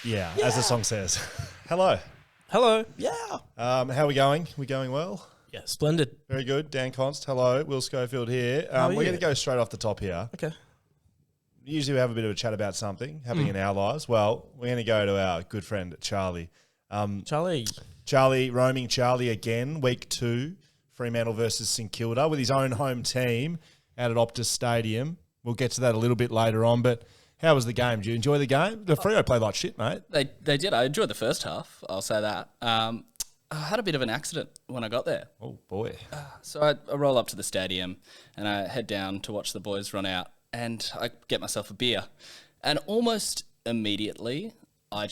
Yeah, as the song says. Hello. Yeah. How are we going? We going well? Yeah, splendid. Very good. Dan Const, hello. Will Schofield here. We're going to go straight off the top here. Okay. Usually we have a bit of a chat about something happening in our lives. Well, we're going to go to our good friend Charlie. Roaming Charlie again, week 2, Fremantle versus St Kilda with his own home team out at Optus Stadium. We'll get to that a little bit later on, but how was the game? Did you enjoy the game? The Freo played like shit, mate. They did. I enjoyed the first half, I'll say that. I had a bit of an accident when I got there. Oh, boy. So I roll up to the stadium and I head down to watch the boys run out and I get myself a beer. And almost immediately, I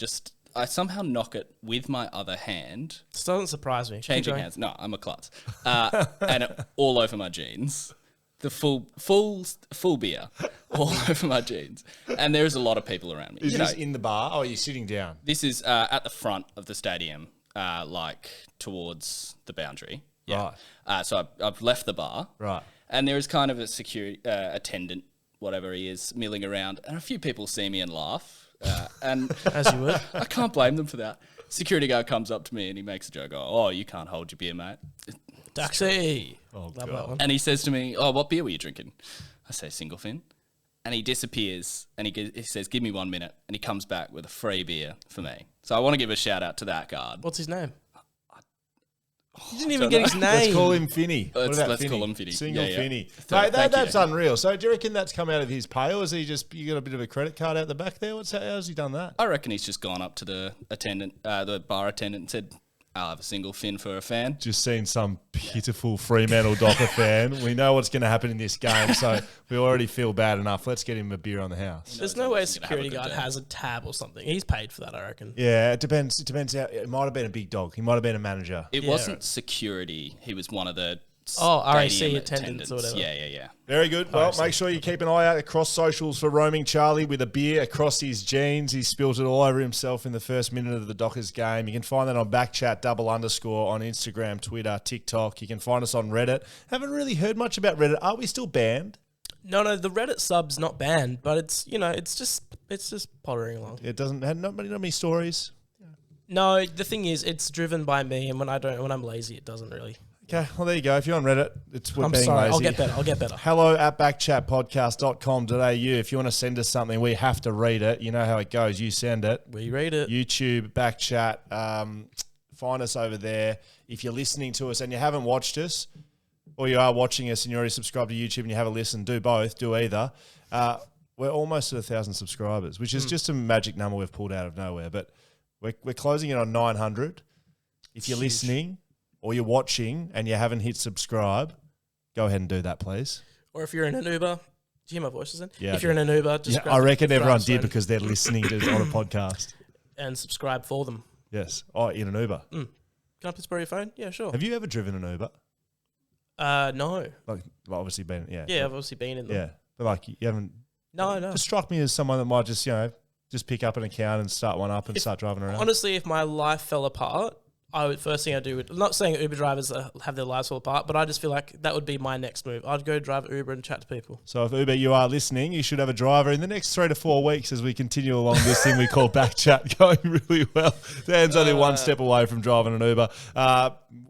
somehow knock it with my other hand. This doesn't surprise me. Changing hands. No, I'm a klutz. And all over my jeans. The full beer all over my jeans. And there's a lot of people around me. Is this in the bar? Oh, are you sitting down? This is at the front of the stadium, like towards the boundary. Yeah. Right. So I've left the bar. Right. And there is kind of a security attendant, whatever he is, milling around. And a few people see me and laugh. And as you would. I can't blame them for that. Security guard comes up to me and he makes a joke. Oh, you can't hold your beer, mate. Taxi. Oh, Love that one. And he says to me, what beer were you drinking? I say, single fin. And he disappears and he says, give me 1 minute. And he comes back with a free beer for me. So I want to give a shout out to that guard. What's his name? You didn't even get his name. Let's call him Finny. Let's call him Finny. Single Finny. Mate, that's unreal. So do you reckon that's come out of his pay, or is he just, you got a bit of a credit card out the back there? How's he done that? I reckon he's just gone up to the bar attendant and said, I'll have a single fin for a fan. Just seen some pitiful Fremantle Docker fan. We know what's going to happen in this game, so we already feel bad enough. Let's get him a beer on the house. There's no way a security guard has a tab or something. He's paid for that, I reckon. Yeah, it depends. It might have been a big dog. He might have been a manager. It wasn't security. He was one of the RAC attendants or whatever. Yeah. Very good. Well, make sure you keep an eye out across socials for Roaming Charlie with a beer across his jeans. He spilled it all over himself in the first minute of the Dockers game. You can find that on BackChat __ on Instagram, Twitter, TikTok. You can find us on Reddit. Haven't really heard much about Reddit. Are we still banned? No, the Reddit sub's not banned, but it's just pottering along. It doesn't have not many stories. No, the thing is, it's driven by me, and when I'm lazy, it doesn't really. Okay, well, there you go. If you're on Reddit, we're I'm being sorry, lazy. I'll get better. Hello at backchatpodcast.com.au. If you want to send us something, we have to read it. You know how it goes. You send it. We read it. YouTube, BackChat. Find us over there. If you're listening to us and you haven't watched us, or you are watching us and you're already subscribed to YouTube and you haven't listened, do both. Do either. We're almost at 1,000 subscribers, which is just a magic number we've pulled out of nowhere. But we're closing it on 900. If you're listening or you're watching and you haven't hit subscribe, go ahead and do that, please. Or if you're in an Uber, do you hear my voices then? Yeah, if you're in an Uber, just I reckon everyone did because they're listening to on a podcast. And subscribe for them. Yes. Oh, in an Uber. Can I please borrow your phone? Yeah, sure. Have you ever driven an Uber? No. Like obviously been, yeah. Yeah, I've obviously been in them. Yeah. But like you haven't. No. Just struck me as someone that might just, just pick up an account and start one up and start driving around. Honestly, if my life fell apart, first thing I'd do, I'm not saying Uber drivers have their lives fall apart, but I just feel like that would be my next move. I'd go drive Uber and chat to people. So if Uber, you are listening, you should have a driver in the next 3 to 4 weeks as we continue along this thing we call BackChat going really well. Dan's only one step away from driving an Uber.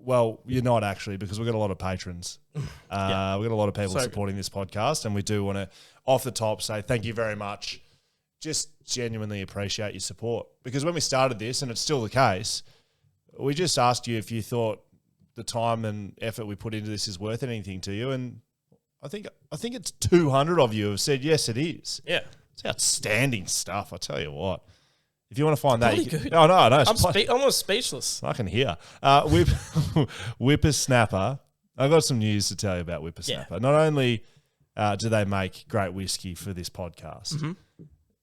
Well, you're not actually, because we've got a lot of patrons. We've got a lot of people supporting this podcast, and we do want to, off the top, say thank you very much. Just genuinely appreciate your support. Because when we started this, and it's still the case, we just asked you if you thought the time and effort we put into this is worth anything to you, and I think it's 200 of you have said yes, it is. Yeah, it's outstanding stuff. I tell you what. If you want to find that, good. No, I'm almost speechless. I can hear. Whippersnapper. I've got some news to tell you about Whippersnapper. Yeah. Not only do they make great whiskey for this podcast.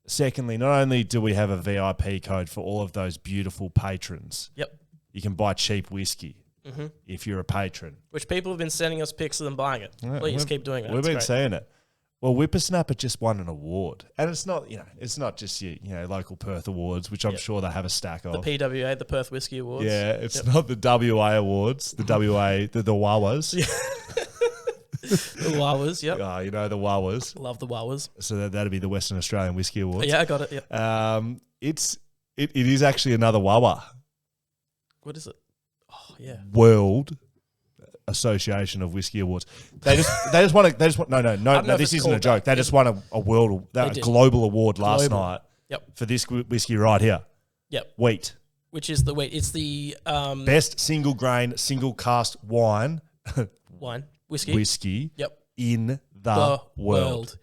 Secondly, not only do we have a VIP code for all of those beautiful patrons. Yep. You can buy cheap whiskey if you're a patron. Which people have been sending us pics of them buying it. Yeah, please keep doing it. We've been seeing it. Well, Whippersnapper just won an award, and it's not just your local Perth awards, which I'm sure they have a stack of. The PWA, the Perth Whiskey Awards. Yeah, it's not the WA awards, the WA, the Wawas. The Wawas, yep. The Wawas. Love the Wawas. So that'd be the Western Australian Whiskey Awards. Yeah, I got it. Yep. It is actually another Wawa. What is it? Oh, yeah. World Association of Whiskey Awards. They just won. No. This isn't a joke. They just won a global award last night. Yep. For this whiskey right here. Yep. Wheat. Which is the wheat. It's the best single grain, single cask wine. Whiskey. Yep. In the world.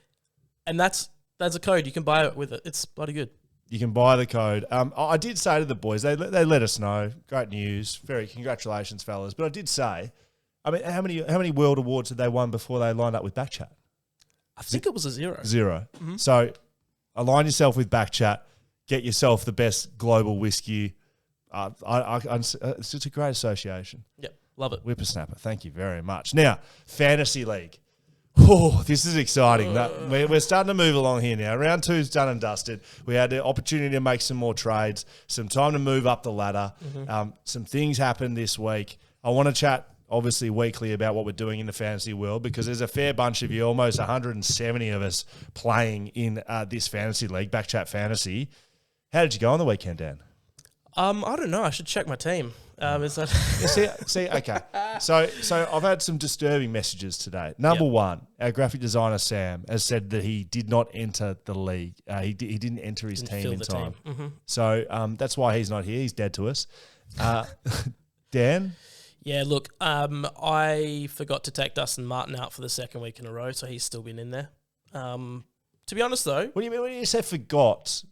And that's a code. You can buy it with it. It's bloody good. You can buy the code. I did say to the boys, they let us know. Great news. Very congratulations, fellas. But I did say, I mean, how many world awards had they won before they lined up with BackChat? I think it was a 0. 0. Mm-hmm. So align yourself with BackChat. Get yourself the best global whiskey. It's just a great association. Yep, love it. Whippersnapper, thank you very much. Now, Fantasy League. Oh, this is exciting. We're starting to move along here now. Round 2's done and dusted. We had the opportunity to make some more trades, some time to move up the ladder. Mm-hmm. Some things happened this week. I want to chat, obviously, weekly about what we're doing in the fantasy world because there's a fair bunch of you, almost 170 of us, playing in this Fantasy League, BackChat Fantasy. How did you go on the weekend, Dan? I don't know. I should check my team. Is that see, okay. So I've had some disturbing messages today. Number one, our graphic designer Sam has said that he did not enter the league. He didn't enter his team in time. Mm-hmm. So that's why he's not here. He's dead to us. Dan? Yeah, look, I forgot to take Dustin Martin out for the second week in a row, so he's still been in there. To be honest, though... What do you mean when you say forgot?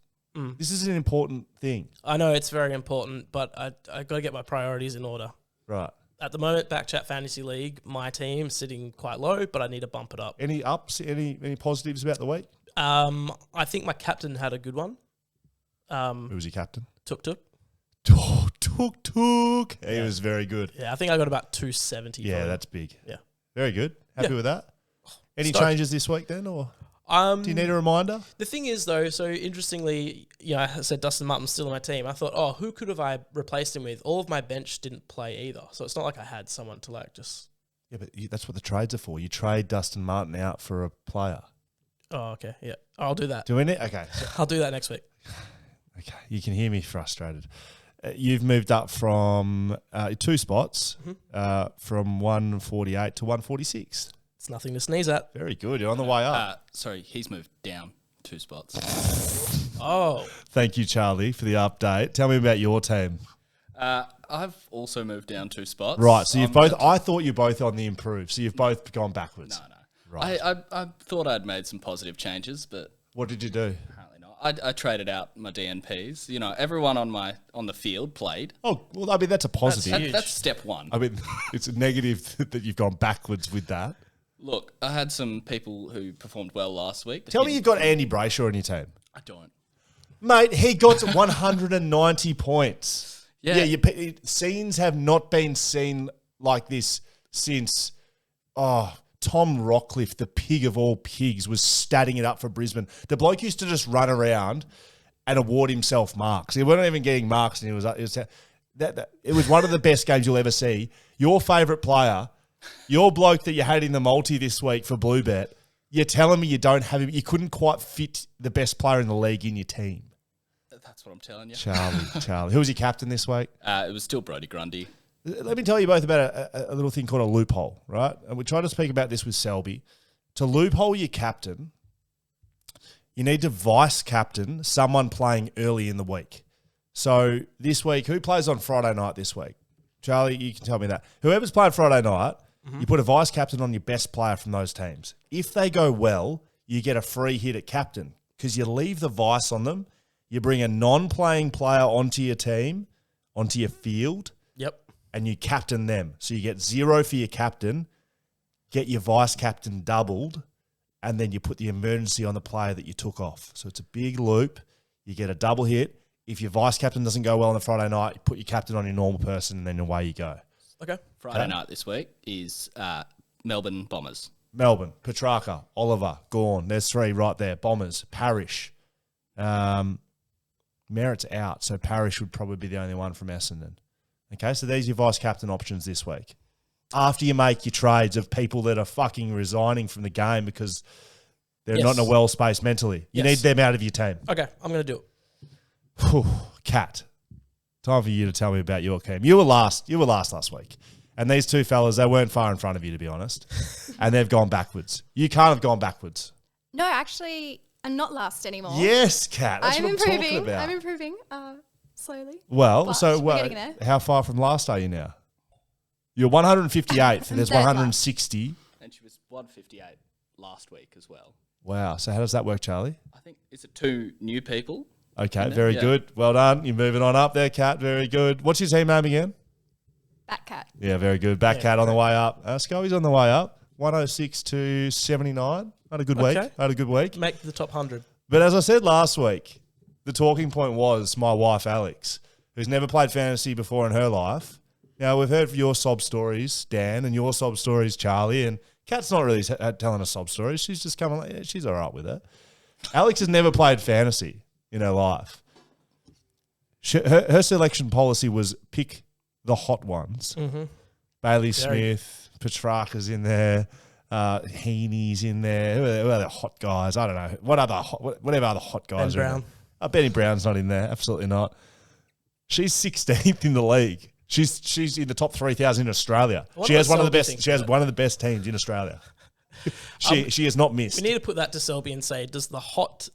This is an important thing. I know it's very important, but I got to get my priorities in order. Right. At the moment, BackChat Fantasy League, my team's sitting quite low, but I need to bump it up. Any ups? Any positives about the week? I think my captain had a good one. Who was your captain? Tuk. Tuk. He was very good. Yeah, I think I got about 270. Yeah, that's big. Yeah. Very good. Happy with that? Any Stoked. changes this week then, or do you need a reminder? The thing is, though, so interestingly, I said Dustin Martin's still on my team. I thought, who could have I replaced him with? All of my bench didn't play either, so it's not like I had someone to just... Yeah, but that's what the trades are for. You trade Dustin Martin out for a player. Oh, okay, yeah. I'll do that. Doing it? Okay. I'll do that next week. Okay, you can hear me frustrated. You've moved up from 2 spots, from 148 to 146. It's nothing to sneeze at. Very good. You're on the way up. Sorry, he's moved down 2 spots. Oh. Thank you, Charlie, for the update. Tell me about your team. I've also moved down 2 spots. Right, so you've both... I thought you're both on the improve, so you've both gone backwards. No. Right. I thought I'd made some positive changes, but... What did you do? Apparently not. I traded out my DNPs. Everyone on the field played. Oh, well, I mean, that's a positive. That's step 1. I mean, it's a negative that you've gone backwards with that. Look, I had some people who performed well last week. Tell me you've got Andy Brayshaw on your team. I don't. Mate, he got 190 points. Yeah. Scenes have not been seen like this since, Tom Rockcliffe, the pig of all pigs, was statting it up for Brisbane. The bloke used to just run around and award himself marks. He wasn't even getting marks, and it was one of the best games you'll ever see. Your favourite player... Your bloke that you had in the multi this week for Bluebet, you're telling me you don't have him. You couldn't quite fit the best player in the league in your team. That's what I'm telling you. Charlie. Who was your captain this week? It was still Brodie Grundy. Let me tell you both about a little thing called a loophole, right? And we tried to speak about this with Selby. To loophole your captain, you need to vice captain someone playing early in the week. So this week, who plays on Friday night this week? Charlie, you can tell me that. Whoever's playing Friday night, you put a vice captain on your best player from those teams. If they go well, you get a free hit at captain because you leave the vice on them. You bring a non-playing player onto your team, onto your field. Yep. And you captain them. So you get 0 for your captain, get your vice captain doubled, and then you put the emergency on the player that you took off. So it's a big loop. You get a double hit. If your vice captain doesn't go well on the Friday night, you put your captain on your normal person, and then away you go. Okay. Friday night this week is Melbourne Bombers. Melbourne, Petrarca, Oliver, Gawn. There's 3 right there. Bombers, Parrish. Merritt's out, so Parrish would probably be the only one from Essendon. Okay, so there's your vice captain options this week. After you make your trades of people that are fucking resigning from the game because they're not in a well space mentally. You need them out of your team. Okay, I'm going to do it. Kat, time for you to tell me about your team. You were last last week. And these two fellas, they weren't far in front of you, to be honest. And they've gone backwards. You can't have gone backwards. No, actually, I'm not last anymore. Yes, Kat. That's I'm what improving. I'm talking about. I'm improving slowly. Well, but so we're getting there. how far from last are you now? You're 158th, and there's Third 160. And she was 158 last week as well. Wow. So how does that work, Charlie? I think, is it 2 new people? Okay, very good. Well done. You're moving on up there, Kat. Very good. What's your team name again? BackChat. Yeah, very good. BackChat on the way up. Scully's on the way up. 106 to 79. Had a good week. Had a good week. Make the top 100. But as I said last week, the talking point was my wife, Alex, who's never played fantasy before in her life. Now, we've heard your sob stories, Dan, and your sob stories, Charlie, and Kat's not really telling us sob stories. She's just coming like, yeah, she's all right with it. Alex has never played fantasy in her life. Her selection policy was pick the hot ones. Mm-hmm. Bailey Smith, Petrarca's in there, Heaney's in there. Who are the hot guys? I don't know. Whatever other hot guys Ben are Brown. in there. Benny Brown's not in there. Absolutely not. She's 16th in the league. She's in the top 3,000 in Australia. She has one of the best. She has one of the best teams in Australia. She has not missed. We need to put that to Selby and say, does the hot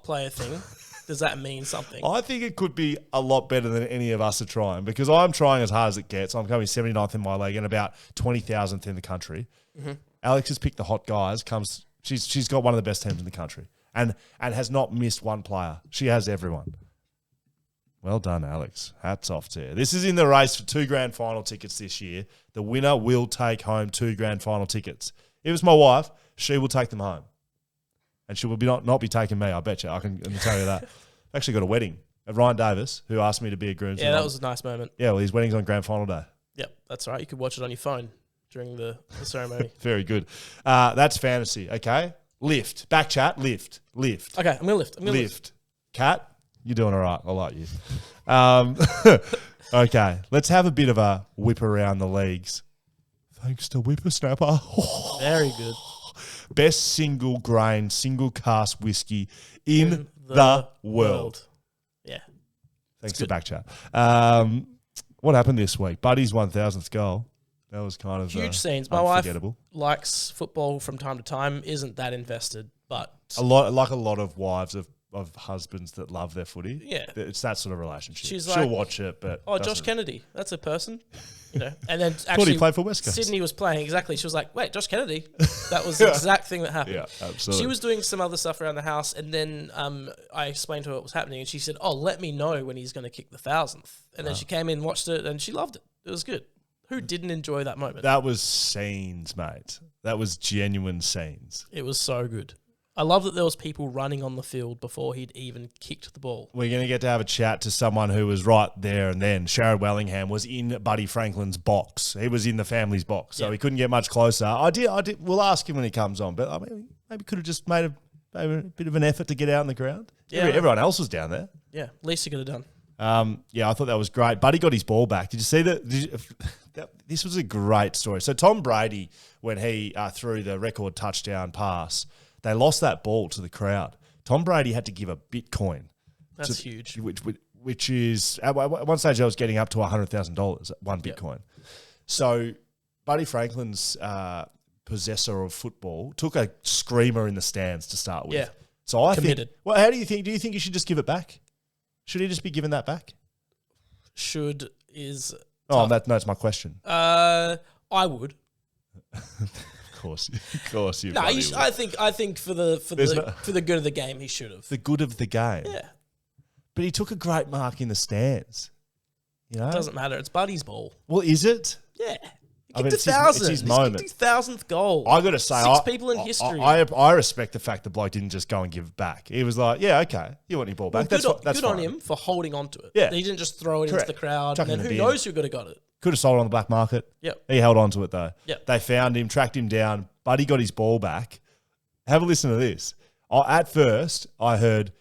player thing, does that mean something? I think it could be a lot better than any of us are trying, because I'm trying as hard as it gets. I'm coming 79th in my league and about 20,000th in the country. Mm-hmm. Alex has picked the hot guys. She's got one of the best teams in the country and has not missed one player. She has everyone. Well done, Alex. Hats off to you. This is in the race for 2 grand final tickets this year. The winner will take home 2 grand final tickets. If it's my wife, she will take them home. And she will not be taking me, I bet you. I can tell you that. I've actually got a wedding of Ryan Davis, who asked me to be a groomsman. Yeah, that was a nice moment. Yeah, well, his wedding's on grand final day. Yep, that's right. You could watch it on your phone during the ceremony. Very good. That's fantasy, okay? Lift. BackChat, lift. Okay, I'm going to lift. Kat, you're doing all right. I like you. Okay, let's have a bit of a whip around the leagues. Thanks to Whippersnapper. Very good. Best single grain, single cask whiskey in the world. Yeah. Thanks to BackChat. What happened this week? Buddy's 1,000th goal. That was kind of huge scenes. My wife likes football from time to time, isn't that invested, but a lot of wives of husbands that love their footy. Yeah. It's that sort of relationship. She'll watch it, but Josh Kennedy, that's a person. You know, and then thought actually he played for West Coast. Sydney was playing exactly. She was like, "Wait, Josh Kennedy." That was the exact thing that happened. Yeah, absolutely. She was doing some other stuff around the house, and then I explained to her what was happening, and she said, "Oh, let me know when he's going to kick the 1,000th." And then she came in, watched it, and she loved it. It was good. Who didn't enjoy that moment? That was scenes, mate. That was genuine scenes. It was so good. I love that there was people running on the field before he'd even kicked the ball. We're going to get to have a chat to someone who was right there and then. Sharrod Wellingham was in Buddy Franklin's box. He was in the family's box, so he couldn't get much closer. I did. We'll ask him when he comes on, but I mean, maybe could have just made a bit of an effort to get out in the ground. Yeah, everyone else was down there. Yeah, least he could have done. I thought that was great. Buddy got his ball back. Did you see that? This was a great story. So Tom Brady, when he threw the record touchdown pass, they lost that ball to the crowd. Tom Brady had to give a Bitcoin. That's huge. Which is, at one stage I was getting up to $100,000 at one Bitcoin. Yep. So Buddy Franklin's possessor of football took a screamer in the stands to start with. Yeah. So I Committed. think, well, how do you think you should just give it back? Should he just be given that back? Should is... Oh, that's my question. I would. Of course, you. No, I think for the good of the game, he should have. The good of the game. Yeah, but he took a great mark in the stands. You know, it doesn't matter. It's Buddy's ball. Well, is it? Yeah, I mean, it's his moment. His 1,000th goal. I got to say, 6 people in history. I respect the fact the bloke didn't just go and give it back. He was like, "Yeah, okay, you want your ball back? Well, that's good on fine." him for holding on to it. Yeah, he didn't just throw it into the crowd. Chuck and then who knows who could have got it? Could have sold it on the black market. Yep. He held on to it though. Yep. They found him, tracked him down. Buddy got his ball back. Have a listen to this. At first, I heard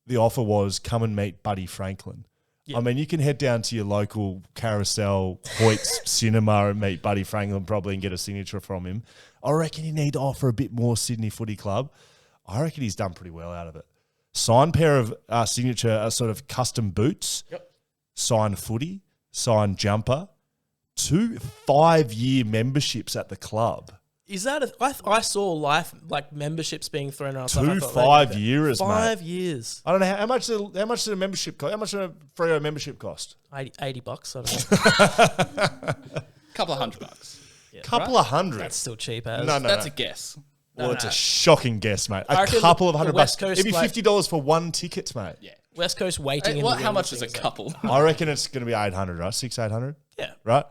the offer was come and meet Buddy Franklin. Yep. I mean, you can head down to your local Carousel, Hoyt's Cinema and meet Buddy Franklin probably and get a signature from him. I reckon you need to offer a bit more Sydney Footy Club. I reckon he's done pretty well out of it. signed pair of signature sort of custom boots, signed footy, signed jumper, 2 5-year memberships at the club. Is that I saw life like memberships being thrown around. 2 5-yearers, mate. 5 years. I don't know how much did a membership cost? How much did a Freo membership cost? $80. I don't know. Couple of $100. Couple of hundred. That's still cheap as. No. That's a guess. Well, it's a shocking guess, mate. I A reckon couple of the $100. West Coast, It'd be $50 for one ticket, mate. Yeah. West Coast waiting. Hey, in the how much wings is a things couple? I reckon it's going to be 800, right? 800? Yeah. Right?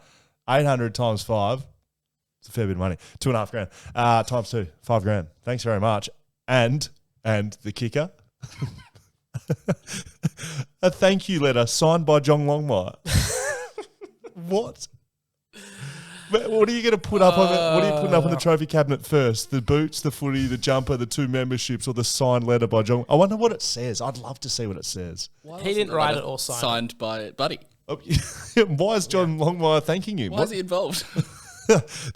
800 times 5. It's a fair bit of money. 2.5 grand. Times 2, 5 grand. Thanks very much. And the kicker, a thank you letter signed by John Longmire. What? What are you going to put up on it? What are you putting up on the trophy cabinet first? The boots, the footy, the jumper, the 2 memberships, or the signed letter by John? I wonder what it says. I'd love to see what it says. He didn't write it or sign it. Signed by Buddy. Oh, why is John Longmire thanking him? Why is he involved?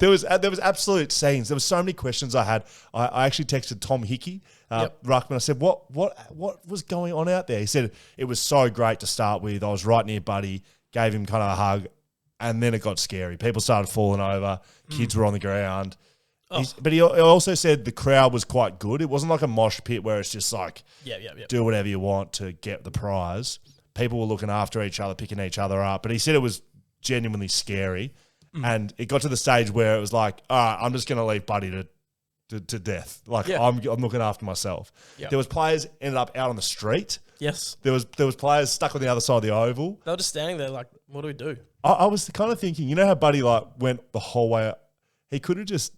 There was absolute scenes. There were so many questions I had. I actually texted Tom Hickey, Ruckman. I said, what was going on out there? He said, it was so great to start with. I was right near Buddy, gave him kind of a hug, and then it got scary. People started falling over. Kids were on the ground. But he also said the crowd was quite good. It wasn't like a mosh pit where it's just like, do whatever you want to get the prize. People were looking after each other, picking each other up. But he said it was genuinely scary. And it got to the stage where it was like, all right, I'm just going to leave Buddy to death. Like, I'm looking after myself. There was players ended up out on the street. Yes. There was players stuck on the other side of the oval. They were just standing there like, what do we do? I was kind of thinking, you know how Buddy like went the whole way up? He could have just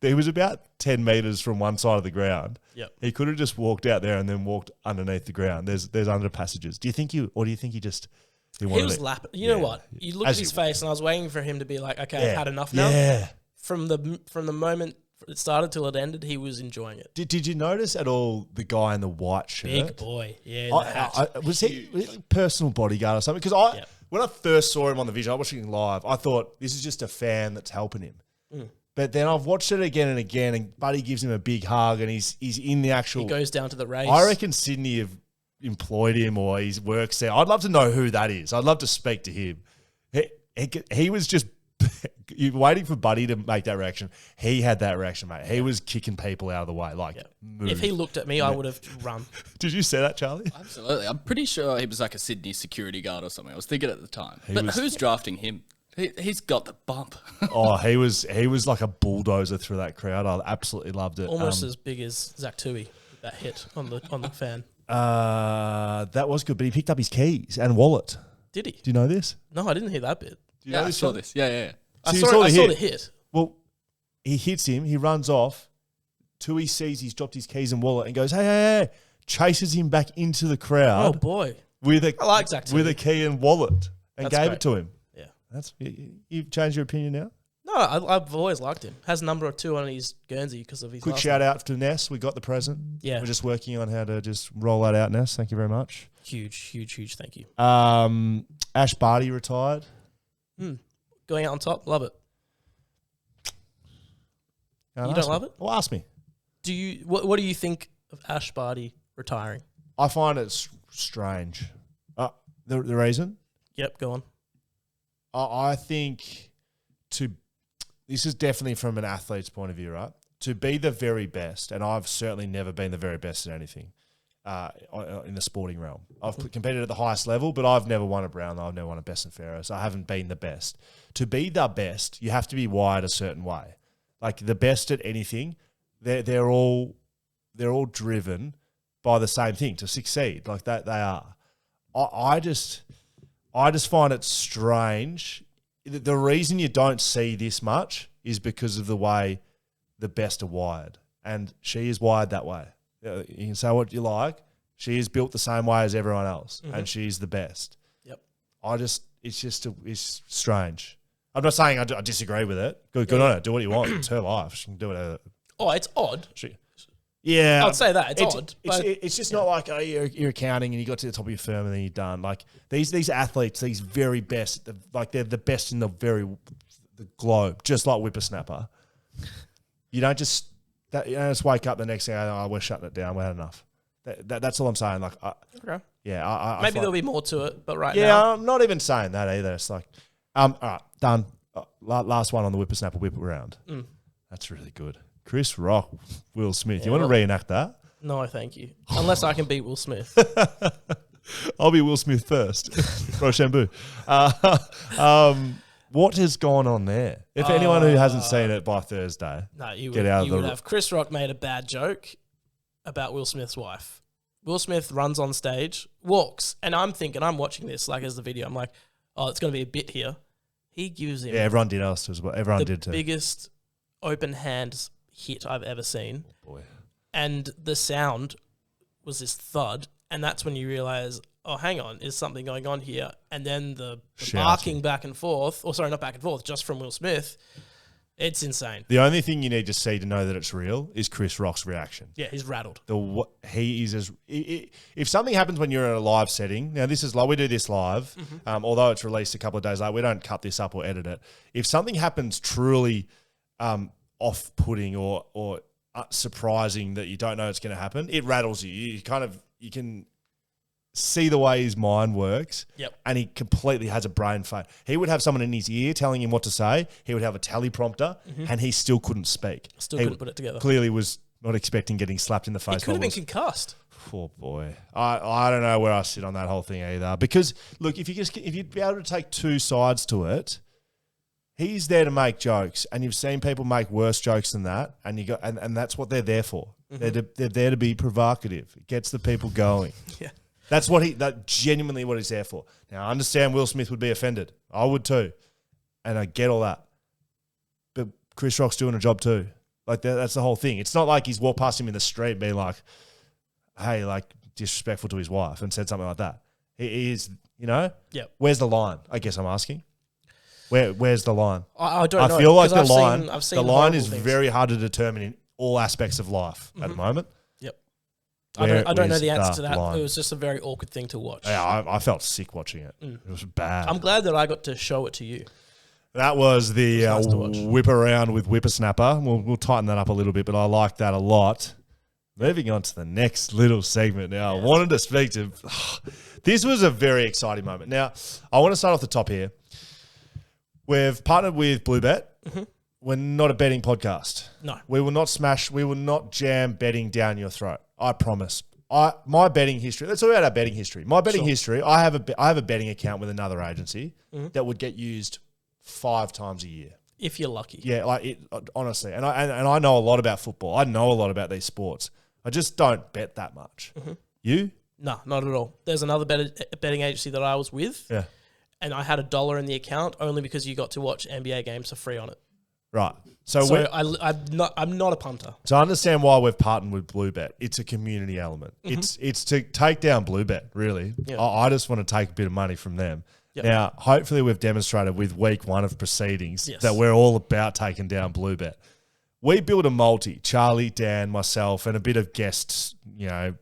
he was about 10 metres from one side of the ground. Yep. He could have just walked out there and then walked underneath the ground. There's under passages. Do you think he just he was lapping. You know what? You look at his face, and I was waiting for him to be like, okay, I've had enough now. Yeah. From the moment it started till it ended, he was enjoying it. Did you notice at all the guy in the white shirt? Big boy. Yeah, the hat. Was he personal bodyguard or something? Because when I first saw him on the vision, I was watching him live, I thought, this is just a fan that's helping him. But then I've watched it again and again, and Buddy gives him a big hug, and he's in the actual... He goes down to the race. I reckon Sydney have employed him or he works there. I'd love to know who that is. I'd love to speak to him. He was just waiting for Buddy to make that reaction. He had that reaction, mate. He was kicking people out of the way. Like, move. If he looked at me, I would have run. Did you say that, Charlie? Absolutely. I'm pretty sure he was like a Sydney security guard or something. I was thinking at the time. He but was- who's drafting him? He's got the bump. He was like a bulldozer through that crowd. I absolutely loved it. Almost as big as Zach Tui, that hit on the fan. That was good, but he picked up his keys and wallet. Did he? Do you know this? No, I didn't hear that bit. Do you know I this? saw Charlie? this. Yeah. I So you saw saw the hit. Well, he hits him. He runs off. Tui sees he's dropped his keys and wallet and goes, hey, chases him back into the Oh, crowd boy. I like Zach Tui. with a key and wallet and That's gave great. it to him. Yeah. You've changed your opinion now? No, I've always liked him. Has number 2 on his Guernsey because of his Quick last shout out to Ness. We got the present. Yeah. We're just working on how to just roll that out, Ness. Thank you very much. Huge thank you. Ash Barty retired. Going out on top, love it. Can't You ask don't me. love it? Well, ask me. What do you think of Ash Barty retiring? I find it strange. The reason? Yep, go on. I think this is definitely from an athlete's point of view, right? To be the very best, and I've certainly never been the very best at anything in the sporting realm. I've competed at the highest level, but I've never won a Brownlow. I've never won a Best and Fairest. I haven't been the best. To be the best, you have to be wired a certain way. Like the best at anything, they're all driven by the same thing to succeed. Like that they are. I just find it strange. The reason you don't see this much is because of the way the best are wired. And she is wired that way. You can say what you like. She is built the same way as everyone else. And she's the best. Yep. It's strange. I'm not saying I disagree with it. Good on her. Do what you want. It's her life. She can do whatever. Oh, it's odd. Yeah. I'd say that. It's odd. But It's just not like, oh, you're accounting and you got to the top of your firm and then you're done. Like these athletes, these very best, like they're the best in the globe, just like whippersnapper. You don't just wake up the next day and go, oh, we're shutting it down. We had enough. That's all I'm saying. Like, Okay. yeah, I Maybe find- there'll be more to it, but right Yeah, now. I'm not even saying that either. It's like, all right, done. Last one on the whippersnapper whip around. That's really good. Chris Rock, Will Smith. Yeah, You want to well- reenact that? No, thank you. Unless I can beat Will Smith. I'll be Will Smith first. Rochambeau. What has gone on there? If anyone who hasn't seen it by Thursday, No, you Get would, out of you the would r- have. Chris Rock made a bad joke about Will Smith's wife. Will Smith runs on stage, walks, and I'm watching this like as the video. I'm like, oh, it's going to be a bit here. He gives him yeah, everyone did else as well. Everyone the did too. biggest open hand hit I've ever seen. Boy. And the sound was this thud, and that's when you realize, oh, hang on, is something going on here? And then the Shouting. barking back and forth, or sorry, not back and forth, just from Will Smith. It's insane. The only thing you need to see to know that it's real is Chris Rock's reaction. Yeah, he's rattled. He is as if something happens when you're in a live setting. Now this is like we do this live, although it's released a couple of days later. We don't cut this up or edit it. If something happens truly off-putting or surprising that you don't know it's going to happen, it rattles you. You can see the way his mind works. Yep. And he completely has a brain fade. He would have someone in his ear telling him what to say. He would have a teleprompter, and he still couldn't speak. Still He couldn't put it together. Clearly was not expecting getting slapped in the face. He could have been by Will concussed. Poor boy. I don't know where I sit on that whole thing either. Because look, if you'd be able to take two sides to it, he's there to make jokes, and you've seen people make worse jokes than that, and that's what they're there for. They're there to be provocative. It gets the people going. Yeah. That's genuinely what he's there for. Now I understand Will Smith would be offended. I would too, and I get all that. But Chris Rock's doing a job too. Like that's the whole thing. It's not like he's walked past him in the street being like, hey, like disrespectful to his wife and said something like that. He is, Yep. Where's the line? I guess I'm asking. Where's the line? I don't know. I feel like 'cause the I've seen line horrible is things. very hard to determine in all aspects of life at the moment. Yep. Where I don't know is the answer to that. line? It was just a very awkward thing to watch. Yeah, I felt sick watching it. It was bad. I'm glad that I got to show it to you. That was the nice to watch. whip around with whippersnapper. We'll tighten that up a little bit, but I like that a lot. Moving on to the next little segment now. I wanted to speak to... This was a very exciting moment. Now, I want to start off the top here. We've partnered with Bluebet. We're not a betting podcast. No. We will not smash, we will not jam betting down your throat. I promise. My betting history, let's talk about our betting history. My betting history, I have a betting account with another agency that would get used 5 times a year. If you're lucky. Yeah, like it, honestly. And I know a lot about football. I know a lot about these sports. I just don't bet that much. You? No, not at all. There's another betting agency that I was with, Yeah. and I had $1 in the account only because you got to watch NBA games for free on it. Right. So I'm not a punter. I understand why we've partnered with Bluebet. It's a community element. It's to take down Bluebet, really. Yeah. I just want to take a bit of money from them. Yep. Now, hopefully we've demonstrated with week 1 of proceedings Yes. that we're all about taking down Bluebet. We built a multi, Charlie, Dan, myself, and a bit of guests,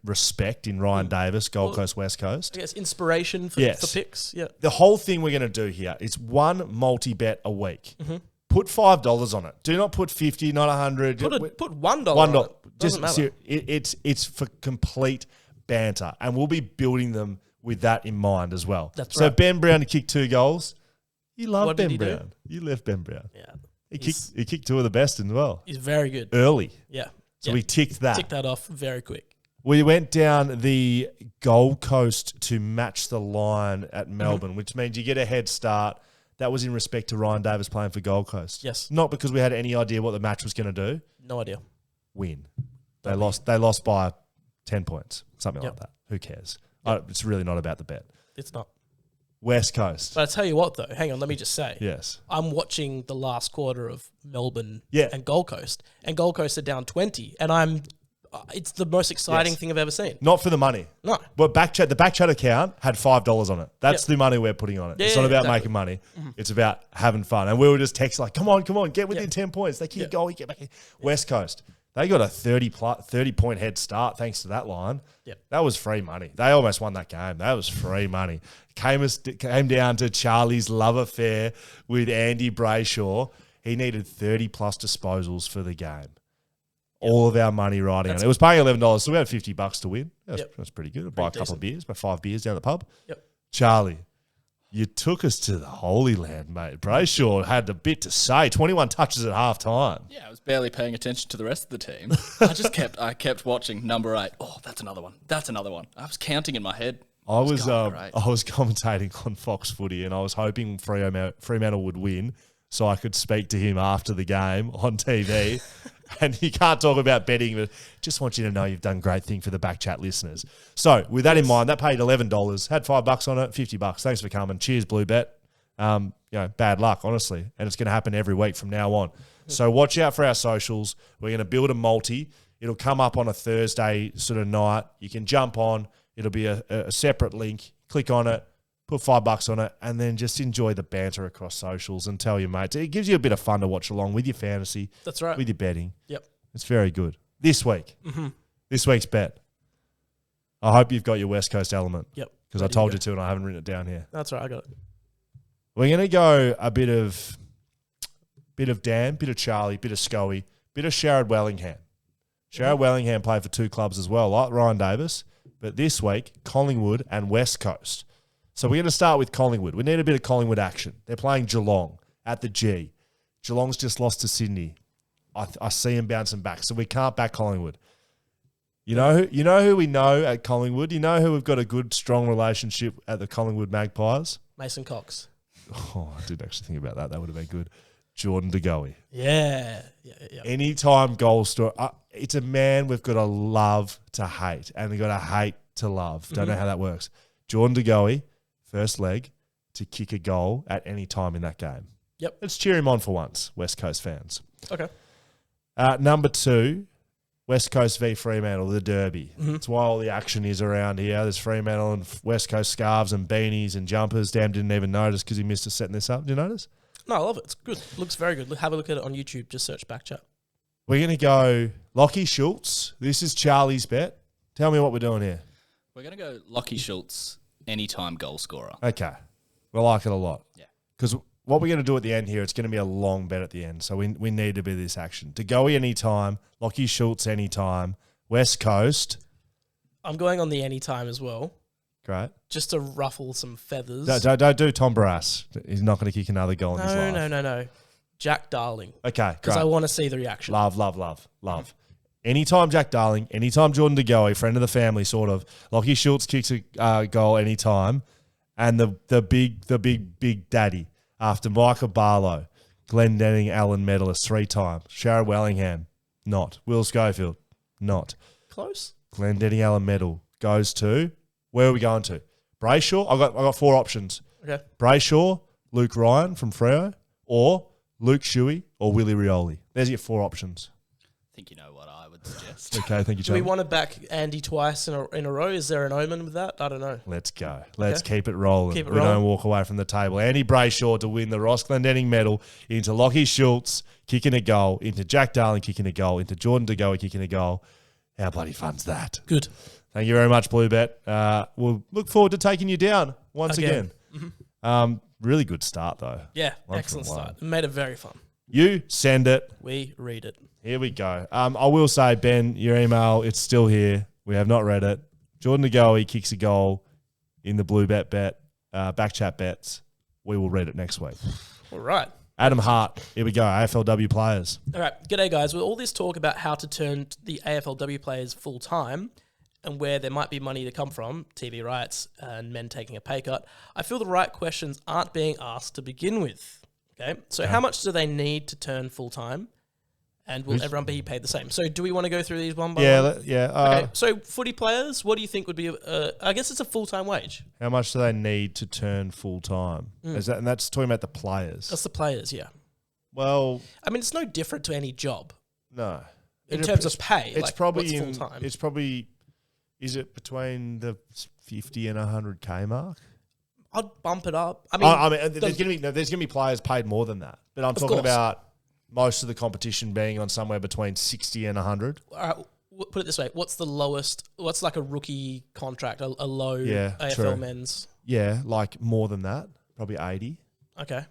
respect in Ryan Davis, Gold Coast, West Coast. I guess inspiration for picks. Yeah. The whole thing we're going to do here is one multi-bet a week. Put $5 on it. Do not put 50, not 100. Put $1 $1. on it. Doesn't matter. It's for complete banter, and we'll be building them with that in mind as well. That's so right. Ben Brown to kick 2 goals. You love What did Ben he do? Brown. You left Ben Brown. Yeah. He kicked 2 of the best as well. He's very good. Early. Yeah. So Yeah. we ticked that. Tick that off very quick. We went down the Gold Coast to match the line at Melbourne, which means you get a head start. That was in respect to Ryan Davis playing for Gold Coast. Yes. Not because we had any idea what the match was going to do. No idea. Win. They lost by 10 points, something Yep. like that. Who cares? It's really not about the bet. It's not. West Coast. But I tell you what, though, hang on, let me just say. Yes. I'm watching the last quarter of Melbourne Yeah. and Gold Coast, and Gold Coast are down 20, and it's the most exciting thing I've ever seen. Not for the money. No. But the BackChat account had $5 on it. That's the money we're putting on it. It's Yeah, not about exactly. making money. It's about having fun. And we were just texting like, come on, get within 10 points. They keep going, get back in. West Coast. They got a 30-point head start thanks to that line. Yep. That was free money. They almost won that game. That was free money. Came down to Charlie's love affair with Andy Brayshaw. He needed 30-plus disposals for the game. all of our money riding on it. It was paying $11, so we had $50 to win. That's pretty good. Buy a couple decent. of beers, buy 5 beers down the pub. Yep. Charlie, you took us to the Holy Land, mate. Brayshaw had a bit to say. 21 touches at half time. Yeah, I was barely paying attention to the rest of the team. I kept watching number 8. Oh, that's another one. That's another one. I was counting in my head. I was great. commentating on Fox Footy, and I was hoping Fremantle would win so I could speak to him after the game on TV. And you can't talk about betting, but just want you to know you've done a great thing for the BackChat listeners. So with that in mind, that paid $11, had $5 on it, $50. Thanks for coming. Cheers, Blue Bet. Bad luck, honestly, and it's going to happen every week from now on. So watch out for our socials. We're going to build a multi. It'll come up on a Thursday sort of night. You can jump on. It'll be a separate link. Click on it, put $5 on it, and then just enjoy the banter across socials and tell your mates. It gives you a bit of fun to watch along with your fantasy. That's right. With your betting. Yep. It's very good. This week, this week's bet. I hope you've got your West Coast element. Yep. Because I told you to and I haven't written it down here. That's right. I got it. We're going to go a bit of Dan, bit of Charlie, bit of Scoey, bit of Sharrod Wellingham. Sharrod Wellingham played for 2 clubs as well, like Ryan Davis. But this week, Collingwood and West Coast. So we're going to start with Collingwood. We need a bit of Collingwood action. They're playing Geelong at the G. Geelong's just lost to Sydney. I see them bouncing back, so we can't back Collingwood. You know who we know at Collingwood? You know who we've got a good, strong relationship at the Collingwood Magpies? Mason Cox. Oh, I did actually think about that. That would have been good. Jordan De Goey. Yeah. Anytime goal story. It's a man we've got to love to hate, and we've got to hate to love. Don't know how that works. Jordan De Goey, first leg, to kick a goal at any time in that game. Yep. Let's cheer him on for once, West Coast fans. Okay. Number 2, West Coast v Fremantle, the derby. That's why all the action is around here. There's Fremantle and West Coast scarves and beanies and jumpers. Dan didn't even notice because he missed us setting this up. Did you notice? No, I love it. It's good. It looks very good. Have a look at it on YouTube. Just search BackChat. We're going to go Lockie Schultz. This is Charlie's bet. Tell me what we're doing here. We're going to go Lockie Schultz, anytime goal scorer. Okay. We like it a lot. Yeah. Because what we're going to do at the end here, it's going to be a long bet at the end. So we need a bit of this action. De Goey anytime, Lockie Schultz anytime, West Coast. I'm going on the anytime as well. Great. Just to ruffle some feathers. Don't do Tom Barrass. He's not going to kick another goal in his life. No. Jack Darling. Okay, Because great. I want to see the reaction. Love. Anytime Jack Darling, anytime Jordan De Goey, friend of the family, sort of. Lockie Schultz kicks a goal anytime. And the big daddy after Michael Barlow, Glendenning Allen medalist 3 times. Sharrod Wellingham, not. Will Schofield, not. Close. Glendenning Allen medal goes to, where are we going to? Brayshaw? I got 4 options. Okay. Brayshaw, Luke Ryan from Freo, or Luke Shuey, or Willie Rioli. There's your 4 options. I think you know what I would suggest. Okay, thank you, Do we Charlie. want to back Andy twice in a row? Is there an omen with that? I don't know. Let's go. Let's keep it rolling. Keep it We rolling. don't walk away from the table. Andy Brayshaw to win the Ross Glendenning medal, into Lockie Schultz kicking a goal, into Jack Darling kicking a goal, into Jordan De Goey kicking a goal. How bloody fun's that? Good. Thank you very much, Bluebet. We'll look forward to taking you down once again. Really good start, though. Yeah, One excellent from one. start. It made it very fun. You send it. We read it. Here we go. I will say, Ben, your email, it's still here. We have not read it. Jordan De Goey kicks a goal in the Bluebet bet, BackChat bets. We will read it next week. All right. Adam Hart, here we go. AFLW players. All right. G'day, guys. With all this talk about how to turn the AFLW players full-time and where there might be money to come from, TV rights and men taking a pay cut, I feel the right questions aren't being asked to begin with. Okay, so how much do they need to turn full-time? And will everyone be paid the same? So do we want to go through these one by one? Okay, so footy players, what do you think would be, I guess it's a full-time wage. How much do they need to turn full-time? Is that, and that's talking about the players. That's the players, yeah. Well, I mean, it's no different to any job. no. In terms of pay, It's like, probably what's full-time? It's probably, is it between the 50 and 100K mark? I'd bump it up. I mean, there's gonna be players paid more than that, but I'm talking course. about most of the competition being on somewhere between 60 and 100. all right, put it this way. What's the lowest, what's like a rookie contract, a low Yeah, AFL true. men's? Yeah, like more than that, probably 80. Okay.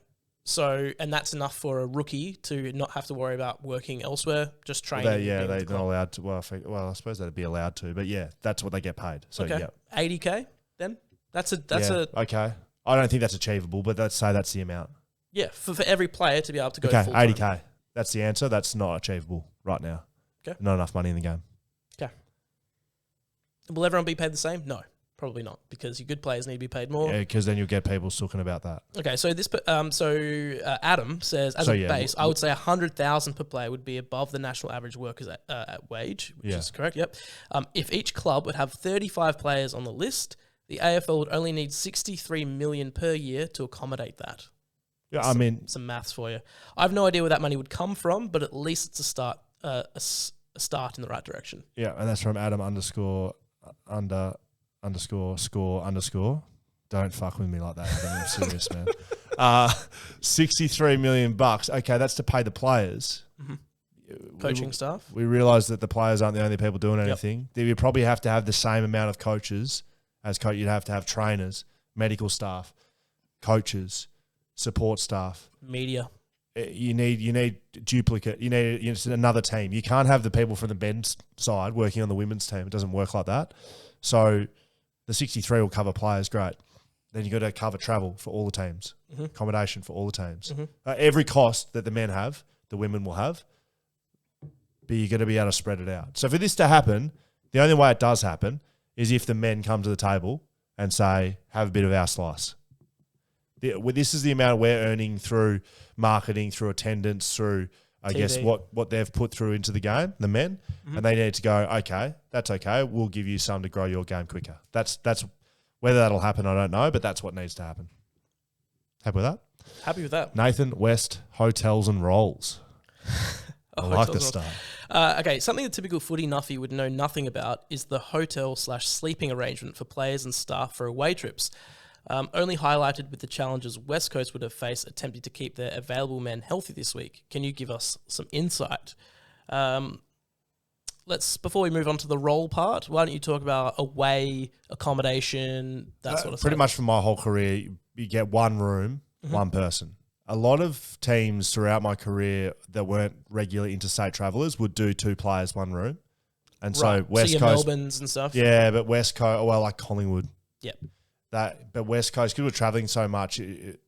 And that's enough for a rookie to not have to worry about working elsewhere, just training. They're not allowed to. Well, I suppose they'd be allowed to, but yeah, that's what they get paid. So okay, yeah, $80K then. Okay. I don't think that's achievable, but let's say that's the amount. Yeah, for every player to be able to go. Okay, full-time. $80K. That's the answer. That's not achievable right now. Okay, not enough money in the game. Okay. Will everyone be paid the same? No. Probably not, because your good players need to be paid more. Yeah, because then you'll get people talking about that. Okay, so Adam says, base, I would say 100,000 per player would be above the national average workers at wage, which is correct. Yep. If each club would have 35 players on the list, the AFL would only need 63 million per year to accommodate that. Yeah, some maths for you. I have no idea where that money would come from, but at least it's a start, a start in the right direction. Yeah, and that's from Adam ___. Don't fuck with me like that. I'm serious, man. 63 million bucks. Okay, that's to pay the players. Mm-hmm. Coaching staff. We realise that the players aren't the only people doing anything. Yep. You probably have to have the same amount of coaches as you'd have to have trainers, medical staff, coaches, support staff, media. You need duplicate. You need another team. You can't have the people from the men's side working on the women's team. It doesn't work like that. So the 63 will cover players, great. Then you've got to cover travel for all the teams, accommodation for all the teams. Mm-hmm. Every cost that the men have, the women will have, but you're going to be able to spread it out. So for this to happen, the only way it does happen is if the men come to the table and say, have a bit of our slice. This is the amount we're earning through marketing, through attendance, through I guess what they've put through into the game, the men, and they need to go, okay, that's okay. We'll give you some to grow your game quicker. That's whether that'll happen, I don't know, but that's what needs to happen. Happy with that? Happy with that. Nathan West, hotels and rolls. I like the start. Okay, something the typical footy nuffy would know nothing about is the hotel/sleeping arrangement for players and staff for away trips. Only highlighted with the challenges West Coast would have faced attempting to keep their available men healthy this week. Can you give us some insight? Before we move on to the role part, why don't you talk about away accommodation, that sort of stuff? Pretty much for my whole career, you get one room, one person. A lot of teams throughout my career that weren't regular interstate travellers would do 2 players, 1 room. And so West Coast, Melbournes and stuff. Yeah, but West Coast, like Collingwood. Yep. But West Coast, because we're travelling so much, you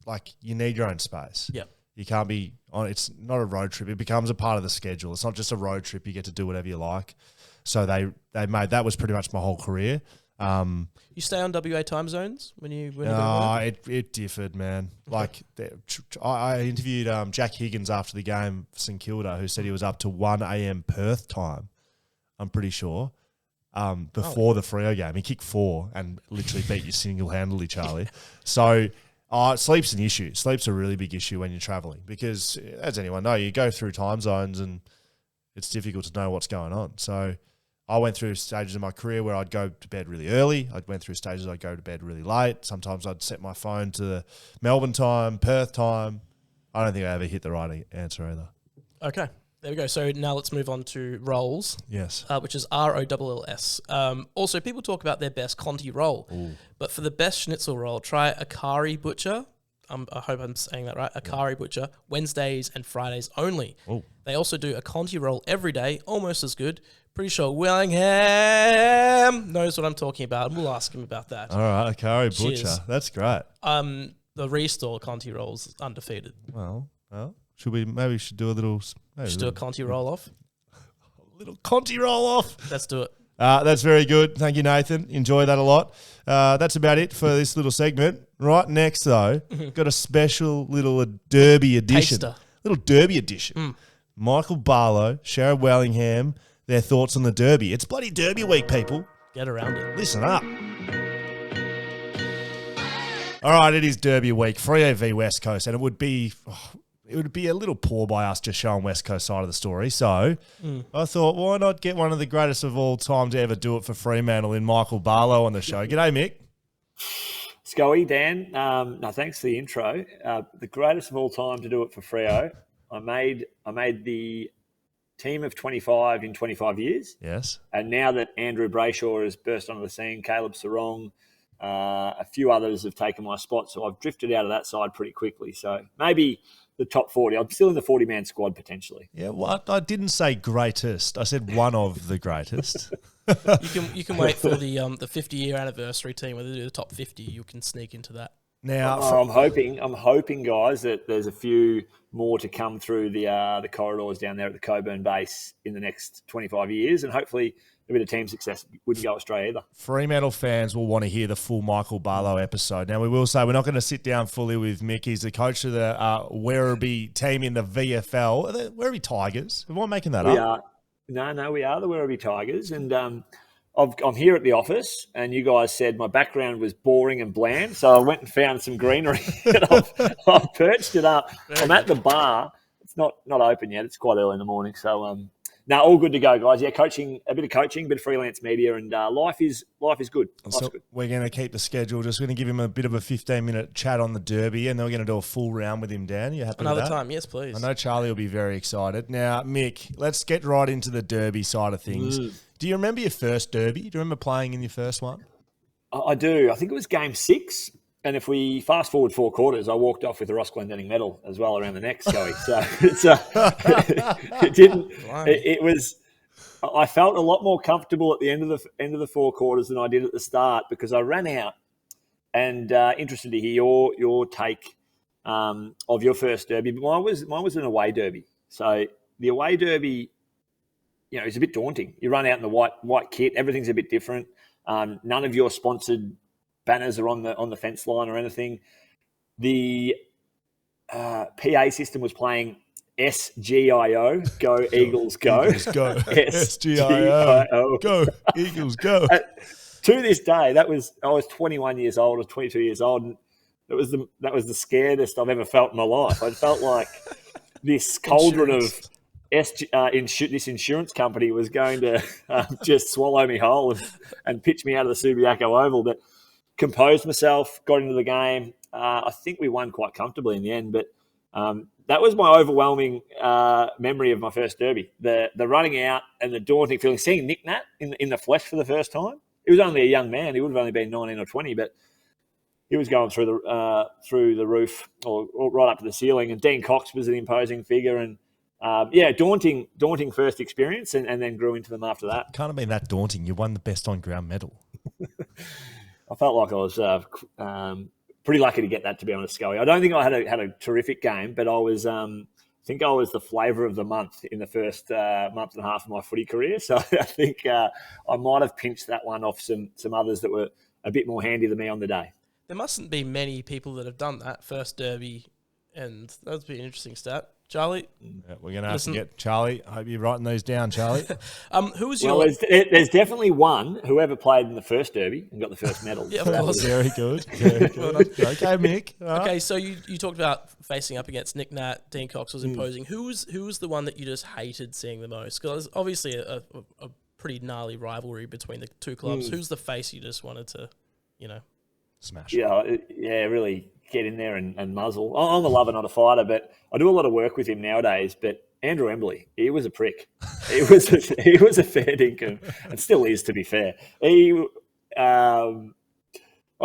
need your own space. Yep. You can't be on. It's not a road trip. It becomes a part of the schedule. It's not just a road trip. You get to do whatever you like. So they made that was pretty much my whole career. You stay on WA time zones when you it differed, man. I interviewed Jack Higgins after the game for St Kilda, who said he was up to 1 a.m. Perth time. I'm pretty sure. Before the Freo game, he kicked 4 and literally beat you single-handedly, Charlie. So sleep's an issue. Sleep's a really big issue when you're travelling because, as anyone knows, you go through time zones and it's difficult to know what's going on. So I went through stages in my career where I'd go to bed really early. I went through stages I'd go to bed really late. Sometimes I'd set my phone to Melbourne time, Perth time. I don't think I ever hit the right answer either. Okay. There we go. So now let's move on to roles. Yes. Which is ROLLS. Also, people talk about their best Conti roll. Ooh. But for the best schnitzel roll, try Akari Butcher. I hope I'm saying that right. Akari Butcher, Wednesdays and Fridays only. Ooh. They also do a Conti roll every day, almost as good. Pretty sure Wellingham knows what I'm talking about, and we'll ask him about that. All right, Akari Butcher. Cheers. That's great. The Restore Conti rolls undefeated. Well, maybe we should do a little... Just do a Conti roll off. A little Conti roll off. Let's do it. That's very good. Thank you, Nathan. Enjoy that a lot. That's about it for this little segment. Right next, though, got a special little derby edition. Taster. Little derby edition. Michael Barlow, Sharrod Wellingham, their thoughts on the derby. It's bloody derby week, people. Get around it. Listen up. All right, it is derby week. Freo v West Coast, and it would be a little poor by us just showing West Coast side of the story. So I thought, why not get one of the greatest of all time to ever do it for Fremantle in Michael Barlow on the show. G'day, Mick. Scully, Dan. No, thanks for the intro. The greatest of all time to do it for Freo. I made the team of 25 in 25 years. Yes. And now that Andrew Brayshaw has burst onto the scene, Caleb Sarong, A few others have taken my spot, so I've drifted out of that side pretty quickly. So maybe the top 40. I'm still in the 40-man squad potentially. Yeah, well, I didn't say greatest. I said one of the greatest. You can wait for the 50-year anniversary team where they do the top 50. You can sneak into that. Now, I'm hoping, guys, that there's a few more to come through the corridors down there at the Coburn base in the next 25 years, and hopefully a bit of team success wouldn't go astray either. Fremantle fans will want to hear the full Michael Barlow episode. Now, we will say we're not going to sit down fully with Mick. He's the coach of the Werribee team in the VFL. Are they Werribee Tigers? Am I making that up? No, we are the Werribee Tigers, and I'm here at the office, and you guys said my background was boring and bland, so I went and found some greenery, and I've perched it up. I'm at the bar. It's not open yet. It's quite early in the morning, so all good to go, guys. Yeah, coaching, a bit of freelance media, and life is good. So good. We're going to keep the schedule. Just going to give him a bit of a 15-minute chat on the Derby, and then we're going to do a full round with him, Dan. You happy with that? Another time, yes, please. I know Charlie will be very excited. Now, Mick, let's get right into the Derby side of things. Do you remember your first Derby? Do you remember playing in your first one? I do. I think it was game 6. And if we fast forward 4 quarters, I walked off with the Ross Glendinning medal as well around the neck, Scully. So it didn't. It was. I felt a lot more comfortable at the end of the 4 quarters than I did at the start because I ran out. And interested to hear your take of your first Derby. But mine was an away Derby. So the away Derby, it's a bit daunting. You run out in the white kit. Everything's a bit different. None of your sponsored banners are on the fence line or anything. The PA system was playing SGIO, Go Eagles Go. Eagles Go. SGIO, Go Eagles Go. To this day, I was 21 years old or 22 years old, and that was the scaredest I've ever felt in my life. I felt like this cauldron of this insurance company was going to just swallow me whole and pitch me out of the Subiaco Oval. But composed myself, got into the game. I think we won quite comfortably in the end, but that was my overwhelming memory of my first Derby. The running out and the daunting feeling, seeing Nick Nat in the flesh for the first time. He was only a young man. He would have only been 19 or 20, but he was going through the roof or right up to the ceiling. And Dean Cox was an imposing figure, and daunting first experience, and then grew into them after that. Can't have been that daunting. You won the best on ground medal. I felt like I was pretty lucky to get that, to be honest, Scully. I don't think I had a terrific game, but I was I think I was the flavour of the month in the first month and a half of my footy career. So I think I might have pinched that one off some others that were a bit more handy than me on the day. There mustn't be many people that have done that first Derby, and that would be an interesting stat. Charlie? Yeah, we're going to have to get Charlie. I hope you're writing those down, Charlie. Who was your... Well, there's definitely one whoever played in the first Derby and got the first medal. Yeah, of course. Very good. Very good. Okay, Mick. All right. Okay, so you talked about facing up against Nick Nat. Dean Cox was imposing. Who was the one that you just hated seeing the most? Because obviously a pretty gnarly rivalry between the two clubs. Who's the face you just wanted to, Smash. Yeah, really get in there and muzzle. I'm a lover, not a fighter, but I do a lot of work with him nowadays. But Andrew Embley, he was a prick. He was a fair dinkum, and still is, to be fair. I'd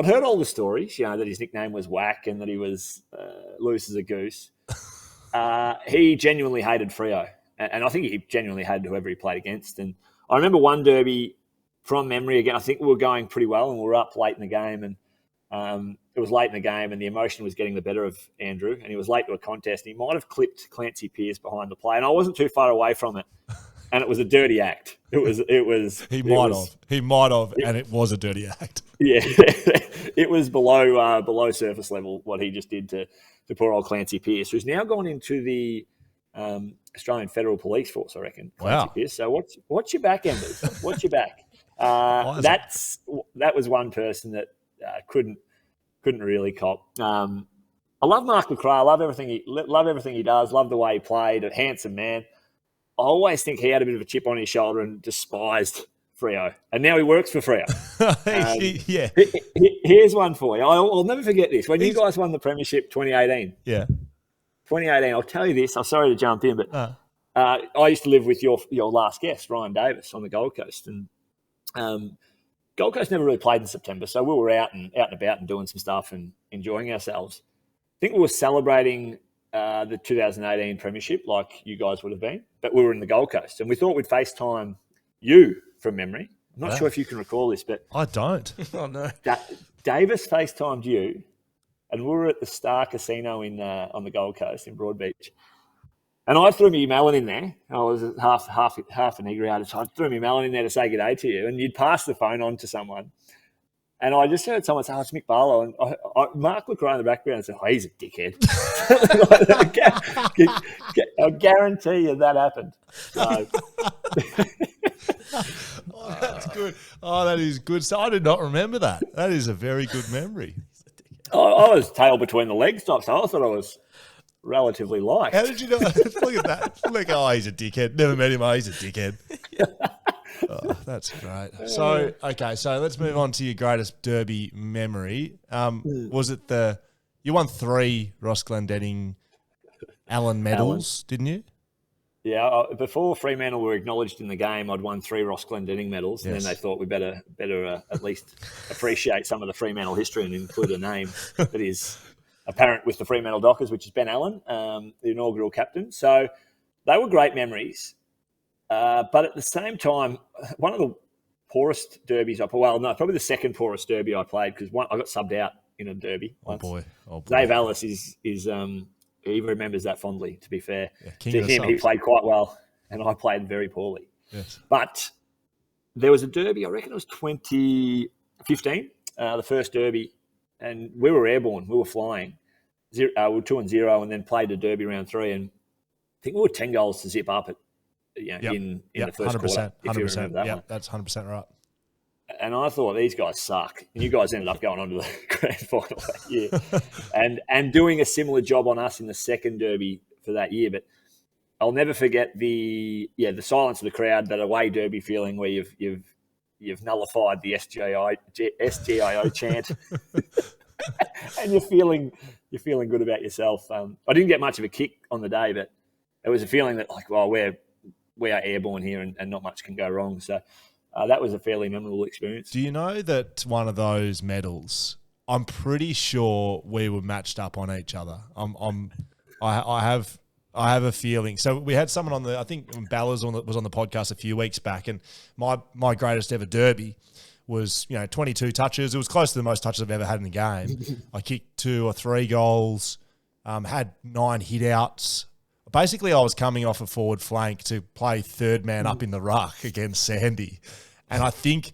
heard all the stories, that his nickname was Whack and that he was loose as a goose. He genuinely hated Freo, and I think he genuinely hated whoever he played against. And I remember one derby from memory again. I think we were going pretty well, and we were up late in the game, and it was late in the game, and the emotion was getting the better of Andrew, and he was late to a contest. And he might have clipped Clancy Pearce behind the play, and I wasn't too far away from it. And it was a dirty act. He might have, and it was a dirty act. Yeah, it was below surface level what he just did to poor old Clancy Pearce, who's now gone into the Australian Federal Police Force, I reckon. Clancy Pearce. So what's your back, Embers? What's your back? That was one person that couldn't really cop. I love Mark LaCroix. I love everything he does. Love the way he played. A handsome man. I always think he had a bit of a chip on his shoulder and despised Freo. And now he works for Freo. Yeah. Here's one for you. I'll never forget this. When you guys won the Premiership 2018. Yeah. 2018, I'll tell you this. I'm sorry to jump in, but I used to live with your last guest, Ryan Davis, on the Gold Coast. And Gold Coast never really played in September, so we were out and about and doing some stuff and enjoying ourselves. I think we were celebrating the 2018 premiership like you guys would have been, but we were in the Gold Coast, and we thought we'd FaceTime you from memory. I'm not sure if you can recall this, but I don't. Oh, no. Davis FaceTimed you, and we were at the Star Casino on the Gold Coast in Broadbeach. And I threw me melon in there. I was half inebriated, so I threw me melon in there to say good day to you. And you'd pass the phone on to someone. And I just heard someone say, "Oh, it's Mick Barlow." And Mark looked around in the background and said, "Oh, he's a dickhead." I guarantee you that happened. So. Oh, that's good. Oh, that is good. So I did not remember that. That is a very good memory. I was tail between the legs type, so I thought I was relatively liked. How did you know? Look at that. Like, oh, he's a dickhead. Never met him. Oh, he's a dickhead. Oh, that's great. So, okay, so let's move on to your greatest derby memory. Was it you won 3 Ross Glendinning Allen medals, didn't you? Yeah, before Fremantle were acknowledged in the game, I'd won 3 Ross Glendinning medals, and then they thought we better at least appreciate some of the Fremantle history and include a name that is apparent with the Fremantle Dockers, which is Ben Allen, the inaugural captain. So they were great memories. But at the same time, one of the poorest derbies probably the second poorest derby I played, because I got subbed out in a derby once. Oh boy. Dave Ellis is he remembers that fondly, to be fair. Yeah, to him, he played quite well, and I played very poorly. Yes. But there was a derby, I reckon it was 2015, the first derby, and we were airborne. We were flying. We were 2-0, and then played a derby round 3, and I think we were 10 goals to zip up in the first 100%, quarter. If you 100%. remember that one. That's 100% right. And I thought, these guys suck. And you guys ended up going on to the grand final that year and doing a similar job on us in the second derby for that year. But I'll never forget the silence of the crowd, that away derby feeling where you've nullified the SGIO chant, and you're feeling good about yourself. I didn't get much of a kick on the day, but it was a feeling that, like, well, we are airborne here and not much can go wrong. So that was a fairly memorable experience. Do you know that one of those medals, I'm pretty sure we were matched up on each other. I have a feeling. So we had someone I think Ballas was on the podcast a few weeks back, and my greatest ever derby was 22 touches. It was close to the most touches I've ever had in the game. I kicked 2 or 3 goals, had 9 hit outs. Basically, I was coming off a forward flank to play third man up in the ruck against Sandy. And I think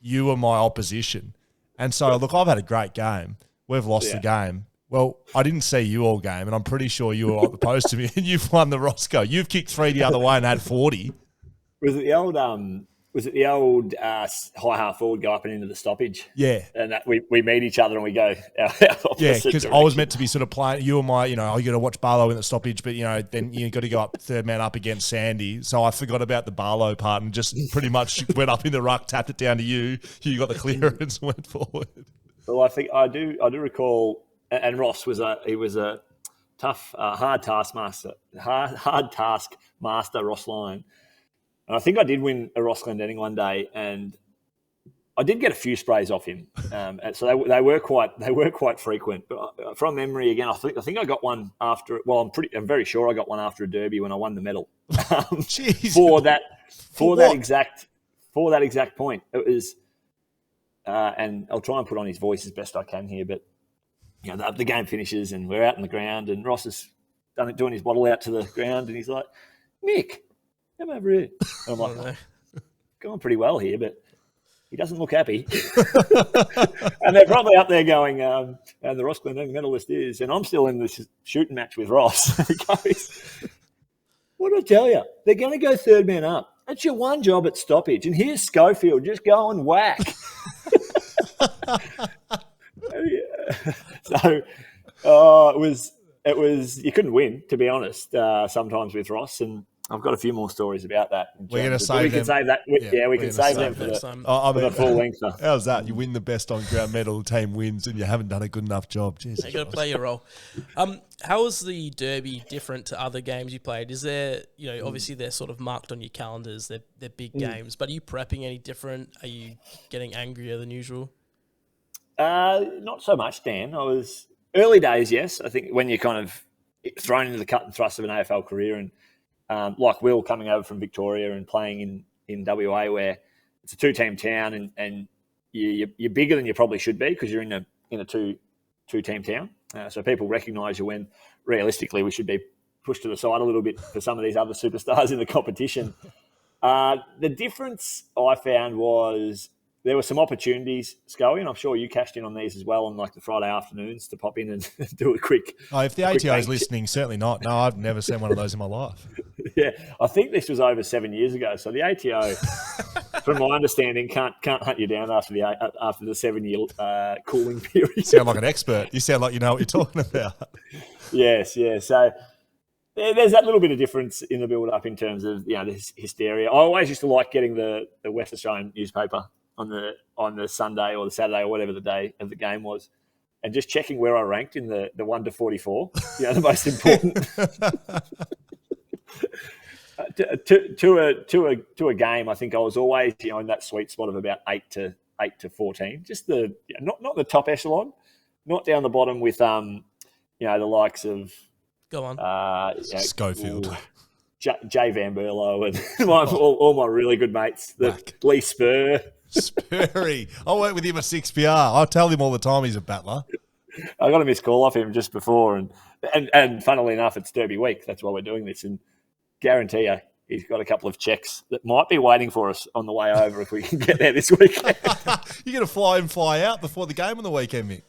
you were my opposition. And so, look, I've had a great game. We've lost the game. Well, I didn't see you all game, and I'm pretty sure you were opposed to me, and you've won the Roscoe. You've kicked 3 the other way and had 40. Was it the old high half forward go up and into the stoppage? Yeah. And that we meet each other and we go yeah, because I was meant to be sort of playing, you and you got to watch Barlow in the stoppage, but, then you got to go up third man up against Sandy. So I forgot about the Barlow part and just pretty much went up in the ruck, tapped it down to you. You got the clearance and went forward. Well, I think I do recall, and Ross was a tough, hard task master, Ross Lyon. And I think I did win a Ross Glendinning one day, and I did get a few sprays off him. And so they were quite frequent. But from memory, again, I think I got one after. Well, I'm very sure I got one after a derby when I won the medal. for that exact point. It was, and I'll try and put on his voice as best I can here. But the game finishes and we're out in the ground, and Ross is doing his bottle out to the ground, and he's like, "Mick, come over here." And I'm like, going pretty well here, but he doesn't look happy. And they're probably up there going, and the Ross Glendinning medalist is, and I'm still in this shooting match with Ross. He goes, "What did I tell you? They're going to go third man up. That's your one job at stoppage. And here's Schofield, just go and whack." So it was you couldn't win, to be honest, sometimes with Ross. And I've got a few more stories about that. We're going to save them. We can save that. We can save them for the full length. How's that? You win the best on ground medal, the team wins, and you haven't done a good enough job. Jesus, you got to play your role. How is the Derby different to other games you played? Is there, obviously they're sort of marked on your calendars. They're big games, but are you prepping any different? Are you getting angrier than usual? Not so much, Dan. I was early days, yes. I think when you're kind of thrown into the cut and thrust of an AFL career, and like Will coming over from Victoria and playing in WA, where it's a two-team town and you're bigger than you probably should be because you're in a two-team town. So people recognise you when realistically we should be pushed to the side a little bit for some of these other superstars in the competition. The difference I found was there were some opportunities, Scully, and I'm sure you cashed in on these as well on like the Friday afternoons to pop in and do a quick. Oh, if the ATO is listening, certainly not. No, I've never seen one of those in my life. Yeah, I think this was over 7 years ago. So the ATO, from my understanding, can't hunt you down after the 7 year cooling period. You sound like an expert. You sound like you know what you're talking about. Yes, yeah. So there's that little bit of difference in the build up in terms of this hysteria. I always used to like getting the West Australian newspaper on the Sunday or the Saturday or whatever the day of the game was, and just checking where I ranked in the 1 to 44. The most important to a game. I think I was always in that sweet spot of about 8 to 14. Just not the top echelon, not down the bottom with the likes of go on Schofield. Jay Van Berlo and all my really good mates, Lee Spur. Spurry. I work with him at 6PR. I tell him all the time he's a battler. I got a missed call off him just before, and funnily enough, it's Derby week. That's why we're doing this, and guarantee you, he's got a couple of checks that might be waiting for us on the way over if we can get there this weekend. You're going to fly in, fly out before the game on the weekend, Mick?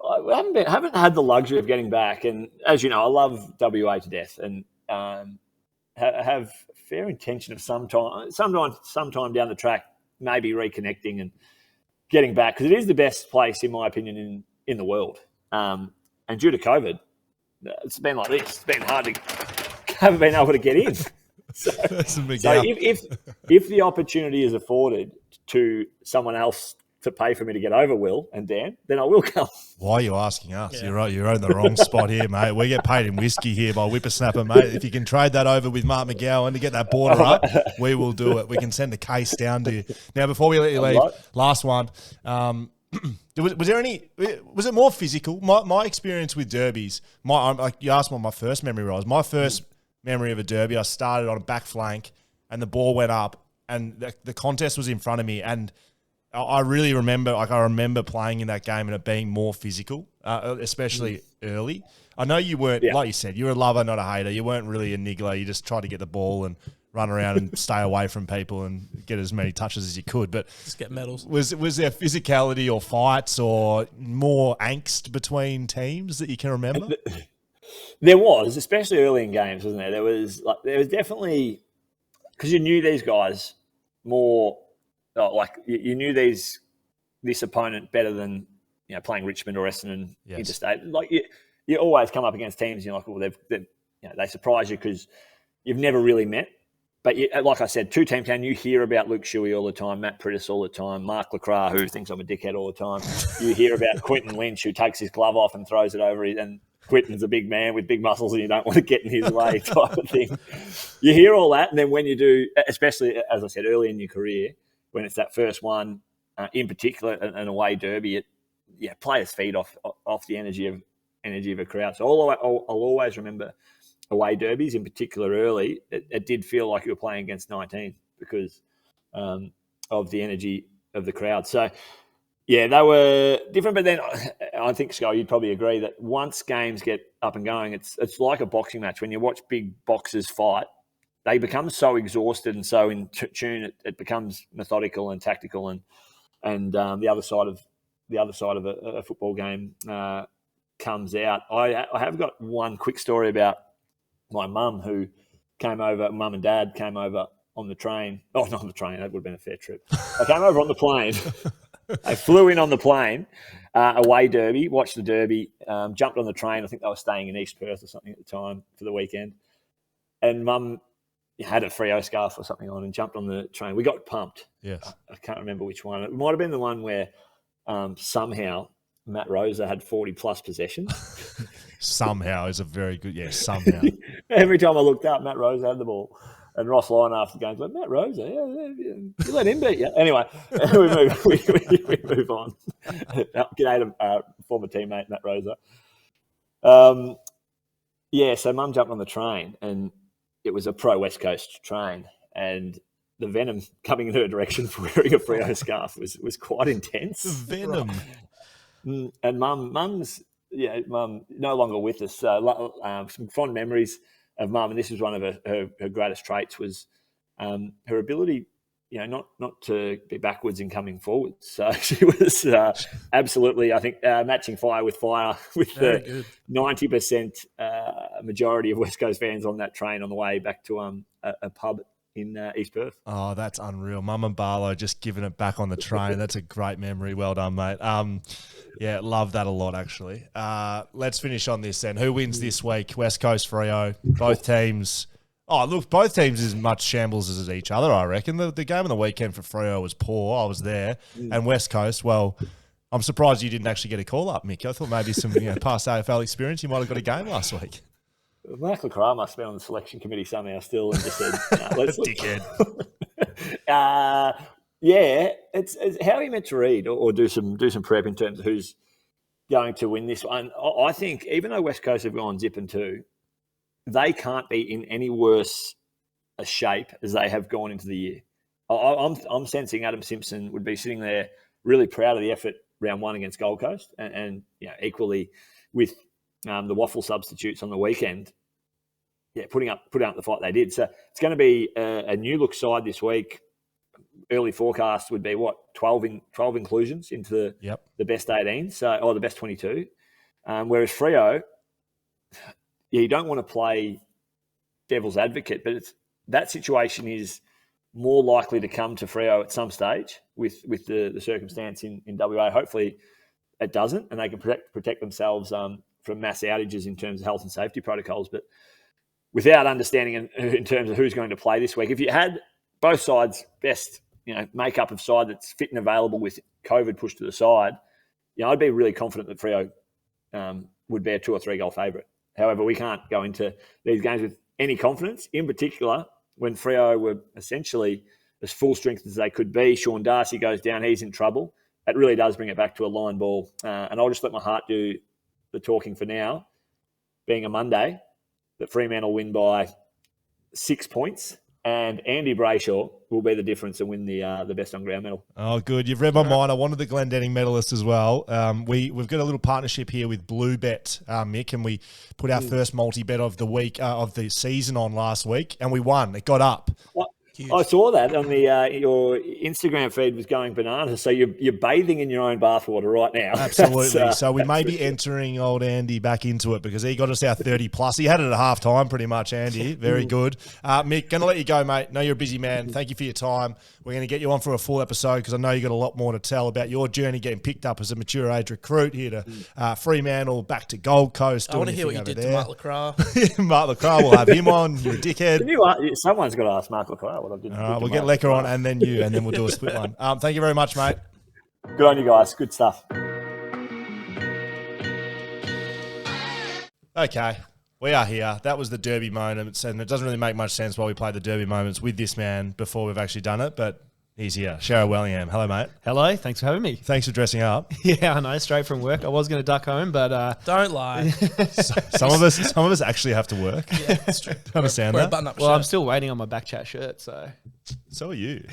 I haven't had the luxury of getting back, and as you know, I love WA to death, and have fair intention of sometime down the track, maybe reconnecting and getting back, because it is the best place, in my opinion, in the world. And due to COVID, it's been like this. It's been hard to haven't been able to get in. So if the opportunity is afforded to someone else to pay for me to get over, Will and Dan, then I will come. Why are you asking us? Yeah. You're right. You're on the wrong spot here, mate. We get paid in whiskey here by Whippersnapper, mate. If you can trade that over with Mark McGowan to get that border up, we will do it. We can send a case down to you. Now, before we let you leave, last one. Was it more physical? My experience with derbies, you asked what my first memory was. My first memory of a derby, I started on a back flank and the ball went up and the contest was in front of me, and I really remember, I remember playing in that game and it being more physical, especially early. I know you weren't, like you said, you're a lover, not a hater. You weren't really a niggler. You just tried to get the ball and run around and stay away from people and get as many touches as you could. But just get medals. Was there physicality or fights or more angst between teams that you can remember? There was, especially early in games, wasn't there? There was definitely, because you knew these guys more. You knew this opponent better than playing Richmond or Essendon interstate. Like you always come up against teams, and you're like, well, they surprise you because you've never really met. But like I said, two-team town, you hear about Luke Shuey all the time, Matt Prittis all the time, Mark Lacroix, who thinks I'm a dickhead all the time. You hear about Quinton Lynch, who takes his glove off and throws it over, and Quinton's a big man with big muscles and you don't want to get in his way type of thing. You hear all that, and then when you do, especially, as I said, early in your career, when it's that first one, in particular, an away derby, players feed off the energy of a crowd. So I'll always remember away derbies, in particular early. It did feel like you were playing against 19 because of the energy of the crowd. So they were different. But then I think, Scott, you'd probably agree that once games get up and going, it's like a boxing match. When you watch big boxers fight, they become so exhausted and so in tune, it becomes methodical and tactical, and the other side of a football game comes out. I have got one quick story about my mum who came over. Mum and dad came over on the train. Oh, not on the train. That would have been a fair trip. They came over on the plane. They flew in on the plane, away derby, watched the derby, jumped on the train. I think they were staying in East Perth or something at the time for the weekend. And Mum had a Freo scarf or something on and jumped on the train. We got pumped. Yes. I can't remember which one. It might have been the one where somehow Matt Rosa had 40-plus possessions. Somehow is a very good, somehow. Every time I looked up, Matt Rosa had the ball. And Ross Lyon after the game's like, Matt Rosa, you let him beat you. Anyway, we move on. G'day to former teammate Matt Rosa. So Mum jumped on the train, and it was a pro-West Coast train, and the venom coming in her direction for wearing a Freo scarf was quite intense. Venom. And Mum's no longer with us. Some fond memories of Mum, and this was one of her greatest traits, was her ability, not to be backwards in coming forwards. So she was absolutely, I think, matching fire with the 90% majority of West Coast fans on that train on the way back to a pub in East Perth. Oh, that's unreal. Mum and Barlow just giving it back on the train. That's a great memory. Well done, mate. Love that a lot, actually. Let's finish on this then. Who wins this week? West Coast, Freo, both teams. Oh, look, both teams as much shambles as each other, I reckon. The game on the weekend for Freo was poor. I was there. And West Coast, well, I'm surprised you didn't actually get a call up, Mick. I thought maybe some past AFL experience, you might have got a game last week. Michael Barlow must have been on the selection committee somehow still and just said, let's dickhead. It's how are you meant to read or do some prep in terms of who's going to win this one. I think even though West Coast have gone 0-2, they can't be in any worse a shape as they have gone into the year. I'm sensing Adam Simpson would be sitting there really proud of the effort round one against Gold Coast and equally with the waffle substitutes on the weekend, putting up the fight they did. So it's going to be a new look side this week. Early forecast would be 12 inclusions into the best 18, or the best 22. Whereas Freo, you don't want to play devil's advocate, but that situation is more likely to come to Freo at some stage with the circumstance in WA. Hopefully it doesn't, and they can protect themselves from mass outages in terms of health and safety protocols. But without understanding in terms of who's going to play this week, if you had both sides' best makeup of side that's fit and available with COVID pushed to the side, I'd be really confident that Freo would be a 2 or 3 goal favourite. However, we can't go into these games with any confidence, in particular when Freo were essentially as full strength as they could be. Sean Darcy goes down, he's in trouble. That really does bring it back to a line ball. And I'll just let my heart do the talking for now, being a Monday, that Fremantle win by 6 points, and Andy Brayshaw will be the difference and win the best on ground medal. Oh, good. You've read my mind. I wanted the Glendenning medalist as well. We've got a little partnership here with Blue Bet, Mick, and we put our first multi-bet of the week, of the season on last week, and we won. It got up. What? I saw that on the your Instagram feed was going bananas. So you're bathing in your own bathwater right now. Absolutely. So we may be entering old Andy back into it because he got us our 30 plus. He had it at half time pretty much, Andy. Very good. Mick, going to let you go, mate. Know you're a busy man. Thank you for your time. We're going to get you on for a full episode because I know you got a lot more to tell about your journey getting picked up as a mature age recruit here to Fremantle, back to Gold Coast. I want to hear what you did to Mark Lacroix. Mark Lacroix, we'll have him on. You're a dickhead. Someone's got to ask Mark Lacroix what I did. All right, we'll get Lecker on and then you, and then we'll do a split one. Thank you very much, mate. Good on you guys. Good stuff. Okay. We are here. That was the Derby moments, and it doesn't really make much sense why we played the Derby moments with this man before we've actually done it, but he's here. Sharrod Wellingham. Hello, mate. Hello. Thanks for having me. Thanks for dressing up. Yeah, I know. Straight from work. I was going to duck home, but... Don't lie. Some of us actually have to work. Yeah, that's true. Understand Wear that? a button-up well, shirt. I'm still waiting on my BackChat shirt, so... So are you.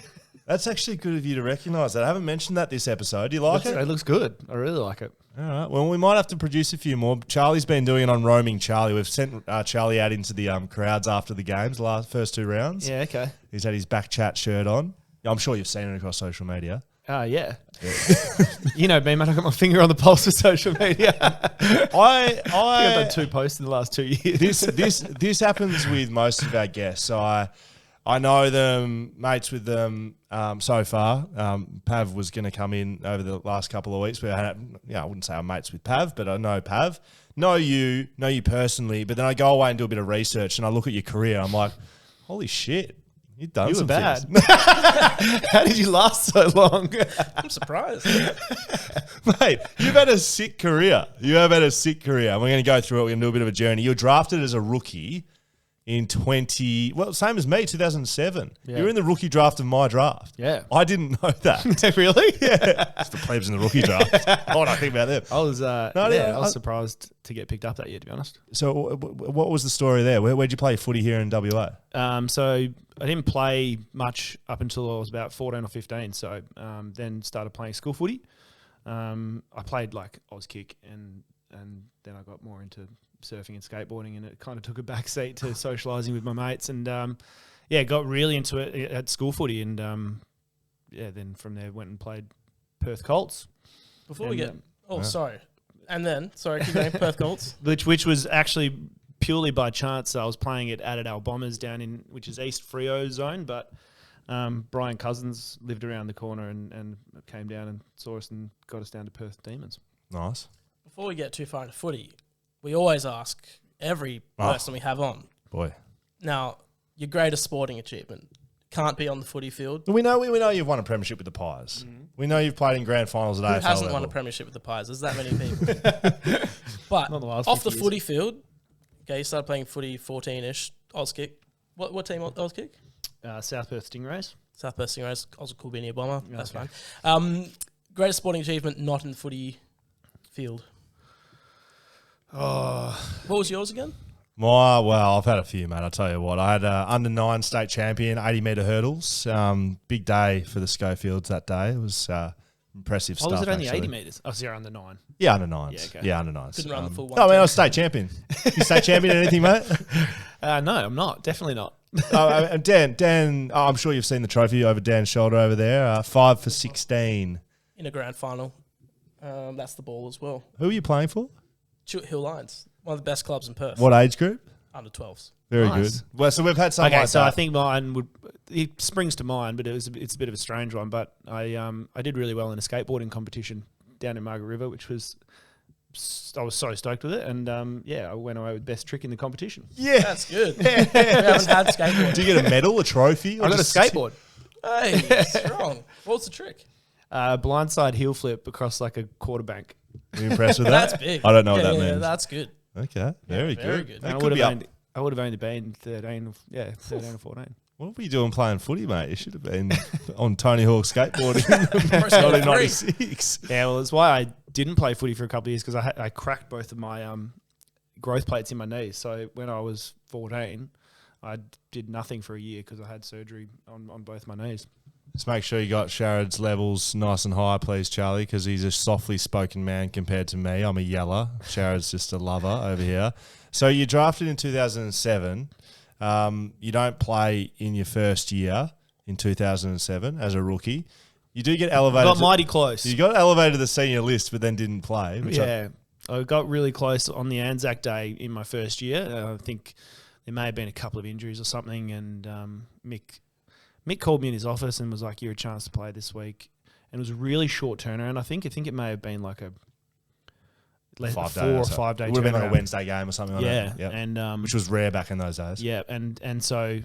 That's actually good of you to recognise that. I haven't mentioned that this episode. Do you like it? It looks good. I really like it. All right. Well, we might have to produce a few more. Charlie's been doing it on Roaming Charlie. We've sent Charlie out into the crowds after the games, first 2 rounds. Yeah, okay. He's had his BackChat shirt on. I'm sure you've seen it across social media. Yeah. You know me, man. I got my finger on the pulse of social media. I think I've done 2 posts in the last 2 years. This happens with most of our guests. So I know them, mates with them so far. Pav was going to come in over the last couple of weeks. I wouldn't say I'm mates with Pav, but I know Pav. Know you personally, but then I go away and do a bit of research and I look at your career. I'm like, Holy shit. You've done You were some bad. things. How did you last so long? I'm surprised. Mate, you've had a sick career. You have had a sick career. And we're going to go through it. We're going to do a bit of a journey. You were drafted as a rookie in same as me, 2007. Yeah. You were in the rookie draft of my draft. Yeah. I didn't know that. Really? Yeah. It's the plebs in the rookie draft. What do I think about them? I was, I I was surprised to get picked up that year, to be honest. So what was the story there? Where'd you play footy here in WA? So I didn't play much up until I was about 14 or 15. So then started playing school footy. I played like Oz kick and then I got more into surfing and skateboarding, and it kind of took a back seat to socialising with my mates, and got really into it at school footy, and then from there went and played Perth Colts. Before we get... sorry. And then, keep going, Perth Colts. Which was actually purely by chance. I was playing at Adelaide Bombers down in, which is East Freo zone, but Brian Cousins lived around the corner and came down and saw us and got us down to Perth Demons. Nice. Before we get too far into footy, we always ask every person we have on. Boy. Now, your greatest sporting achievement can't be on the footy field. We know you've won a premiership with the Pies. Mm-hmm. We know you've played in grand finals at AFL Who hasn't level. won a premiership with the Pies? There's that many people. But off the footy field, okay, you started playing footy 14-ish, Auskick. What team Auskick? South Perth Stingrays. South Perth Stingrays, Oz Coolbeania Bomber. That's fine. Greatest sporting achievement not in the footy field. Oh, what was yours again? Well, I've had a few, mate. I'll tell you what. I had under 9 state champion, 80-metre hurdles. Big day for the Schofields that day. It was impressive stuff. Was it only actually. 80 metres? Oh, so you're under 9. Yeah, under 9s. Yeah, okay. Yeah, under 9s. Couldn't run the full one. No, I was state champion. You state champion in anything, mate? No, I'm not. Definitely not. Dan, I'm sure you've seen the trophy over Dan's shoulder over there. 5 for 16. In a grand final. That's the ball as well. Who are you playing for? Chute Hill Lions. One of the best clubs in Perth. What age group? Under 12s. Very Nice. good. Well, so we've had some like so that. I think mine would. It springs to mind, but it's a bit of a strange one. But I did really well in a skateboarding competition down in Margaret River, which was. I was so stoked with it, and I went away with best trick in the competition. Yeah. That's good. We haven't had skateboarding. Do you get a medal, a trophy? I got a skateboard. Hey, strong. What was the trick? Blindside heel flip across like a quarter bank. Are you impressed with that? That's big. I don't know what that means. That's good. Okay, very very good. good. That And could be up. I would have only been 13 or 14. What were you doing playing footy, mate? You should have been on Tony Hawk skateboarding in First goal of 1996. Yeah, well, that's why I didn't play footy for a couple of years, because I cracked both of my growth plates in my knees. So when I was 14, I did nothing for a year because I had surgery on both my knees. Just make sure you got Sharrod's levels nice and high, please, Charlie, because he's a softly spoken man compared to me. I'm a yeller. Sharrod's just a lover over here. So you drafted in 2007. You don't play in your first year in 2007 as a rookie. You do get elevated. Got mighty close. You got elevated to the senior list, but then didn't play. Which I got really close on the Anzac Day in my first year. I think there may have been a couple of injuries or something, and Mick called me in his office and was like, "You're a chance to play this week." And it was a really short turnaround. I think it may have been like a 4 or 5 day turnaround. It would have been like a Wednesday game or something like that. Yeah, and which was rare back in those days. Yeah, and so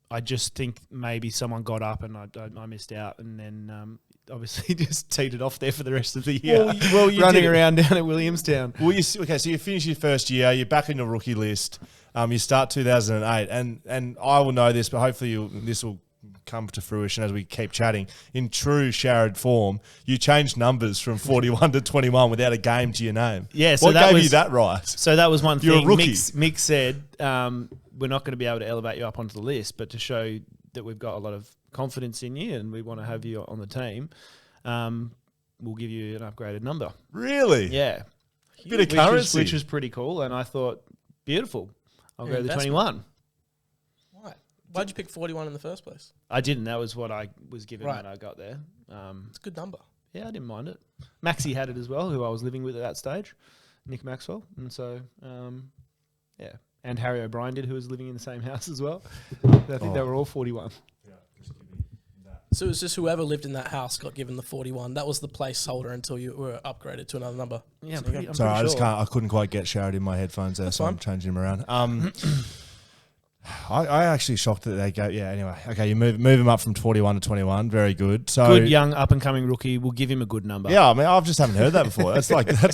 I just think maybe someone got up and I missed out, and then obviously just teed it off there for the rest of the year. Well, you running did. around down at Williamstown. Well, so you finish your first year, you're back in the rookie list. You start 2008, and I will know this, but hopefully this will come to fruition as we keep chatting. In true Sharrod form, you changed numbers from 41 to 21 without a game to your name. Yeah, so what that gave you that right? So that was one You're thing. a rookie. Mick said, we're not going to be able to elevate you up onto the list, but to show that we've got a lot of confidence in you and we want to have you on the team, we'll give you an upgraded number. Really? Yeah. Bit of currency. Which was pretty cool, and I thought, beautiful. I'll go to the investment. 21. Why? Why'd you pick 41 in the first place? I didn't. That was what I was given Right. when I got there. It's a good number. Yeah, I didn't mind it. Maxie had it as well, who I was living with at that stage, Nick Maxwell. And so, yeah. And Harry O'Brien did, who was living in the same house as well. I think they were all 41. So it was just whoever lived in that house got given the 41. That was the placeholder until you were upgraded to another number. Yeah, So I'm Sorry, pretty sure. I couldn't quite get Sharrod in my headphones there, so I'm changing them around. I actually shocked that they go. Yeah. Anyway, okay, you move him up from 41 to 21. Very good. So Good young up and coming rookie. We'll give him a good number. yeah, I mean, I just haven't heard that before. That's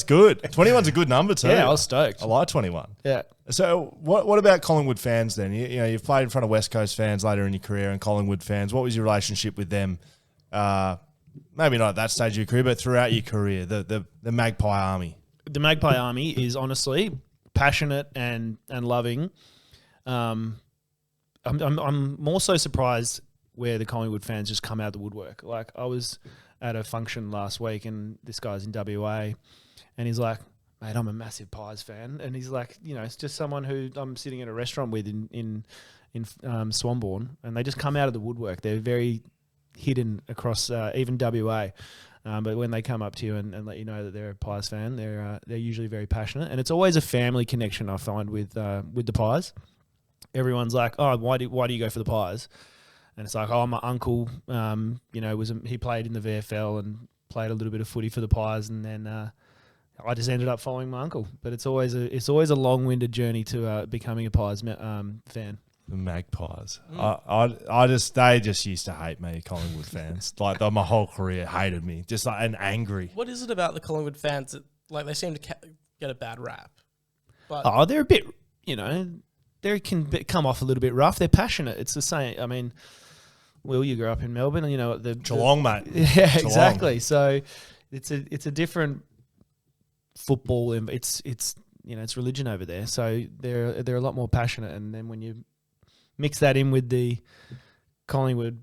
good. 21's a good number too. Yeah, I was stoked. I like 21. Yeah. So what about Collingwood fans then? You know, you've played in front of West Coast fans later in your career and Collingwood fans. What was your relationship with them? Maybe not at that stage of your career, but throughout your career, the Magpie Army. The Magpie Army is honestly passionate and loving. I'm more so surprised where the Collingwood fans just come out of the woodwork. Like, I was at a function last week and this guy's in WA and he's like, mate, I'm a massive Pies fan. And he's like, you know, it's just someone who I'm sitting in a restaurant with in Swanbourne, and they just come out of the woodwork. They're very hidden across even WA. But when they come up to you and let you know that they're a Pies fan, they're usually very passionate. And it's always a family connection, I find, with the Pies. Everyone's like, oh, why do you go for the Pies? And it's like, oh, my uncle, you know, he played in the VFL and played a little bit of footy for the Pies, and then I just ended up following my uncle. But it's always a long-winded journey to becoming a Pies fan. The Magpies. They just used to hate me, Collingwood fans. Like, my whole career hated me, just like, and angry. What is it about the Collingwood fans that, like, they seem to get a bad rap? But They're a bit, you know, they can come off a little bit rough. They're passionate. It's the same. I mean, Will, you grew up in Melbourne, and you know Geelong, mate. Yeah, Geelong. exactly. So it's a different football. It's you know, it's religion over there. So they're a lot more passionate. And then when you mix that in with the Collingwood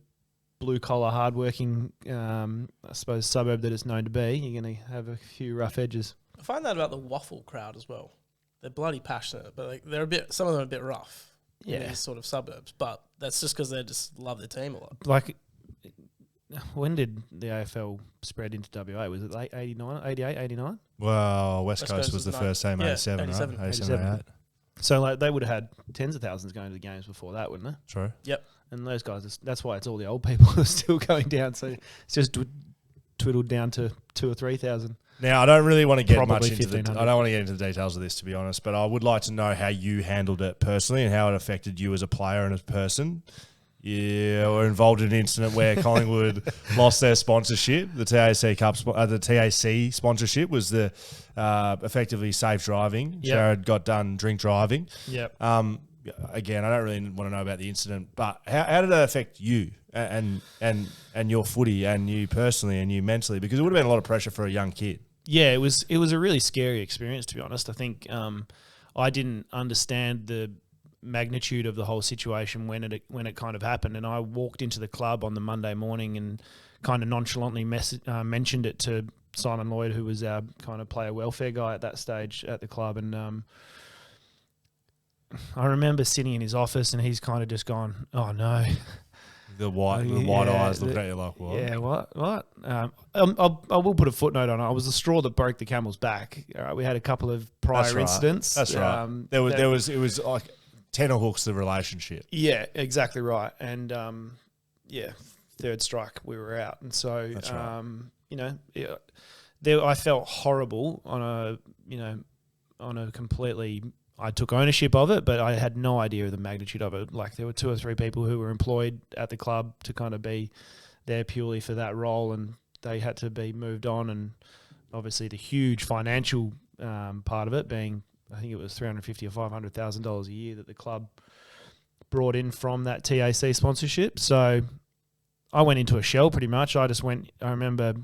blue collar, hardworking, I suppose, suburb that it's known to be, you're going to have a few rough edges. I find that about the Waffle crowd as well. They're bloody passionate, but like some of them are a bit rough. In these sort of suburbs, but that's just because they just love their team a lot. Like, when did the AFL spread into WA? Was it late 89, 88, 89? Well, West Coast was the first team, 87, 87, right? 87, 88. So like they would have had tens of thousands going to the games before that, wouldn't they? True. Yep. And those guys, that's why it's all the old people who are still going down. So it's just twiddled down to 2,000 or 3,000. Now, I don't really want to get Probably much into the. 1,500. I don't want to get into the details of this, to be honest. But I would like to know how you handled it personally and how it affected you as a player and as a person. You were involved in an incident where Collingwood lost their sponsorship. The TAC Cup, the TAC sponsorship was the effectively safe driving. Yep. Sharrod got done drink driving. Yep. Again, I don't really want to know about the incident, but how did that affect you and your footy and you personally and you mentally? Because it would have been a lot of pressure for a young kid. Yeah, it was a really scary experience, to be honest. I think I didn't understand the magnitude of the whole situation when it kind of happened, and I walked into the club on the Monday morning and kind of nonchalantly mentioned it to Simon Lloyd, who was our kind of player welfare guy at that stage at the club, and I remember sitting in his office and he's kind of just gone, "Oh no." The white eyes looking at you like, what? Yeah, what? I will put a footnote on it. I was the straw that broke the camel's back. We had a couple of prior incidents. That's right. It was like tenterhooks the relationship. Yeah, exactly right. And third strike, we were out. And so, That's right. you know, I felt horrible on a completely. I took ownership of it, but I had no idea of the magnitude of it. Like, there were 2 or 3 people who were employed at the club to kind of be there purely for that role, and they had to be moved on. And obviously the huge financial part of it being, I think it was $350,000 or $500,000 a year that the club brought in from that TAC sponsorship. So I went into a shell pretty much. I remember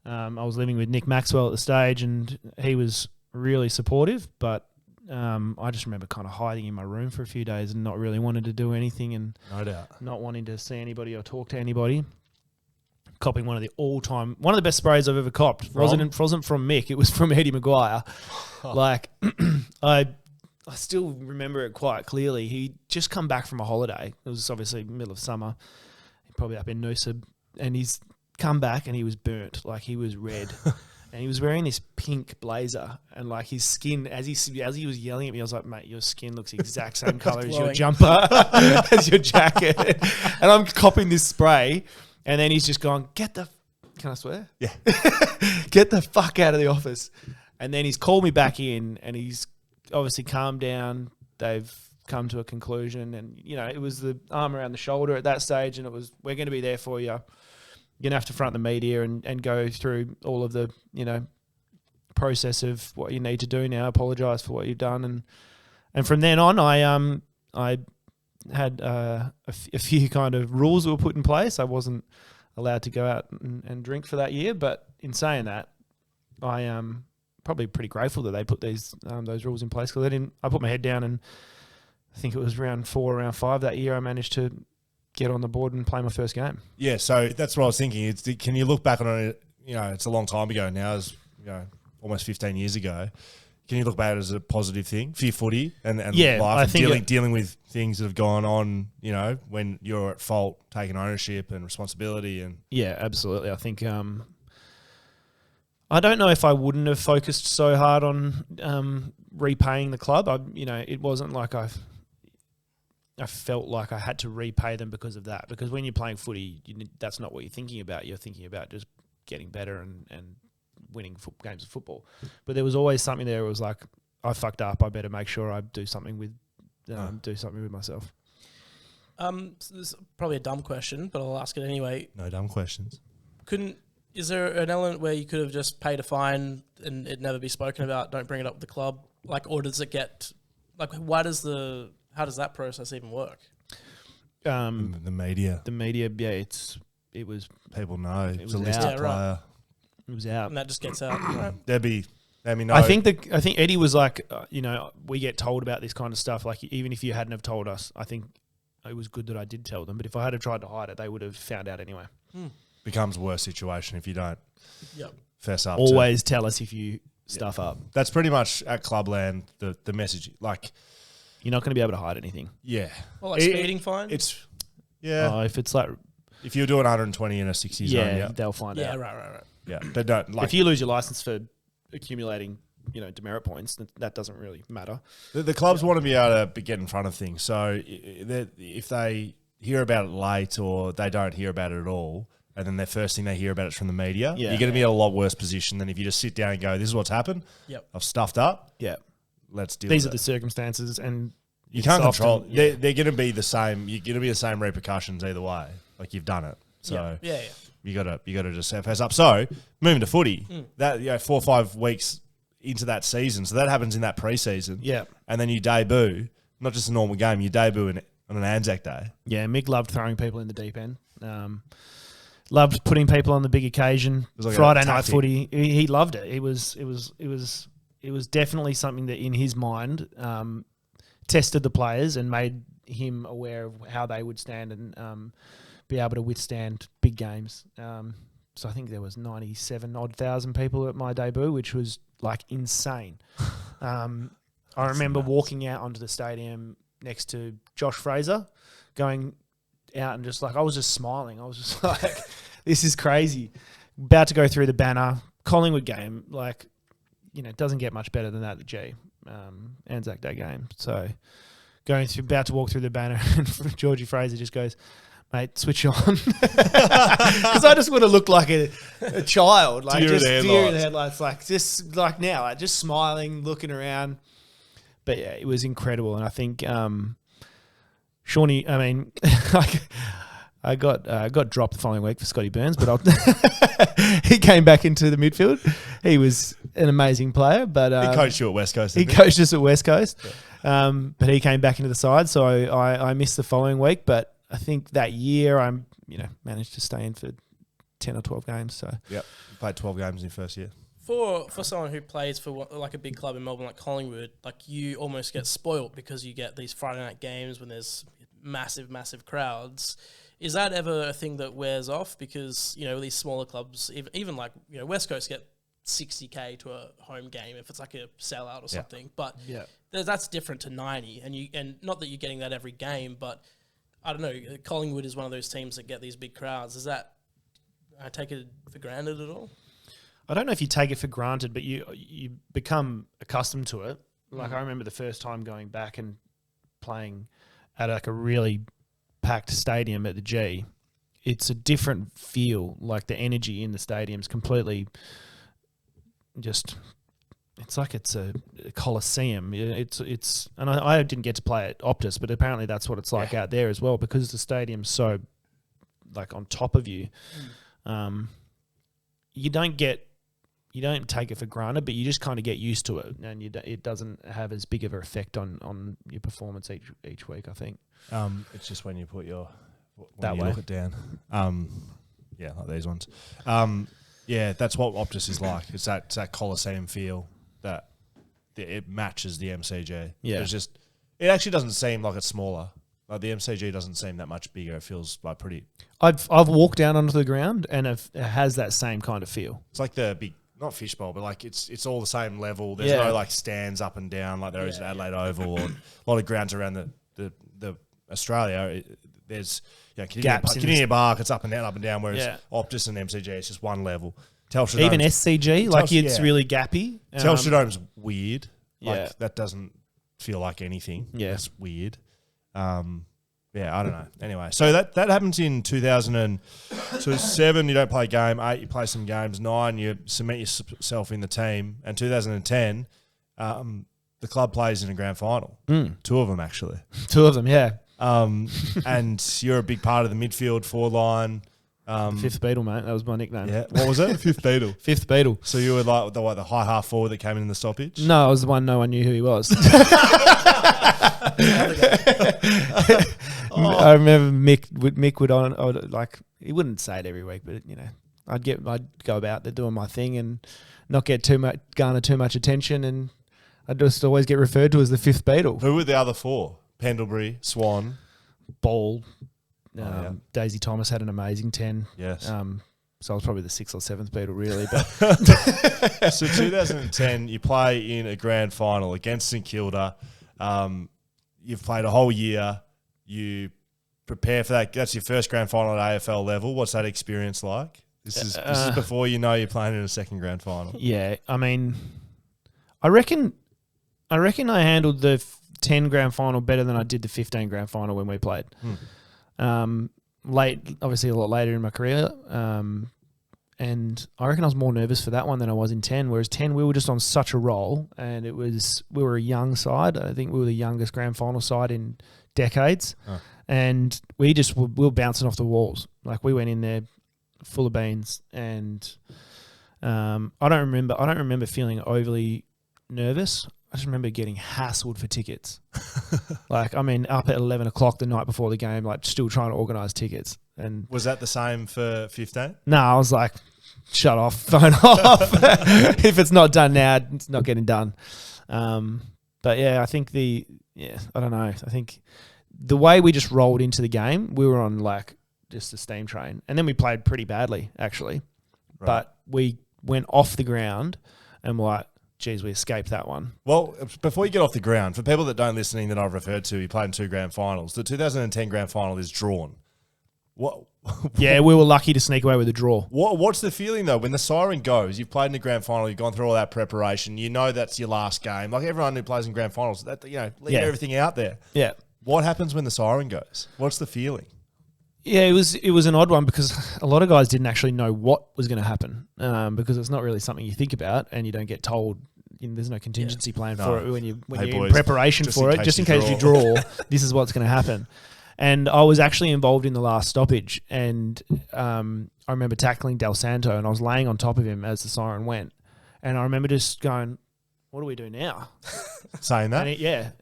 I was living with Nick Maxwell at the stage, and he was really supportive, but I just remember kind of hiding in my room for a few days and not really wanting to do anything, and No doubt. not wanting to see anybody or talk to anybody. Copping one of the best sprays I've ever copped. Wasn't from Mick, it was from Eddie Maguire. Like, I still remember it quite clearly. He'd just come back from a holiday. It was obviously middle of summer, probably up in Noosa, and he's come back and he was burnt. Like, he was red. And he was wearing this pink blazer, and like his skin, as he was yelling at me, I was like, "Mate, your skin looks the exact same color as your jumper, as your jacket." And I'm copping this spray, and then he's just gone, can I swear? Yeah. Get the fuck out of the office. And then he's called me back in, and he's obviously calmed down. They've come to a conclusion. And, it was the arm around the shoulder at that stage, and it was, we're going to be there for you. You're going to have to front the media and go through all of the, process of what you need to do now, apologise for what you've done. And from then on, I had a few kind of rules that were put in place. I wasn't allowed to go out and drink for that year, but in saying that, I am probably pretty grateful that they put those rules in place, because I put my head down, and I think it was round 4, round 5 that year I managed to get on the board and play my first game. Yeah, so that's what I was thinking. Can you look back on it? It's a long time ago now. It's almost 15 years ago. Can you look back at it as a positive thing for your footy and life, I and think dealing with things that have gone on, when you're at fault, taking ownership and responsibility? And yeah, absolutely. I think I don't know if I wouldn't have focused so hard on repaying the club. It wasn't like I felt like I had to repay them because of that. Because when you're playing footy, that's not what you're thinking about. You're thinking about just getting better and winning games of football. But there was always something there. It was like, I fucked up. I better make sure I do something with myself. So this is probably a dumb question, but I'll ask it anyway. no dumb questions. Is there an element where you could have just paid a fine and it never be spoken about? Don't bring it up with the club, or does it get how does that process even work? The media, Yeah, it was people know it was a was listed out. player. Right. it was out. And that just gets out. Right? Let me know. I think Eddie was like, we get told about this kind of stuff. Like, even if you hadn't have told us, I think it was good that I did tell them. But if I had have tried to hide it, they would have found out anyway. Becomes a worse situation if you don't Yep. fess up. Always tell us if you stuff up. That's pretty much at Clubland the message. Like, You're not going to be able to hide anything. yeah, Well, speeding fine. It's If it's like, if you're doing 120 in a 60 zone, they'll find out. right. yeah, but don't If you lose your license for accumulating, demerit points, that doesn't really matter. The clubs want to be able to get in front of things. So if they hear about it late or they don't hear about it at all, and then the first thing they hear about it's from the media, Yeah. you're going to be in a lot worse position than if you just sit down and go, this is what's happened. Yep. I've stuffed up. Yeah. Let's deal These are with the it. circumstances, and You can't it's control. often- They're going to be the same. You're going to be the same repercussions either way. Like, you've done it. So Yeah. you got to just fess up. So moving to footy, that 4 or 5 weeks into that season. So that happens in that preseason. Yeah. And then you debut, not just a normal game, you debut on an Anzac Day. Yeah, Mick loved throwing people in the deep end. Loved putting people on the big occasion. was like a Friday night tactic. footy, he loved it. It was definitely something that in his mind tested the players and made him aware of how they would stand and be able to withstand big games. So I think there was 97,000 people at my debut, which was like insane. I remember walking out onto the stadium next to Josh Fraser, going out and just like, I was just smiling. I was just like, this is crazy. About to go through the banner. Collingwood game, like, it doesn't get much better than that, the G. Anzac Day game. So about to walk through the banner, and Georgie Fraser just goes, mate, switch on. Because I just want to look like a child. Like, Deer in just the deer in the headlights. headlights. Like, just like now, like, just smiling, looking around. But yeah, it was incredible. And I think Shawnee, I got dropped the following week for Scotty Burns, but he came back into the midfield. He was an amazing player, but He coached you at West Coast. he didn't he? coached us at West Coast. But he came back into the side, so I missed the following week. But I think that year I managed to stay in for 10 or 12 games. So Yep. You played 12 games in your first year. For someone who plays for like a big club in Melbourne like Collingwood, like, you almost get spoilt because you get these Friday night games when there's massive crowds. Is that ever a thing that wears off? Because, these smaller clubs, even like, West Coast get 60K to a home game if it's like a sellout or something. But that's different to 90. And not that you're getting that every game, but I don't know. Collingwood is one of those teams that get these big crowds. Is that, I take it for granted at all? I don't know if you take it for granted, but you become accustomed to it. Like, I remember the first time going back and playing at like a really packed stadium at the G. It's a different feel. Like, the energy in the stadium's completely just it's like it's a coliseum. It's and I didn't get to play at Optus, but apparently that's what it's like out there as well, because the stadium's so like on top of you. You don't take it for granted, but you just kind of get used to it, and it doesn't have as big of an effect on your performance each week, I think. It's just when you put look it down. Like these ones. That's what Optus is like. It's that Coliseum feel that it matches the MCG. Yeah. It actually doesn't seem like it's smaller. Like the MCG doesn't seem that much bigger. It feels like pretty. I've walked down onto the ground and it has that same kind of feel. It's like the big, not fishbowl, but like it's all the same level. There's no like stands up and down like there is at Adelaide Oval, or a lot of grounds around the Australia. There's Canadian Bark, it's up and down. Whereas Optus and MCG, it's just one level. Telstra even Dome's, SCG, like it's really gappy. Telstra Dome's weird. Like that doesn't feel like anything. Yeah, it's weird. I don't know. Anyway, so that happens in 2007. You don't play a game. 8, you play some games. 9, you cement yourself in the team. And 2010, the club plays in a grand final. 2 of them actually. 2 of them, yeah. And you're a big part of the midfield, forward line. Fifth Beetle, mate. That was my nickname. Yeah. What was it? Fifth Beetle. Fifth Beetle. So you were like the high half forward that came in the stoppage? No, I was the one no one knew who he was. I remember Mick would he wouldn't say it every week, but I'd go about there doing my thing and not get garner too much attention, and I'd just always get referred to as the Fifth Beetle. Who were the other 4? Pendlebury, Swan, Ball. Daisy Thomas had an amazing 10. Yes. So I was probably the 6th or 7th Beetle, really. But so 2010, you play in a grand final against St Kilda. You've played a whole year. You prepare for that. That's your first grand final at AFL level. What's that experience like? This is before you're playing in a second grand final. Yeah, I mean, I reckon I handled the 10 grand final better than I did the 15 grand final when we played. Late, obviously a lot later in my career. And I reckon I was more nervous for that one than I was in 10, whereas 10 we were just on such a roll, and we were a young side. I think we were the youngest grand final side in decades. And we were bouncing off the walls. Like we went in there full of beans, and I don't remember feeling overly nervous. I just remember getting hassled for tickets. Up at 11 o'clock the night before the game, like still trying to organise tickets. And was that the same for 15? No, I was like, shut off, phone off. If it's not done now, it's not getting done. But yeah, I think I don't know. I think the way we just rolled into the game, we were on like just a steam train. And then we played pretty badly, actually. Right. But we went off the ground and were like, geez, we escaped that one. Well, before you get off the ground, for people that don't listening that I've referred to, he played in 2 grand finals. The 2010 grand final is drawn. What? Yeah, we were lucky to sneak away with a draw. What's the feeling, though, when the siren goes? You've played in the grand final, you've gone through all that preparation, you know that's your last game. Like everyone who plays in grand finals, leave everything out there. Yeah. What happens when the siren goes? What's the feeling? Yeah, it was an odd one because a lot of guys didn't actually know what was going to happen because it's not really something you think about and you don't get told. There's no contingency plan for it when you're in preparation for it. Just in case you draw, this is what's going to happen. And I was actually involved in the last stoppage, and I remember tackling Del Santo, and I was laying on top of him as the siren went, and I remember just going, "What do we do now?" Saying that,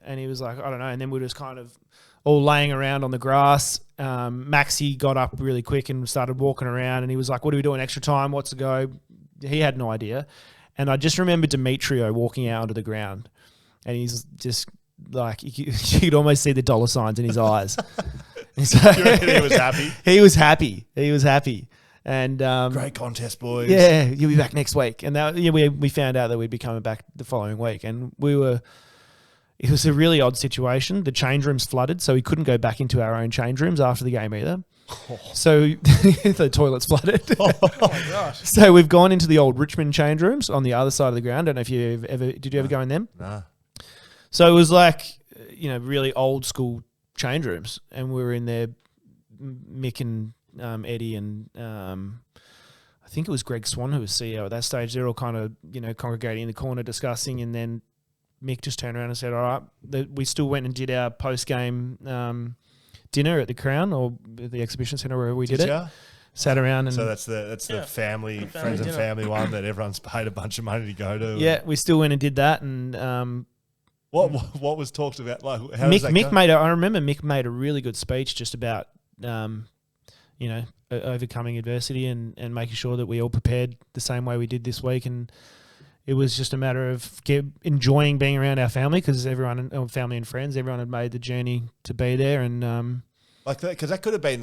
and he was like, "I don't know." And then we were just kind of all laying around on the grass. Maxi got up really quick and started walking around, and he was like, "What are we doing? Extra time? What's the go?" He had no idea. And I just remember Demetrio walking out onto the ground, and he's just like, you could almost see the dollar signs in his eyes. So, you reckon he was happy? He was happy. And great contest, boys. Yeah, you'll be back next week. And we found out that we'd be coming back the following week, and it was a really odd situation. The change rooms flooded, so we couldn't go back into our own change rooms after the game either. So the toilets flooded. Oh my gosh! So we've gone into the old Richmond change rooms on the other side of the ground. I don't know if did you ever go in them? Nah. So it was like really old school change rooms, and we were in there. Mick and Eddie and I I think it was Greg Swan who was CEO at that stage. They're all kind of, congregating in the corner discussing, and then Mick just turned around and said, all right, we still went and did our post-game dinner at the Crown or the exhibition centre where we did it. Ya? Sat around and... So that's the family, friends and family one that everyone's paid a bunch of money to go to. Yeah, we still went and did that. And what was talked about? Like, how does that Mick go? I remember Mick made a really good speech just about, overcoming adversity and making sure that we all prepared the same way we did this week. And it was just a matter of enjoying being around our family because family and friends, everyone had made the journey to be there. And because that could have been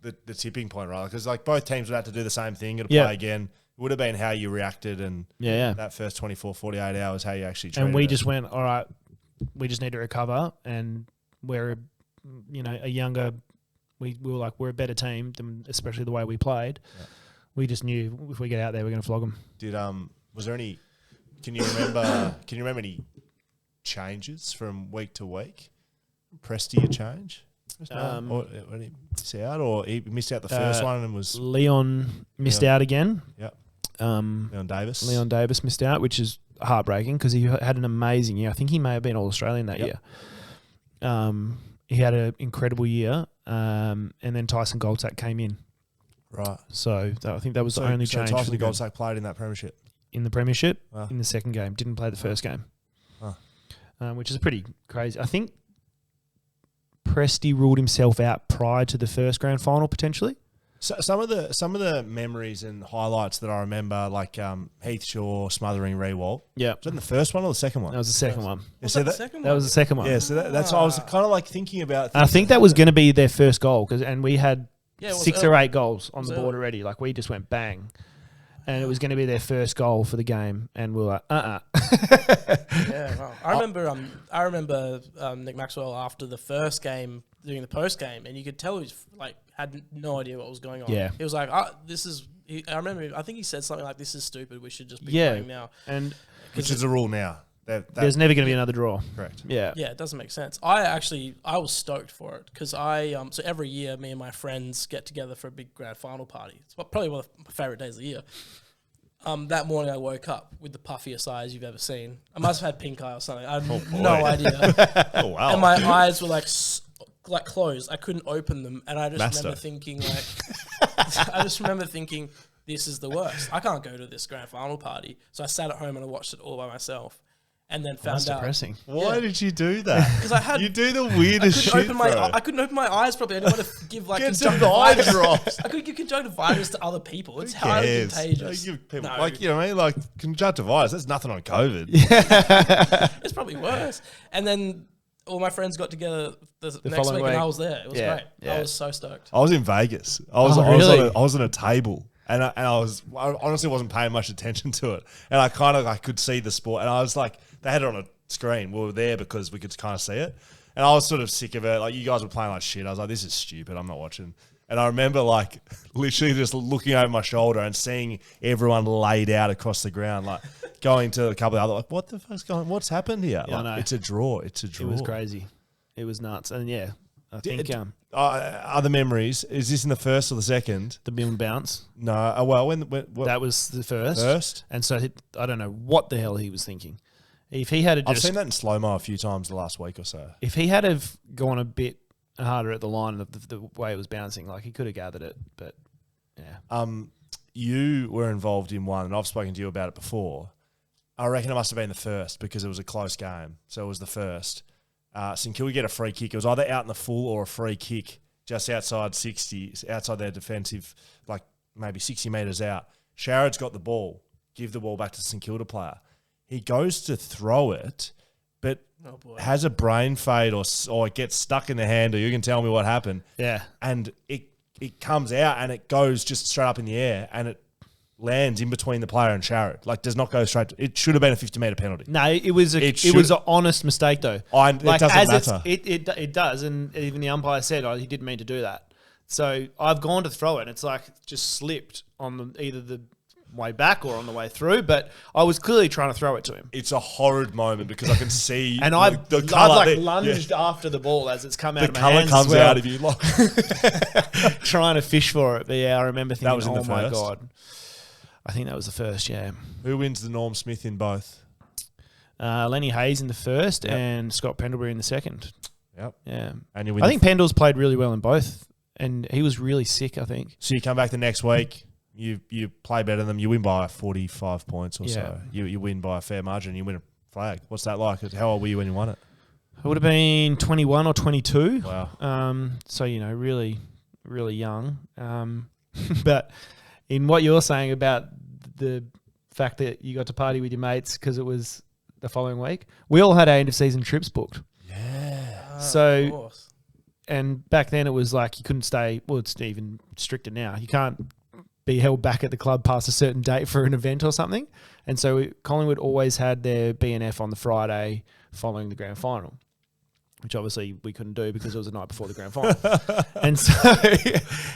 the tipping point, right? Because like both teams would have to do the same thing to play again. It would have been how you reacted and that first 24, 48 hours, how you actually treated And we it. just went, all right, we just need to recover. And we're, a younger, we were like, we're a better team than especially the way we played. Yeah. We just knew if we get out there, we're going to flog them. Was there any, can you remember any changes from week to week? Presty a change? Or did he miss out, or he missed out the first one and was Leon missed out again. Yeah, Leon Davis. Leon Davis missed out, which is heartbreaking because he had an amazing year. I think he may have been All Australian that year. He had an incredible year, and then Tyson Goldsack came in. Right. So I think that was the only change. Tyson Goldsack played in that premiership. In the premiership, in the second game, didn't play the first game, which is pretty crazy. I think Presty ruled himself out prior to the first grand final potentially. So some of the memories and highlights that I remember, like Heath Shaw smothering Rewalt. Yeah, was that in the first one or the second one? That was the second one. That was the second one. Yeah, so that's what I was kind of like thinking about. I think that was going to be their first goal and we had 6 or 8 goals on the board early. already. Like we just went bang. And it was going to be their first goal for the game, and we were like, Yeah, well, I remember Nick Maxwell after the first game doing the post game, and you could tell he was like had no idea what was going on. Yeah, he was like, I remember. I think he said something like, "This is stupid. We should just be playing now." And which is the rule now. There's never going to be another draw. Correct. Yeah. Yeah, it doesn't make sense. I was stoked for it because so every year me and my friends get together for a big grand final party. It's probably one of my favourite days of the year. That morning I woke up with the puffiest eyes you've ever seen. I must have had pink eye or something. I have no idea. Oh, wow. And my eyes were like closed. I couldn't open them. And I just remember thinking, this is the worst. I can't go to this grand final party. So I sat at home and I watched it all by myself. And then found out. That's depressing. Why did you do that? Because you do the weirdest shit, I couldn't open my eyes properly. I didn't want to give get some eye drops. I couldn't give conjunctivitis to other people. It's highly contagious. Give people, you know what I mean? Like conjunctivitis, that's nothing on COVID. It's probably worse. And then all my friends got together the next week week. and I was there. It was great. Yeah. I was so stoked. I was in Vegas. I was on a table. And I honestly wasn't paying much attention to it. And I could see the sport. And I was like, they had it on a screen. We were there because we could kind of see it. And I was sort of sick of it. Like, you guys were playing like shit. I was like, this is stupid. I'm not watching. And I remember like literally just looking over my shoulder and seeing everyone laid out across the ground, like going to a couple of other, like, what the fuck's going on? What's happened here? Yeah, like, it's a draw. It's a draw. It was crazy. It was nuts. And yeah, I think other memories. Is this in the first or the second? The Bill and Bounce. No. Well, when that was the first. First. And so I don't know what the hell he was thinking. If he had I've seen that in slow-mo a few times the last week or so. If he had have gone a bit harder at the line of the way it was bouncing, like he could have gathered it, but yeah. You were involved in one, and I've spoken to you about it before. I reckon it must have been the first because it was a close game. So it was the first. St Kilda get a free kick. It was either out in the full or a free kick just outside 60, outside their defensive, like maybe 60 metres out. Sharrod's got the ball. Give the ball back to the St Kilda player. He goes to throw it, but has a brain fade or it gets stuck in the hand, or you can tell me what happened. Yeah. And it comes out and it goes just straight up in the air and it lands in between the player and Sharrod. Like, does not go straight. It should have been a 50-metre penalty. No, it was an honest mistake though. It doesn't matter. It does, and even the umpire said, he didn't mean to do that. So I've gone to throw it, and it's like just slipped on either the way back or on the way through, but I was clearly trying to throw it to him. It's a horrid moment because I can see and I've lunged after the ball as it's come out of my hands. The colour comes out of you. Trying to fish for it. But yeah, I remember thinking, that was in the my first. God. I think that was the first, yeah. Who wins the Norm Smith in both? Lenny Hayes in the first Yep. and Scott Pendlebury in the second. Yep. Yeah. And you win. I think Pendle's played really well in both, and he was really sick, I think. So you come back the next week, you play better than them, you win by 45 points or Yeah. so. You win by a fair margin, you win a flag. What's that like? How old were you when you won it? I would have been 21 or 22. Wow. So, really, really young. But in what you're saying about the fact that you got to party with your mates because it was the following week, we all had our end of season trips booked. Yeah. Of So, course. and back then it was like you couldn't stay, well, it's even stricter now. You can't be held back at the club past a certain date for an event or something. And so Collingwood always had their BNF on the Friday following the grand final, which obviously we couldn't do because it was the night before the grand final.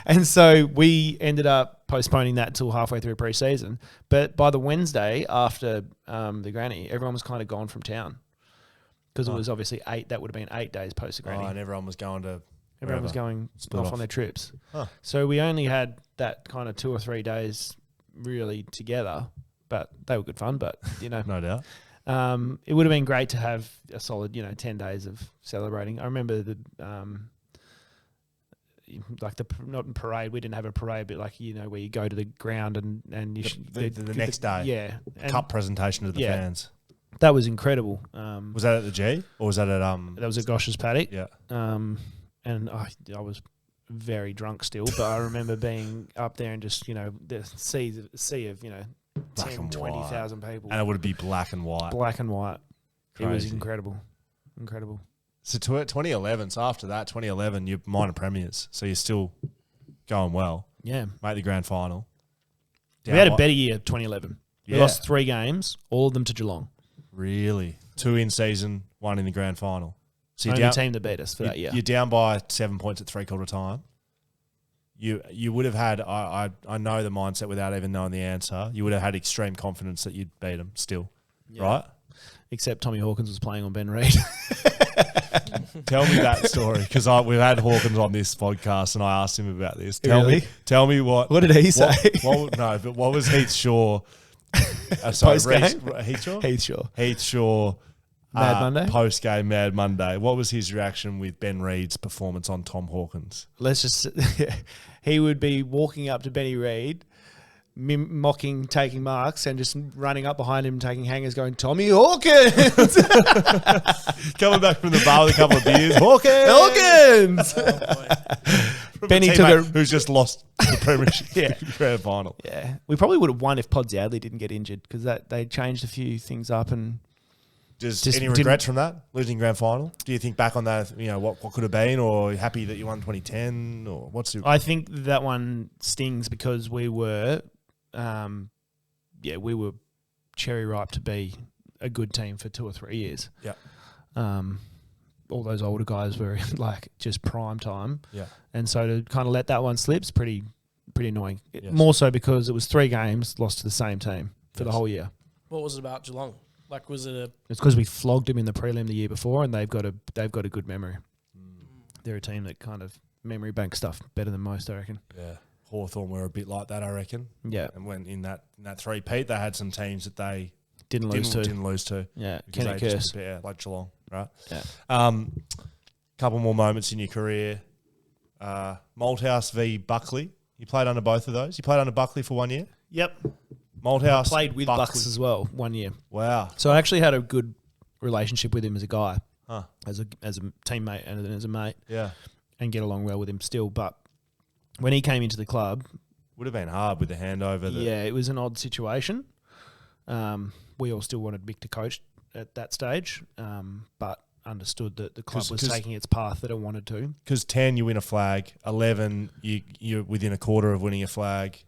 and so we ended up postponing that till halfway through pre-season. But by the Wednesday after the granny, everyone was kind of gone from town because it was obviously 8. That would have been 8 days post the granny. Oh, and everyone was going to Everyone was wherever. going Split off on their trips. Huh. So we only had that kind of 2 or 3 days really together, but they were good fun. But, No doubt. it would have been great to have a solid, 10 days of celebrating. I remember the, not parade, we didn't have a parade, but where you go to the ground and you The next day. Yeah. And Cup presentation to the yeah. fans. that was incredible. Was that at the G or was that at That was at Gosh's paddock. Yeah. And I was very drunk still, but I remember being up there and just, the sea of, Black 10, and 20,000 people. And it would be black and white. Black and white. It was Crazy. incredible. Incredible. So 2011. So after that, 2011, you're minor premiers. So you're still going well. Yeah. Make the grand final. We had a better year, 2011. We Yeah. lost 3 games, all of them to Geelong. Really? 2 in season, 1 in the grand final. So Only team that beat us for that year. You're down by 7 points at 3/4 time. You would have had, I know the mindset without even knowing the answer, you would have had extreme confidence that you'd beat them still, right? Except Tommy Hawkins was playing on Ben Reid. Tell me that story, because we've had Hawkins on this podcast and I asked him about this. Really? Tell me what What did he say? What was Heath Shaw? Sorry, Post-game? Heath Shaw? Heath Shaw. Mad Monday? Post-game Mad Monday. What was his reaction with Ben Reid's performance on Tom Hawkins? Let's just he would be walking up to Benny Reid, mocking, taking marks, and just running up behind him, taking hangers, going, Tommy Hawkins! Coming back from the bar with a couple of beers. Hawkins! Hawkins! Benny took a... Who's just lost the premiership grand final. Yeah. We probably would have won if Pod Zadley didn't get injured because they changed a few things up and... Just Just any didn't- regrets from that, losing grand final? Do you think back on that, what could have been, or happy that you won 2010, or what's your... I think that one stings because we were, we were cherry ripe to be a good team for 2 or 3 years. Yeah. All those older guys were just prime time. Yeah. And so to kind of let that one slip is pretty annoying. Yes. More so because it was 3 games lost to the same team for the whole year. What was it about Geelong? Was it a... It's because we flogged them in the prelim the year before, and they've got a good memory. They're a team that kind of memory bank stuff better than most, I reckon. Yeah. Hawthorn were a bit like that, I reckon. Yeah, And when in that three-peat, they had some teams that they didn't lose to. Yeah, because Kenny they Curse. just, like Geelong, right? Yeah. Couple more moments in your career. Malthouse v Buckley. You played under both of those. You played under Buckley for 1 year. Yep. Malthouse Played with Buckley. Bucks as well 1 year. Wow. So I actually had a good relationship with him as a guy, Huh. as a teammate and as a mate, Yeah. and get along well with him still. But when he came into the club, Would have been hard with the handover. it was an odd situation. We all still wanted Mick to coach at that stage, but understood that the club was 'Cause- taking its path that it wanted to. Because 10, you win a flag. 11, you're within a quarter of winning a flag.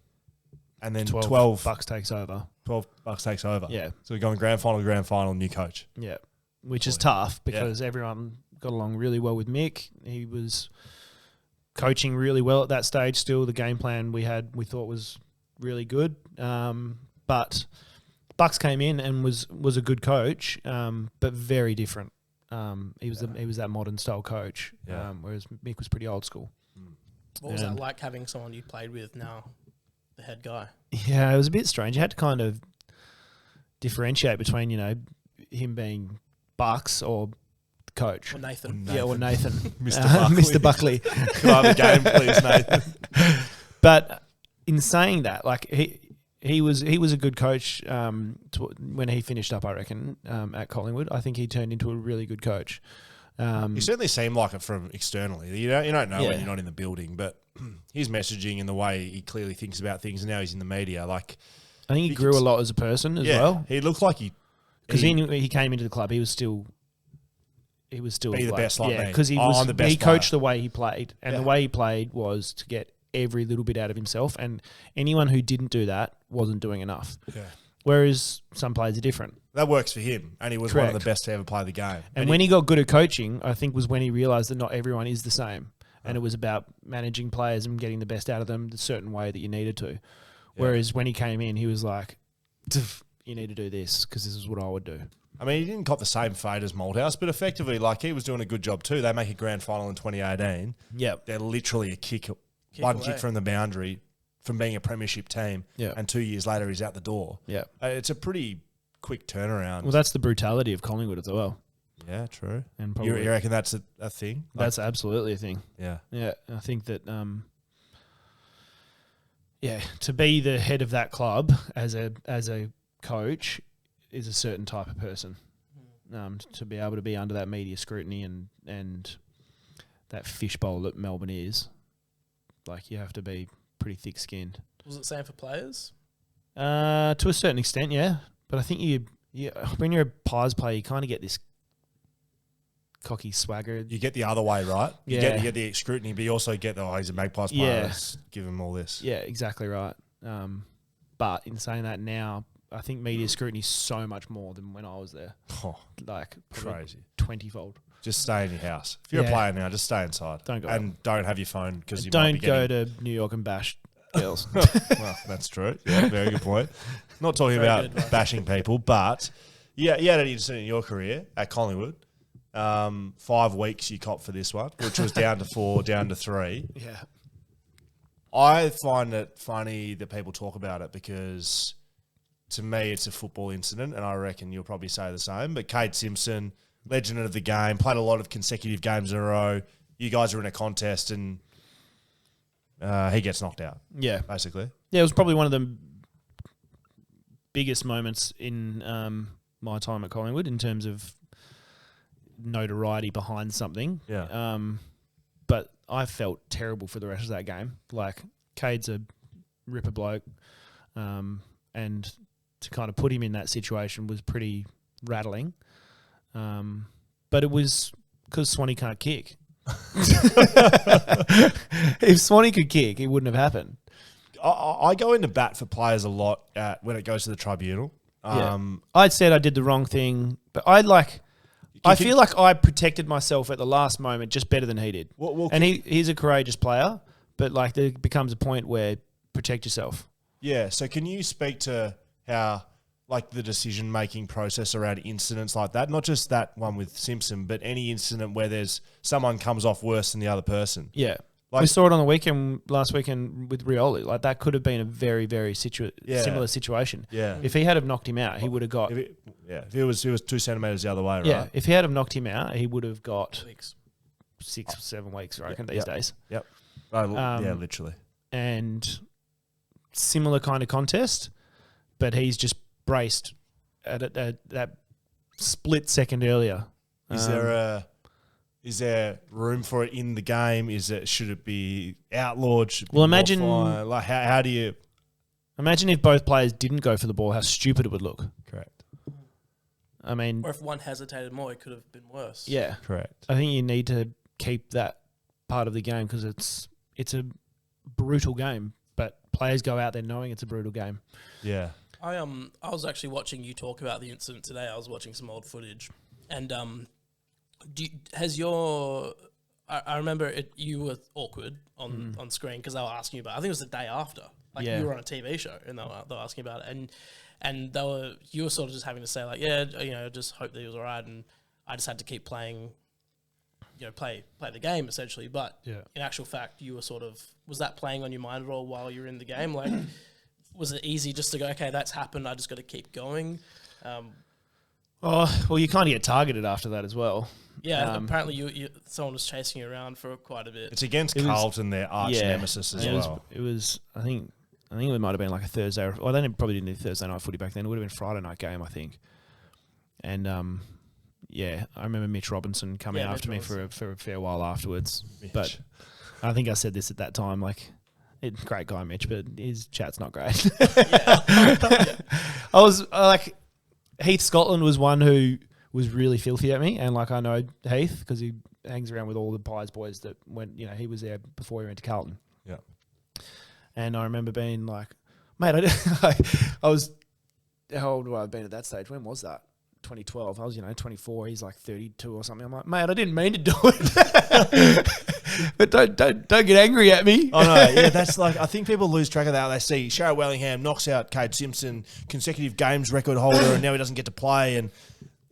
And then 12 Bucks takes over. 12 bucks takes over. Yeah. So we're going grand final to grand final, new coach. Yeah, which is tough because everyone got along really well with Mick. He was coaching really well at that stage still. The game plan we thought was really good. But Bucks came in and was a good coach, but very different. He was that modern style coach, whereas Mick was pretty old school. What was that like having someone you played with now the head guy. Yeah, it was a bit strange. You had to kind of differentiate between, him being Bucks or the coach. Or Nathan. Yeah, or Nathan. Mr. Buckley. Mr. Buckley. Could I have a game, please, Nathan? But in saying that, like he was a good coach when he finished up, I reckon, at Collingwood. I think he turned into a really good coach. He certainly seemed like it from externally. You don't know Yeah. when you're not in the building, but his messaging and the way he clearly thinks about things, and now he's in the media. Like, I think he you grew could a lot as a person as well. He looked like he Because he came into the club, he was still be the best like me. because I'm the best he coached player. the way he played, and Yeah. the way he played was to get every little bit out of himself. And anyone who didn't do that wasn't doing enough. Yeah. Whereas some players are different. That works for him, and he was one of Correct. the best to ever play the game. And when he got good at coaching, I think was when he realised that not everyone is the same, and it was about managing players and getting the best out of them the certain way that you needed to. Whereas when he came in, he was like, "You need to do this because this is what I would do." I mean, he didn't cop the same fate as Malthouse, but effectively, like, he was doing a good job too. They make a grand final in 2018. Yep. They're literally one away. kick from the boundary from being a premiership team, Yeah. and 2 years later he's out the door. Yeah. It's a pretty quick turnaround. Well, that's the brutality of Collingwood as well. Yeah, true. And You probably reckon that's a thing? Like, that's absolutely a thing. yeah. Yeah, I think that to be the head of that club as a coach is a certain type of person. To be able to be under that media scrutiny and that fishbowl that Melbourne is, like, you have to be pretty thick-skinned. Was it the same for players? To a certain extent, yeah. But I think you when you're a Pies player, you kind of get this cocky swagger. You get the other way, right? You Yeah. get the scrutiny, but you also get he's a Magpies player. Yeah. Let's give him all this. Yeah, exactly right. But in saying that now, I think media scrutiny is so much more than when I was there. Oh, Like, probably crazy. 20-fold. Just stay in your house. If you're a Yeah. player now, just stay inside. Don't go and don't have your phone because you might be Don't go getting... to New York and bash girls. Well, that's true. Yeah, very good point. Not talking Very about good, Mike. bashing people, but yeah, you had an incident in your career at Collingwood. 5 weeks you copped for this one, which was down to 4, down to 3. Yeah. I find it funny that people talk about it because to me it's a football incident, and I reckon you'll probably say the same. But Kate Simpson, legend of the game, played a lot of consecutive games in a row. You guys are in a contest and he gets knocked out, Yeah. basically. Yeah, it was probably one of the biggest moments in my time at Collingwood in terms of notoriety behind something. Yeah. But I felt terrible for the rest of that game. Like, Cade's a ripper bloke, and to kind of put him in that situation was pretty rattling. But it was because Swanee can't kick. If Swanee could kick, it wouldn't have happened. I go into bat for players a lot when it goes to the tribunal. I'd said I did the wrong thing, but I feel like I protected myself at the last moment just better than he did. Well, And he's a courageous player, but like there becomes a point where protect yourself. Yeah, so can you speak to how, like, the decision-making process around incidents like that, not just that one with Simpson, but any incident where there's someone comes off worse than the other person? Yeah. Like- We saw it on the last weekend with Rioli. Like, that could have been a very, very similar situation. Yeah. If he had have knocked him out, he would have got... If it was 2 centimetres the other way, right? Yeah, if he had have knocked him out, he would have got Weeks. 6 or 7 weeks, I reckon, these days. Yep. Oh, yeah, Um, literally. And similar kind of contest, but he's just braced at that split second earlier. Is there room for it in the game? Should it be outlawed? Should it be Well, imagine- modified? Like, how do you... Imagine if both players didn't go for the ball, how stupid it would look. Correct. I mean, Or if one hesitated more, it could have been worse. yeah. Correct. I think you need to keep that part of the game because it's a brutal game, but players go out there knowing it's a brutal game. Yeah. I was actually watching you talk about the incident today. I was watching some old footage, and I remember you were awkward on screen because they were asking you about. I think it was the day after, like Yeah. you were on a TV show, and they were asking about it, and you were sort of just having to say like, yeah, just hope that he was alright, and I just had to keep playing play the game essentially. But Yeah. in actual fact, you were sort of, was that playing on your mind at all while you were in the game? Like, was it easy just to go, okay, that's happened, I just got to keep going? Oh, well, you kind of get targeted after that as well. Yeah, apparently someone was chasing you around for quite a bit. It's against Carlton, their arch nemesis as well. It was. I think it might have been like a Thursday. Well, they probably didn't do Thursday night footy back then. It would have been Friday night game, I think. And I remember Mitch Robinson coming after me for a fair while afterwards. Mitch. But I think I said this at that time, like, great guy, Mitch, but his chat's not great. I was like, Heath Scotland was one who was really filthy at me, and like I know Heath because he hangs around with all the Pies boys that went. He was there before he went to Carlton. Yeah. And I remember being like, mate, I was, how old would I have been at that stage? When was that? 2012. I was, 24. He's like 32 or something. I'm like, mate, I didn't mean to do it. But don't get angry at me. I know. Yeah, that's like, I think people lose track of that. They see Sharrod Wellingham knocks out Cade Simpson, consecutive games record holder, and now he doesn't get to play. And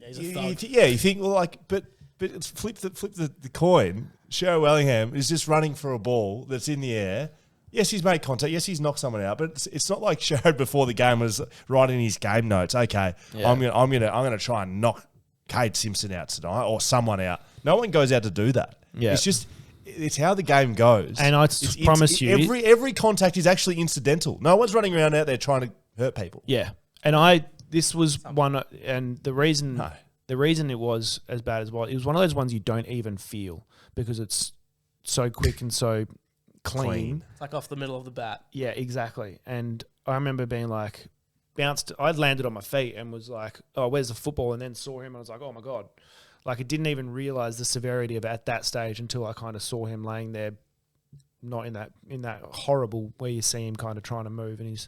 He's a thug. you think, well, like, but it's flip the coin. Sharrod Wellingham is just running for a ball that's in the air. Yes, he's made contact. Yes, he's knocked someone out. But it's not like Sharrod before the game was writing his game notes. Okay, I'm gonna try and knock Cade Simpson out tonight or someone out. No one goes out to do that. Yeah, it's how the game goes. And I promise you, every contact is actually incidental. No one's running around out there trying to hurt people. Yeah, and this was one, and the reason it was as bad as it was one of those ones you don't even feel because it's so quick and so clean. It's like off the middle of the bat. Yeah, exactly. And I remember being like, I'd landed on my feet and was like, oh, where's the football? And then saw him and I was like, oh my God. Like I didn't even realise the severity of it at that stage until I kind of saw him laying there, not in that horrible where you see him kind of trying to move and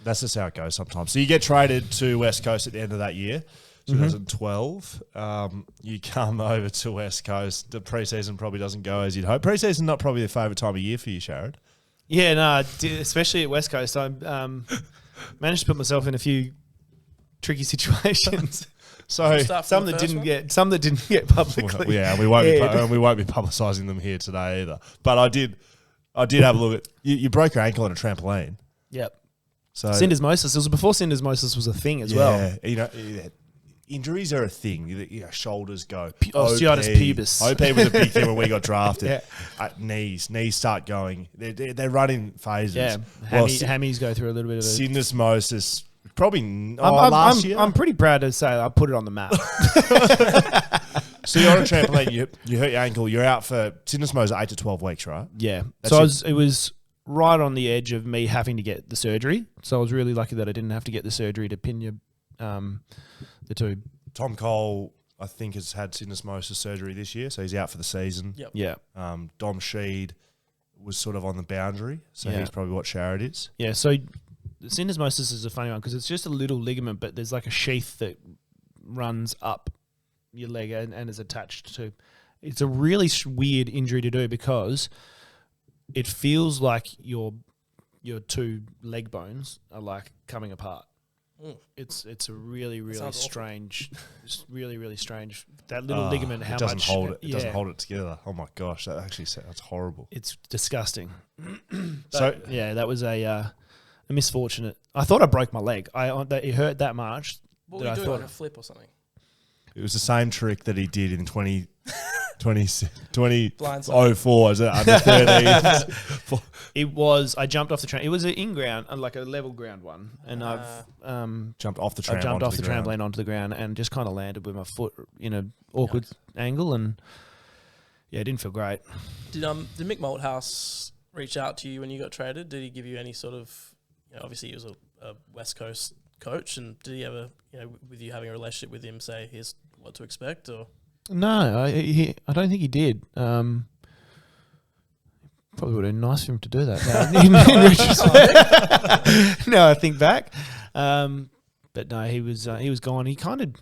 that's just how it goes sometimes. So you get traded to West Coast at the end of that year. 2012, you come over to West Coast. The preseason probably doesn't go as you'd hope. Preseason not probably the favourite time of year for you, Sharrod. Yeah, no, especially at West Coast. I managed to put myself in a few tricky situations. So some that didn't get publicly. Well, yeah, we won't be publicising them here today either. But I did have a look at you broke your ankle on a trampoline. Yep. So syndesmosis. It was before syndesmosis was a thing as well. Injuries are a thing. Shoulders go. Osteitis pubis. OP was a big thing when we got drafted. Knees start going. They run in phases. Yeah, hammies go through a little bit of a syndesmosis. Probably last year. I'm pretty proud to say I put it on the map. So you're on a trampoline. You hurt your ankle. You're out for syndesmosis 8 to 12 weeks, right? Yeah. It was right on the edge of me having to get the surgery. So I was really lucky that I didn't have to get the surgery to pin you. The two. Tom Cole, I think, has had syndesmosis surgery this year, so he's out for the season. Yep. Yeah. Dom Sheed was sort of on the boundary, so he's probably what Sharrod is. Yeah, so the syndesmosis is a funny one because it's just a little ligament, but there's like a sheath that runs up your leg and is attached to. It's a really weird injury to do because it feels like your two leg bones are like coming apart. It's a really strange, really strange. That little ligament, how doesn't much hold it? It doesn't hold it together. Oh my gosh, that's horrible. It's disgusting. That was a misfortunate. I thought I broke my leg. It hurt that much. What were you doing, like a flip or something? It was the same trick that he did in 2004. Is it under 13s? It was. I jumped off the trampoline. It was an in-ground, like a level ground one, and I've jumped off the trampoline onto the ground and just kind of landed with my foot in an awkward angle, and it didn't feel great. Did Mick Malthouse reach out to you when you got traded? Did he give you any sort of? Obviously, he was a West Coast coach, and did he ever, with you having a relationship with him, say here's what to expect, or? No, I don't think he did. Probably would have been nice for him to do that now. I think back. But no, he was gone. He kind of,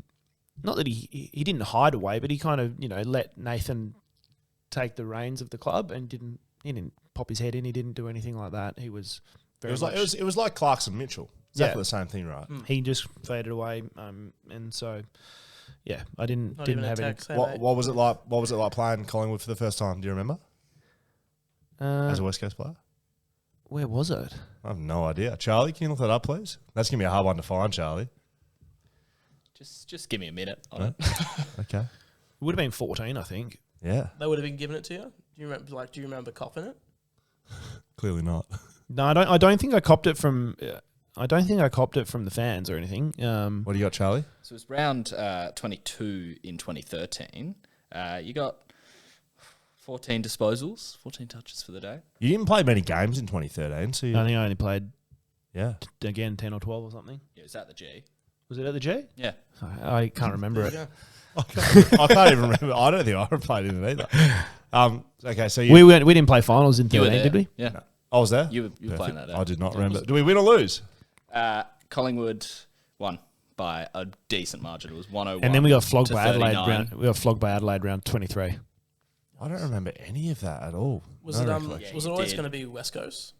not that he didn't hide away, but he kind of, let Nathan take the reins of the club and he didn't pop his head in. He didn't do anything like that. He was very it was like Clarkson Mitchell. Exactly the same thing, right? He just faded away. And so yeah, I didn't even have a any. text. Hey, What mate. was it like? What was it like playing Collingwood for the first time? Do you remember? As a West Coast player? Where was it? I have no idea. Charlie, can you look that up, please? That's going to be a hard one to find, Charlie. Just give me a minute on it. Okay. It would have been 14, I think. Yeah. They would have been giving it to you. Do you remember? Do you remember copping it? Clearly not. No, I don't think I copped it from. I don't think I copped it from the fans or anything. What do you got, Charlie? So it was round 22 in 2013. You got 14 disposals, 14 touches for the day. You didn't play many games in 2013, so I think I only played yeah. again 10 or 12 or something. Yeah, it was at the G. Was it at the G? Yeah. I can't remember it. Yeah. I can't even remember. I don't think I ever played in it either. Okay, so We didn't play finals in You were 13, there. did we? Yeah. I was there. You were playing that day. I did not remember. Do we win or lose? Collingwood won by a decent margin. It was 101. And then we got flogged to by Adelaide 39. round. We got flogged by Adelaide round 23. I don't remember any of that at all. Was No it recollection. was it you always did. going to be West Coast?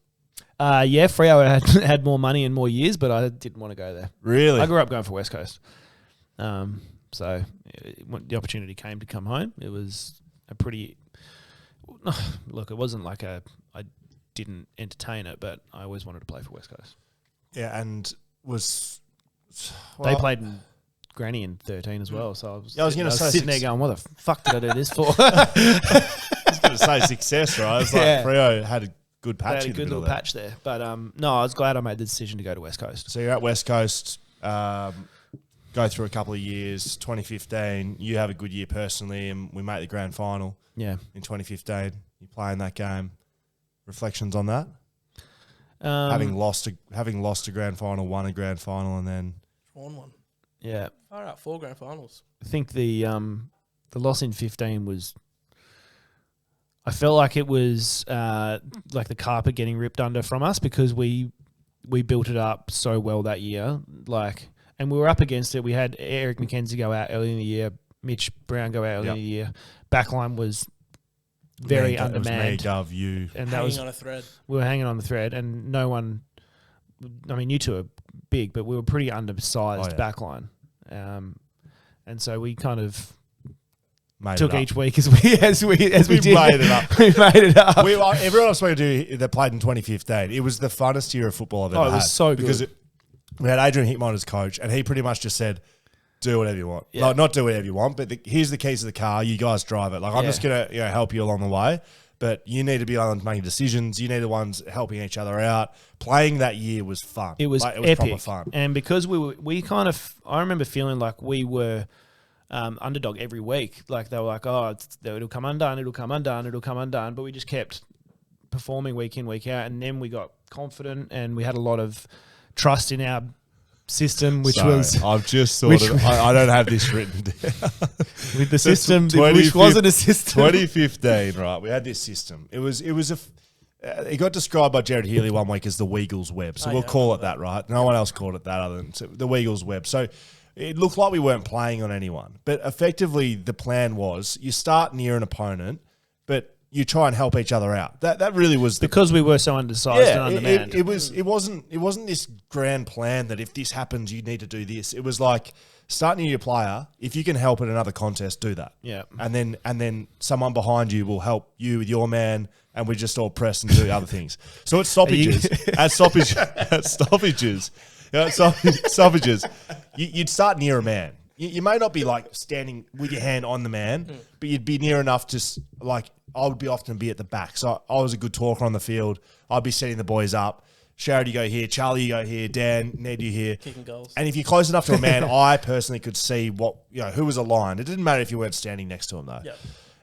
Yeah, Freo had more money and more years, but I didn't want to go there. Really? I grew up going for West Coast. So when the opportunity came to come home, it was a pretty... Look, it wasn't like I didn't entertain it, but I always wanted to play for West Coast. Yeah, and was... They played in Granny in 13 as well, so I was, Yeah, I was gonna say sitting there six- going, what the fuck did I do this for? I was going to say success, right? It's like Yeah. Freo had a good They patch had a in the good middle little there. patch there. But no, I was glad I made the decision to go to West Coast. So you're at West Coast, go through a couple of years, 2015, you have a good year personally, and we make the grand final Yeah. in 2015. You play in that game. Reflections on that? Having lost a grand final, won a grand final, and then... Drawn one. Yeah. Far out, 4 grand finals. I think the loss in 15 was... I felt like it was like the carpet getting ripped under from us because we built it up so well that year. And we were up against it. We had Eric McKenzie go out early in the year, Mitch Brown go out early in the year. Backline was very undermanned. It was me, Gov, you. And that Hanging was on a thread. we were hanging on the thread, and no one. I mean, you two are big, but we were pretty undersized backline, and so we kind of Made took it up. each week as we did. made it up. We made it up. Everyone I've spoken to that played in 2015, it was the funnest year of football I've ever had. It was so good. Because we had Adrian Hickmott as coach, and he pretty much just said, do whatever you want. Yeah. Like, not do whatever you want, but here's the keys to the car. You guys drive it. Like, I'm just going to help you along the way. But you need to be the ones making decisions. You need the ones helping each other out. Playing that year was fun. It was it was proper epic, fun. and because I remember feeling like we were underdog every week. Like they were like, oh, it'll come undone, it'll come undone, it'll come undone. But we just kept performing week in, week out, and then we got confident, and we had a lot of trust in our system, which I've just sort of... I don't have this written down. with the system, 2015 which wasn't a system. 2015, right? We had this system. It got described by Jared Healy one week as the Weagle's Web. So we'll call it that, right? No one else called it that other than the Weagle's Web. So it looked like we weren't playing on anyone. But effectively, the plan was you start near an opponent, but you try and help each other out. That really was the... Because we were so undersized and undermanned. It wasn't this grand plan that if this happens, you need to do this. It was like, start near your player. If you can help in another contest, do that. Yeah. And then someone behind you will help you with your man, and we just all press and do other things. So at stoppages, you'd start near a man. You may not be like standing with your hand on the man, but you'd be near enough to like... I would often be at the back. So I was a good talker on the field. I'd be setting the boys up. Sharrod, you go here. Charlie, you go here. Dan, Ned, you here. Kicking goals. And if you're close enough to a man, I personally could see who was aligned. It didn't matter if you weren't standing next to him though. Yep.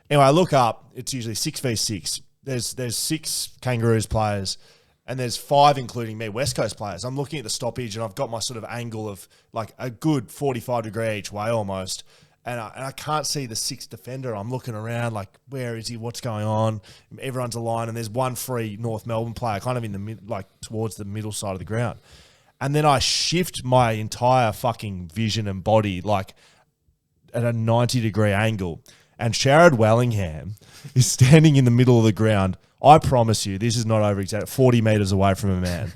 Anyway, I look up. It's usually 6v6. There's 6 Kangaroos players, and there's 5 including me, West Coast players. I'm looking at the stoppage, and I've got my sort of angle of like a good 45-degree each way almost. And I can't see the 6th defender. I'm looking around like, where is he? What's going on? Everyone's aligned, and there's one free North Melbourne player kind of in the like towards the middle side of the ground. And then I shift my entire fucking vision and body like at a 90-degree angle. And Sharrod Wellingham is standing in the middle of the ground. I promise you, this is not over-exaggerated, 40 metres away from a man.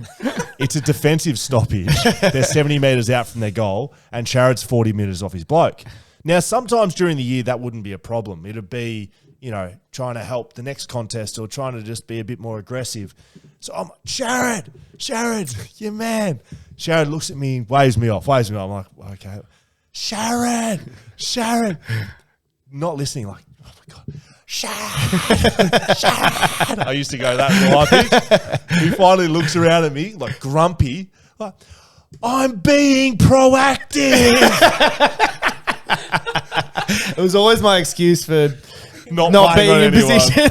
It's a defensive stoppage. They're 70 metres out from their goal, and Sharrod's 40 metres off his bloke. Now, sometimes during the year, that wouldn't be a problem. It'd be, trying to help the next contest or trying to just be a bit more aggressive. So I'm like, Sharrod, you man. Sharrod looks at me, waves me off. I'm like, okay. Sharrod. Not listening, like, oh my God. Sharrod. I used to go that well, I think. He finally looks around at me, like grumpy, like, I'm being proactive. It was always my excuse for Not being on in anyone. position.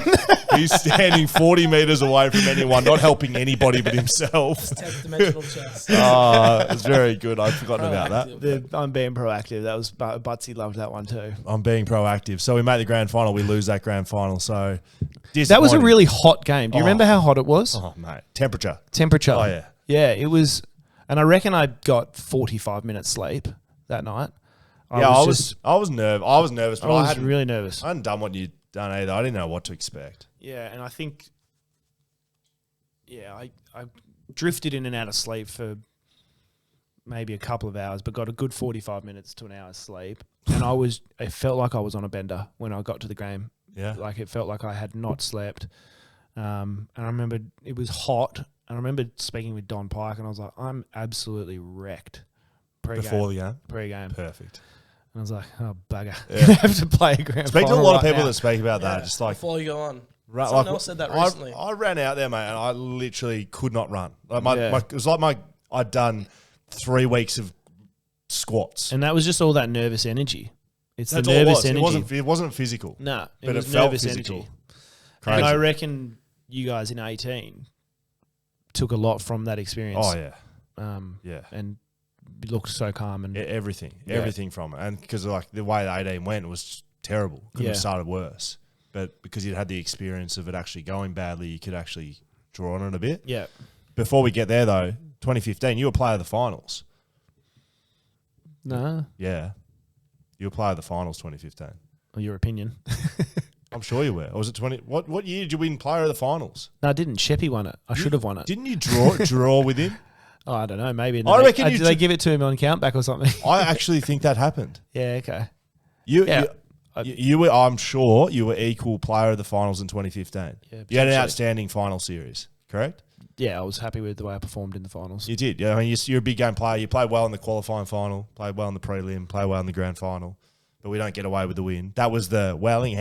He's standing 40 metres away from anyone, not helping anybody but himself. 10th dimensional chess. It's very good. I'd forgotten about that. I'm being proactive. That was Butsy loved that one too. I'm being proactive. So we make the grand final. We lose that grand final. So That was a disappointing. really hot game. Do you remember how hot it was? Oh, mate. Temperature. Temperature. Oh, yeah. Yeah, it was. And I reckon I got 45 minutes sleep that night. I was nervous. I was nervous, but I was really nervous. I hadn't done what you'd done either. I didn't know what to expect. Yeah, and I think, I drifted in and out of sleep for maybe a couple of hours, but got a good 45 minutes to an hour's sleep. And it felt like I was on a bender when I got to the game. Yeah. Like it felt like I had not slept. And I remember it was hot. And I remember speaking with Don Pike and I was like, I'm absolutely wrecked. Before the game? Pre-game. Perfect. And I was like, oh, bugger. Yeah. I have to play a grand Speak to a final lot of right people now. that speak about that. Just like, Before you go on. Someone else said that recently. I ran out there, mate, and I literally could not run. Like Yeah. it was like I'd done 3 weeks of squats. And that was just all that nervous energy. It's That's the all it nervous was. energy. It wasn't physical. No, but it was felt nervous physical. energy. Crazy. And I reckon you guys in 18 took a lot from that experience. Oh, yeah. Yeah. And looked so calm. And Everything from it. And because like the way the 18 went was terrible. Couldn't have started worse. But because you'd had the experience of it actually going badly, you could actually draw on it a bit. Yeah. Before we get there, though, 2015, you were player of the finals. No, Yeah. You were player of the finals 2015. well, your opinion. I'm sure you were. Or was it 20? What year did you win player of the finals? No, I didn't. Sheppy won it. I should have won it. Didn't you draw with him? Oh, I don't know. Maybe. I reckon did they give it to him on countback or something? I actually think that happened. Yeah, okay. You were. I'm sure you were equal player of the finals in 2015. Yeah, You had an potentially. outstanding final series, correct? Yeah, I was happy with the way I performed in the finals. You did. Yeah, I mean, you're a big game player. You played well in the qualifying final, played well in the prelim, played well in the grand final, but we don't get away with the win. That was the Wellingham.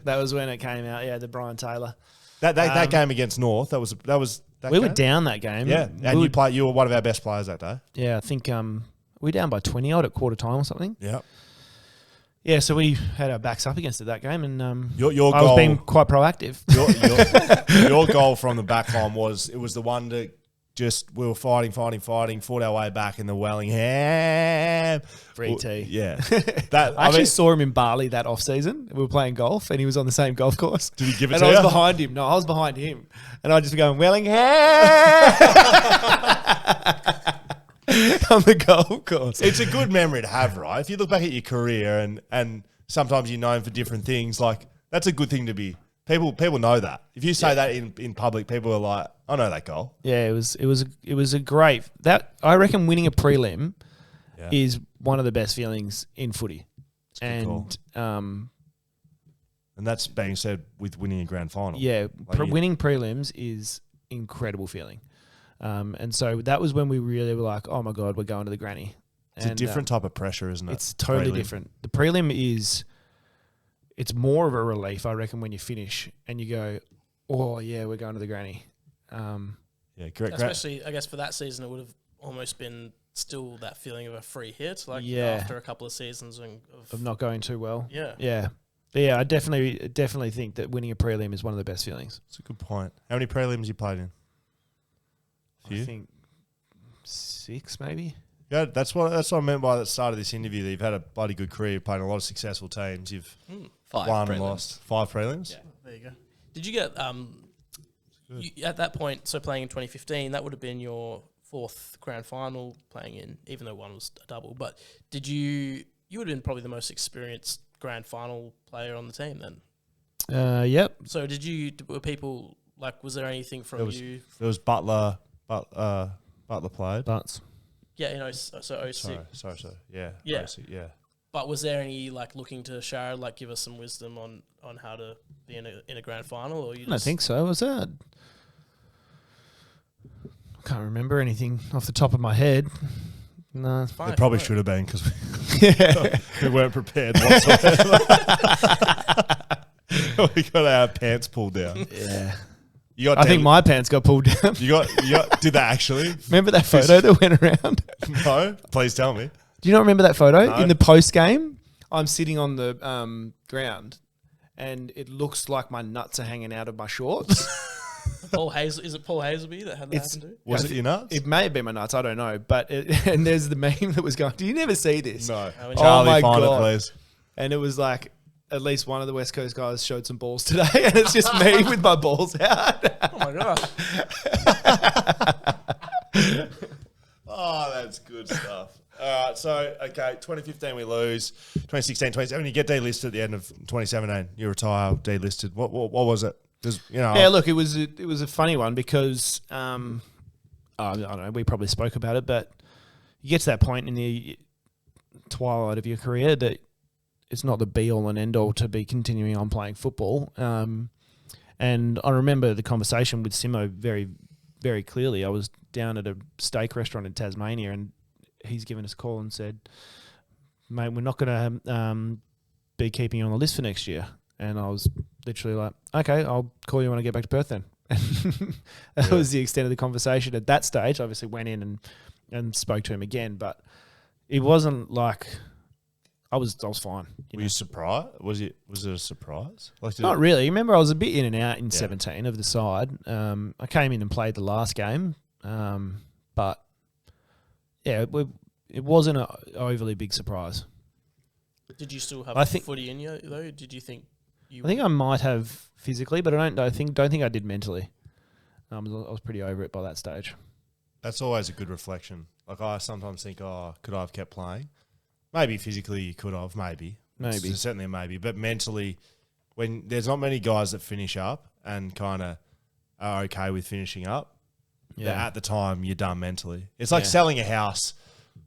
That was when it came out. Yeah, the Brian Taylor. That game against North. That was. That We game? were down that game. Yeah, and you were one of our best players that day. Yeah, I think we were down by 20 odd at quarter time or something. Yeah. Yeah, so we had our backs up against it that game, and Your I goal. was being quite proactive. Your goal from the back line was the one to just we were fighting, fought our way back in the Wellingham. Free tee. Yeah. I actually saw him in Bali that off season. We were playing golf, and he was on the same golf course. Did he give it and to I was you? behind him. No, I was behind him, and I just be going Wellingham on the golf course. It's a good memory to have, right? If you look back at your career and sometimes you're known for different things, like that's a good thing to be. People know that. If you say that in public, people are like, I know that goal. Yeah, it was a great that I reckon winning a prelim is one of the best feelings in footy. And that's being said with winning a grand final. Yeah, Like winning prelims is incredible feeling. And so that was when we really were like, oh my God, we're going to the granny. It's a different type of pressure, isn't it? It's totally Prelim. different. The prelim it's more of a relief, I reckon, when you finish and you go, oh yeah, we're going to the granny. Yeah, correct. Especially, I guess, for that season, it would have almost been still that feeling of a free hit, like Yeah. after a couple of seasons Of not going too well. Yeah. Yeah. But yeah, I definitely think that winning a prelim is one of the best feelings. It's a good point. How many prelims you played in? I think 6 maybe. Yeah, that's what I meant by the start of this interview. That you've had a bloody good career, you've played in a lot of successful teams. You've 5 won and prelims. lost 5 prelims. Yeah, there you go. Did you get at that point? So playing in 2015, that would have been your 4th grand final playing in, even though one was a double. But did you would have been probably the most experienced grand final player on the team then? Yep. So were people like? Was there anything from you? There was Butler played. Butts. Yeah, so OC. Sorry. Yeah. Yeah. OC, yeah. But was there any looking to Sharrod, give us some wisdom on how to be in a grand final, or you? I don't think so. Was that? I can't remember anything off the top of my head. No, Fine, It probably fine. should have been because we weren't prepared whatsoever. We got our pants pulled down. Yeah. You got I think my pants got pulled down. You got. Did that actually? Remember that photo that went around? No. Please tell me. Do you not remember that photo? No. In the post game, I'm sitting on the ground, and it looks like my nuts are hanging out of my shorts. Paul Hazel, is it Paul Hazelby that had that happen to? Was it your nuts? It may have been my nuts. I don't know. But and there's the meme that was going. Do you never see this? No. Oh, Charlie, my find God. it, please. And it was like at least one of the West Coast guys showed some balls today, and it's just me with my balls out. Oh my god! Oh, that's good stuff. All right, so, 2015 we lose. 2016, 2017, you get delisted at the end of 2017. You retire, delisted. What was it? Yeah, look, it was a funny one because I don't know. We probably spoke about it, but you get to that point in the twilight of your career that it's not the be all and end all to be continuing on playing football. And I remember the conversation with Simo very, very clearly. I was down at a steak restaurant in Tasmania, and he's given us a call and said, "Mate, we're not going to be keeping you on the list for next year." And I was literally like, "Okay, I'll call you when I get back to Perth then." That was the extent of the conversation at that stage. Obviously went in and spoke to him again, but it wasn't like I was fine. Were you surprised? Was it a surprise? Not really. Remember, I was a bit in and out in 17 of the side. I came in and played the last game, but yeah, it wasn't an overly big surprise. Did you still have footy in you though? Did you think you? I think I might have physically, but I don't think I did mentally. I was pretty over it by that stage. That's always a good reflection. I sometimes think, could I have kept playing? Maybe physically you could have, maybe. It's certainly a maybe. But mentally, when there's not many guys that finish up and kind of are okay with finishing up, at the time you're done mentally. It's like selling a house.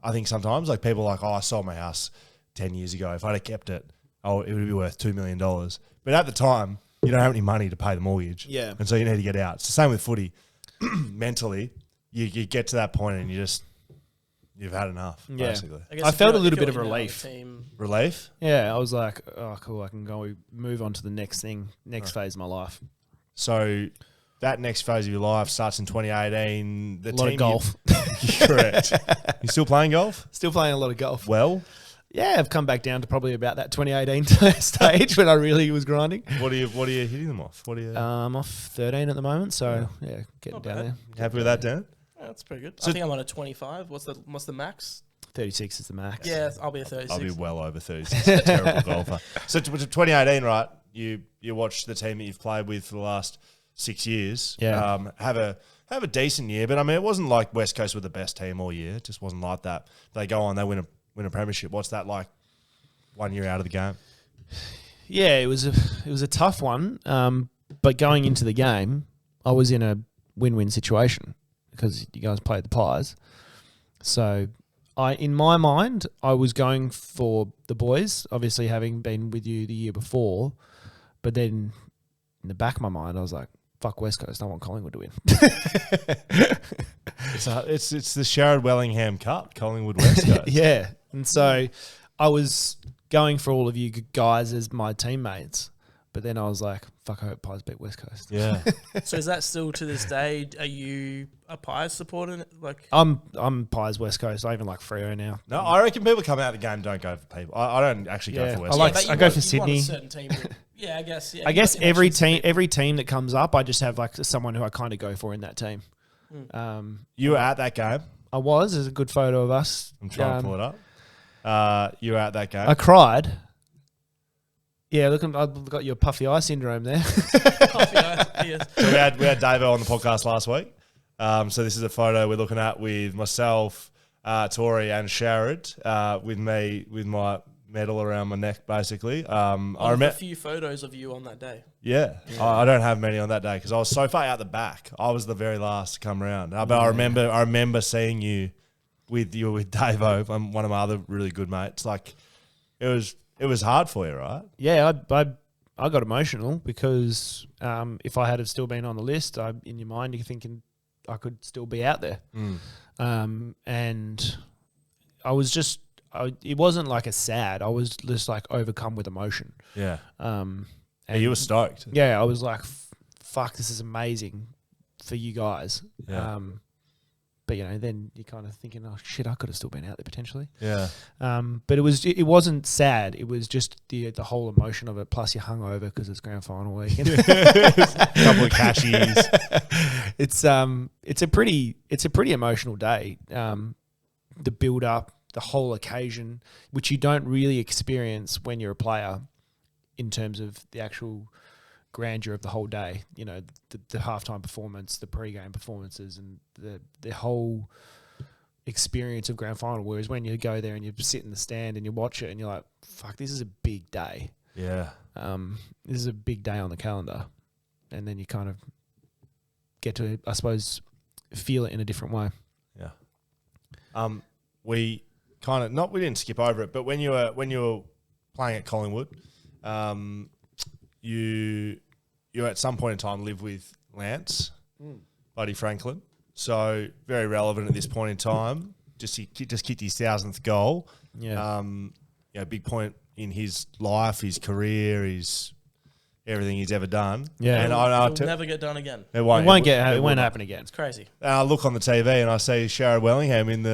I think sometimes people are like, I sold my house 10 years ago. If I'd have kept it, it would be worth $2 million. But at the time, you don't have any money to pay the mortgage. Yeah. And so you need to get out. It's the same with footy. Mentally, you get to that point and you've had enough, basically. I felt a little bit of relief. Relief? Yeah, I was like, oh, cool, I can go move on to the next thing, phase of my life. So that next phase of your life starts in 2018. A lot of golf. Correct. You still playing golf? Still playing a lot of golf. Well? Yeah, I've come back down to probably about that 2018 stage when I really was grinding. What are you hitting them off? I'm off 13 at the moment, so getting Not down bad. there. You happy with that, Dan? Yeah, that's pretty good. So I think I'm on a 25. What's the max? 36 is the max. Yeah, I'll be a 36. I'll be well over 36. I'm a terrible golfer. So 2018, right? You watched the team that you've played with for the last 6 years. Yeah. Have a decent year, but I mean, it wasn't like West Coast were the best team all year. It just wasn't like that. They go on, they win a premiership. What's that like? 1 year out of the game. Yeah, it was a tough one. But going into the game, I was in a win-win situation because you guys played the Pies. So in my mind, I was going for the boys, obviously having been with you the year before. But then in the back of my mind, I was like, fuck West Coast, I want Collingwood to win. It's the Sharrod Wellingham Cup, Collingwood West Coast. Yeah. And so I was going for all of you guys as my teammates. But then I was like, fuck, I hope Pies beat West Coast. Yeah. So is that still to this day? Are you a Pies supporter? I'm Pies West Coast. I even like Freo now. No, I reckon people come out of the game don't go for people. I don't actually go for West Coast. I go for Sydney. Yeah, I guess. Yeah, I guess every team that comes up, I just have like someone who I kind of go for in that team. You were at that game. I was. There's a good photo of us. I'm trying to pull it up. You were at that game. I cried. Yeah, look, I've got your puffy eye syndrome there. Puffy eye, yes. So we had Davo on the podcast last week. So this is a photo we're looking at with myself, Tori, and Sharrod. With me with my medal around my neck, basically. I remember a few photos of you on that day. Yeah. I don't have many on that day because I was so far out the back. I was the very last to come around. But I remember seeing you with Davo, one of my other really good mates. Like, it was hard for you, right? Yeah, I got emotional because if I had have still been on the list, in your mind you're thinking I could still be out there. And I was just, it wasn't like a sad. I was just like overcome with emotion. Yeah. And you were stoked. Yeah, I was like, fuck, this is amazing for you guys. Yeah. But then you're kind of thinking, oh shit, I could have still been out there potentially. Yeah. But it wasn't sad. It was just the whole emotion of it. Plus, you're hungover because it's grand final weekend. A couple of cashies. It's a pretty emotional day. The build up, the whole occasion, which you don't really experience when you're a player, in terms of the actual grandeur of the whole day. The halftime performance, the pre-game performances, and the whole experience of grand final. Whereas when you go there and you sit in the stand and you watch it and you're like, fuck, this is a big day. Yeah. This is a big day on the calendar. And then you kind of get to, I suppose, feel it in a different way. Yeah. We didn't skip over it, but when you were playing at Collingwood, you at some point in time lived with Lance, Buddy Franklin. So very relevant at this point in time. He just kicked his 1,000th goal. Yeah. Big point in his life, his career, his everything he's ever done. Yeah. And It'll never get done again. It won't happen again. It's crazy. And I look on the TV and I see Sharrod Wellingham in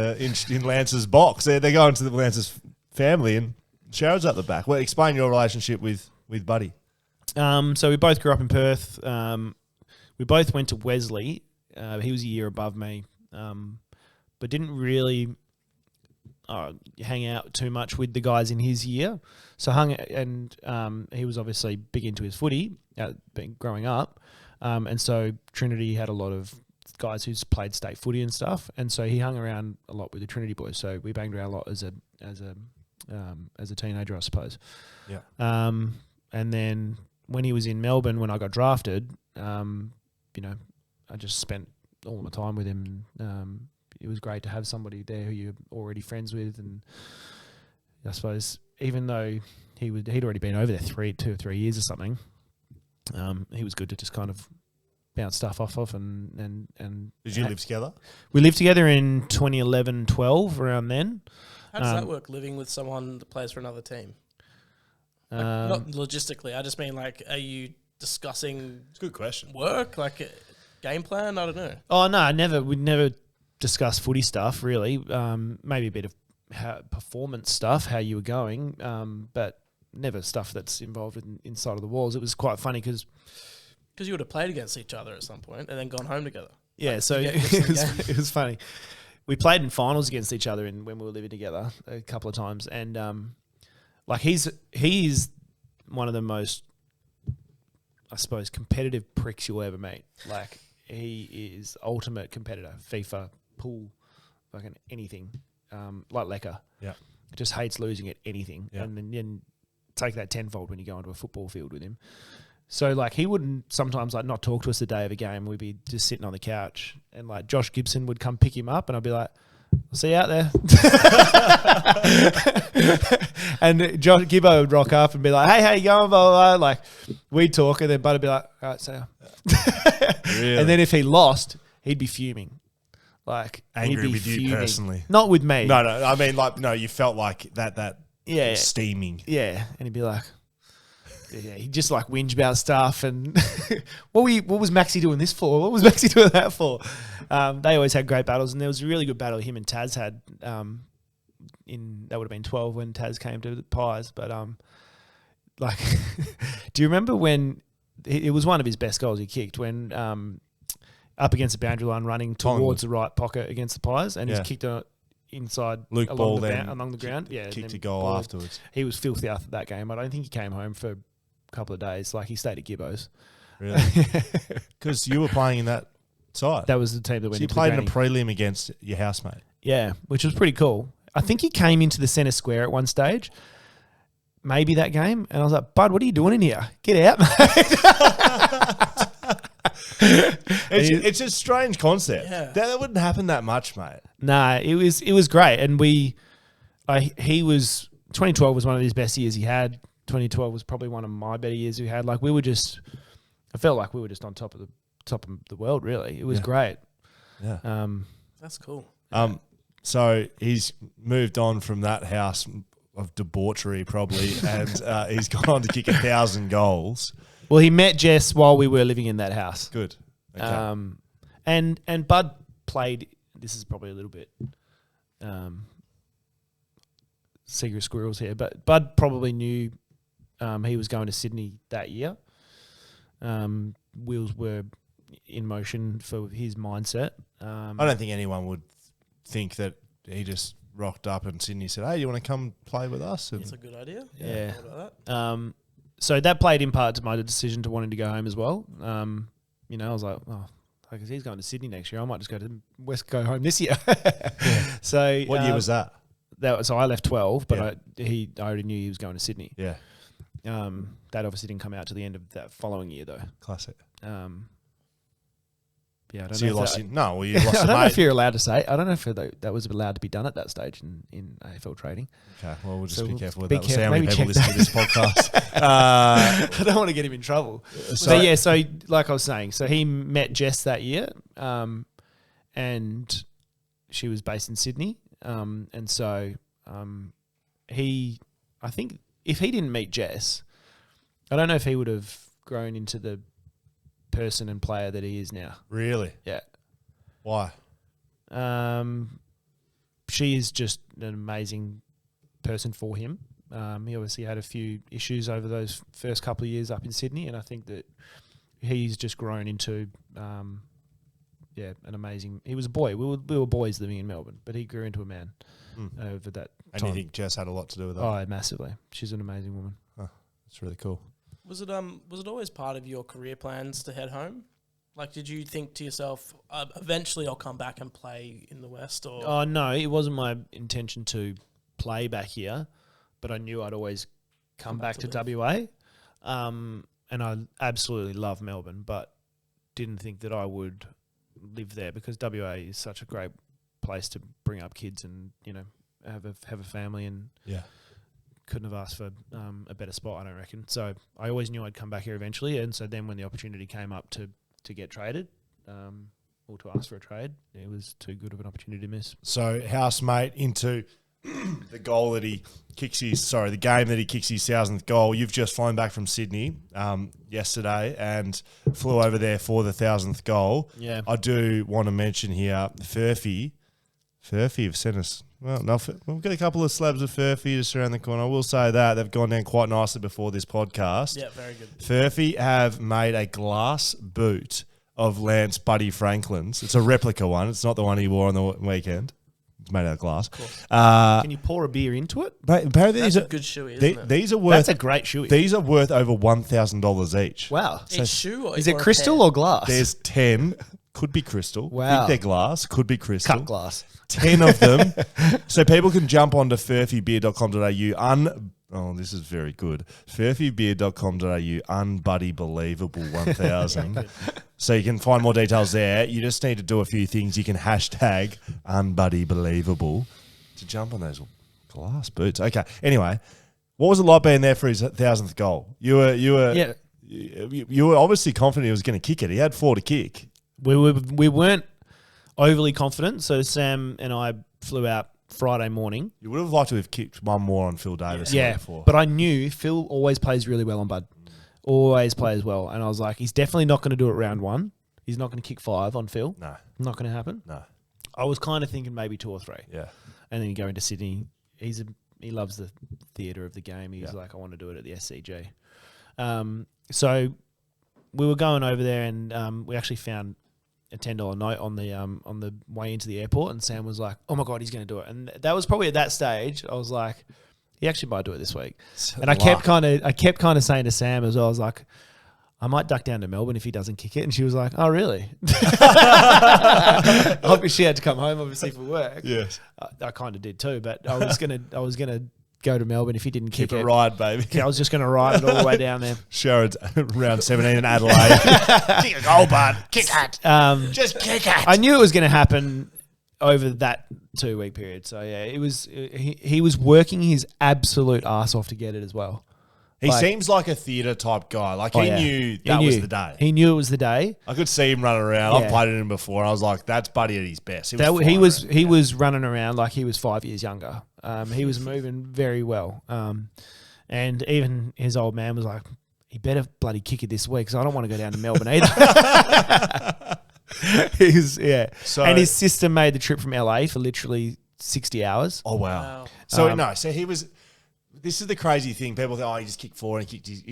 Lance's box. They're going to Lance's family and Sharrod's at the back. Well, explain your relationship with Buddy. So we both grew up in Perth. We both went to Wesley. He was a year above me, but didn't really hang out too much with the guys in his year. So he was obviously big into his footy growing up, and so Trinity had a lot of guys who's played state footy and stuff, and so he hung around a lot with the Trinity boys. So we banged around a lot as a teenager, I suppose. Yeah. And then when he was in Melbourne, when I got drafted, I just spent all my time with him. It was great to have somebody there who you're already friends with, and I suppose even though he'd already been over there 2 or 3 years or something, he was good to just kind of bounce stuff off of and. Did you live together? We lived together in 2011-12, around then. How does that work, living with someone that plays for another team? Not logistically. I just mean, are you discussing It's a good question. work, game plan? I don't know. Oh no, we'd never discuss footy stuff really. Maybe a bit of performance stuff, how you were going, but never stuff that's involved inside of the walls. It was quite funny because you would have played against each other at some point and then gone home together. Yeah, so it was funny. We played in finals against each other when we were living together a couple of times, and he's one of the most, I suppose, competitive pricks you'll ever meet. He is ultimate competitor. FIFA, pool, fucking anything. Like Lecker. Yeah. Just hates losing at anything. Yeah. And then take that tenfold when you go into a football field with him. So he wouldn't sometimes not talk to us the day of a game. We'd be just sitting on the couch, and Josh Gibson would come pick him up, and I'd be like, "I'll see you out there." And Josh Gibbo would rock up and be like, "Hey, how you going?" Blah, blah, blah. We'd talk, and then Bud would be like, "All right, see ya." Really? And then if he lost, he'd be fuming. Angry with you personally. Not with me. No. I mean, no, you felt like that Yeah. steaming. Yeah. And he'd be like, he'd just whinge about stuff. And what was Maxie doing this for? What was Maxie doing that for? They always had great battles. And there was a really good battle him and Taz had that would have been 12 when Taz came to the Pies. But do you remember when it was one of his best goals he kicked when up against the boundary line running towards the right pocket against the Pies, and he's kicked it inside Luke along Ball then along the ground. Yeah, kicked and a goal Ball, afterwards. He was filthy after that game. I don't think he came home for a couple of days. He stayed at Gibbo's. Really? Because you were playing in that side. That was the team that went So you into played the in a granny. prelim against your housemate. Yeah, which was pretty cool. I think he came into the centre square at one stage, maybe that game, and I was like, "Bud, what are you doing in here? Get out, mate." It's a strange concept. Yeah. That wouldn't happen that much, mate. Nah, it was great, and he was 2012 was one of his best years he had. 2012 was probably one of my better years we had. Like I felt like we were just on top of the world. Really, it was great. Yeah. That's cool. So he's moved on from that house of debauchery, probably, and he's gone on to kick 1,000 goals. Well, he met Jess while we were living in that house. Good. Okay. And Bud played. This is probably a little bit secret squirrels here, but Bud probably knew he was going to Sydney that year. Wheels were in motion for his mindset. I don't think anyone would think that he just rocked up and Sydney said, "Hey, you want to come play with us?" And That's a good idea. Yeah. What about that? So that played in part to my decision to wanting to go home as well. I was like, because he's going to Sydney next year, I might just go home this year. So what year was that? So I left 12, but I already knew he was going to Sydney. Yeah. That obviously didn't come out to the end of that following year though. Classic. I don't So know. you lost I you don't lost a know if mate. you're allowed to say. I don't know if that was allowed to be done at that stage in AFL trading. Okay, well, we'll just So be we'll careful with be that. We'll see how careful. many Maybe people check listen to this podcast. I don't want to get him in trouble. So like I was saying, so he met Jess that year, and she was based in Sydney, and so I think if he didn't meet Jess, I don't know if he would have grown into the person and player that he is now. Really? Yeah. Why? She is just an amazing person for him. He obviously had a few issues over those first couple of years up in Sydney, and I think that he's just grown into, an amazing. He was a boy. We were boys living in Melbourne, but he grew into a man over that And time. you think Jess had a lot to do with that? Oh, massively. She's an amazing woman. That's really cool. Was it always part of your career plans to head home? Like, did you think to yourself, eventually I'll come back and play in the West? Or Oh no, it wasn't my intention to play back here, but I knew I'd always come back to WA. And I absolutely love Melbourne, but didn't think that I would live there because WA is such a great place to bring up kids and have a family, and couldn't have asked for a better spot, I don't reckon. So I always knew I'd come back here eventually, and so then when the opportunity came up to get traded, or to ask for a trade, it was too good of an opportunity to miss. So housemate into the goal that he kicks the game that he kicks his 1,000th goal. You've just flown back from Sydney yesterday and flew over there for the 1,000th goal. Yeah. I do want to mention here, Furphy have sent us. Well, no, we've got a couple of slabs of Furphy just around the corner. I will say that they've gone down quite nicely before this podcast. Yeah, very good. Furphy have made a glass boot of Lance Buddy Franklin's. It's a replica one. It's not the one he wore on the weekend. It's made out of glass. Can you pour a beer into it? But apparently That's these a good shoey, isn't it? these are worth. That's a great shoe. These are worth over $1,000 each. Wow. Each shoe or Is it or a crystal pair? or glass? There's 10. Could be crystal. Wow. Think they're glass. Could be crystal. cut glass. 10 of them. So people can jump onto furphybeer.com.au. This is very good. Furphybeer.com.au unbuddy believable 1000. So you can find more details there. You just need to do a few things. You can hashtag unbuddy believable to jump on those glass boots. Okay. Anyway, what was it like being there for his 1,000th goal? You were obviously confident he was going to kick it. He had 4 to kick. We weren't overly confident, so Sam and I flew out Friday morning. You would have liked to have kicked one more on Phil Davis. Yeah, but I knew Phil always plays really well on Bud. Always plays well. And I was like, he's definitely not going to do it round 1. He's not going to kick 5 on Phil. No. Not going to happen. No. I was kind of thinking maybe 2 or 3. Yeah. And then you go into Sydney. He loves the theatre of the game. He's like, I want to do it at the SCG. So we were going over there, and we actually found a $10 note on the way into the airport, and Sam was like, "Oh my god, he's going to do it!" And that was probably at that stage. I was like, "He actually might do it this week." And I kept kind of saying to Sam as well, I was like, "I might duck down to Melbourne if he doesn't kick it." And she was like, "Oh really?" Obviously, she had to come home obviously for work. Yes. I kind of did too, but I was gonna go to Melbourne if he didn't Keep kick it it. ride, baby. I was just going to ride it all the way down there. Sharrod's round 17 in Adelaide. Kick a goal, bud. Kick it. Just kick it. I knew it was going to happen over that 2-week period. So yeah, it was. He was working his absolute ass off to get it as well. He seems like a theatre type guy. Like he knew that was the day. He knew it was the day. I could see him running around. Yeah. I've played with him before, and I was like, "That's Buddy at his best." He was running around like he was 5 years younger. He was moving very well. And even his old man was like, "He better bloody kick it this week because I don't want to go down to Melbourne either." And his sister made the trip from LA for literally 60 hours. Oh wow! So he was. This is the crazy thing. People think, he just kicked 4 and he kicked his,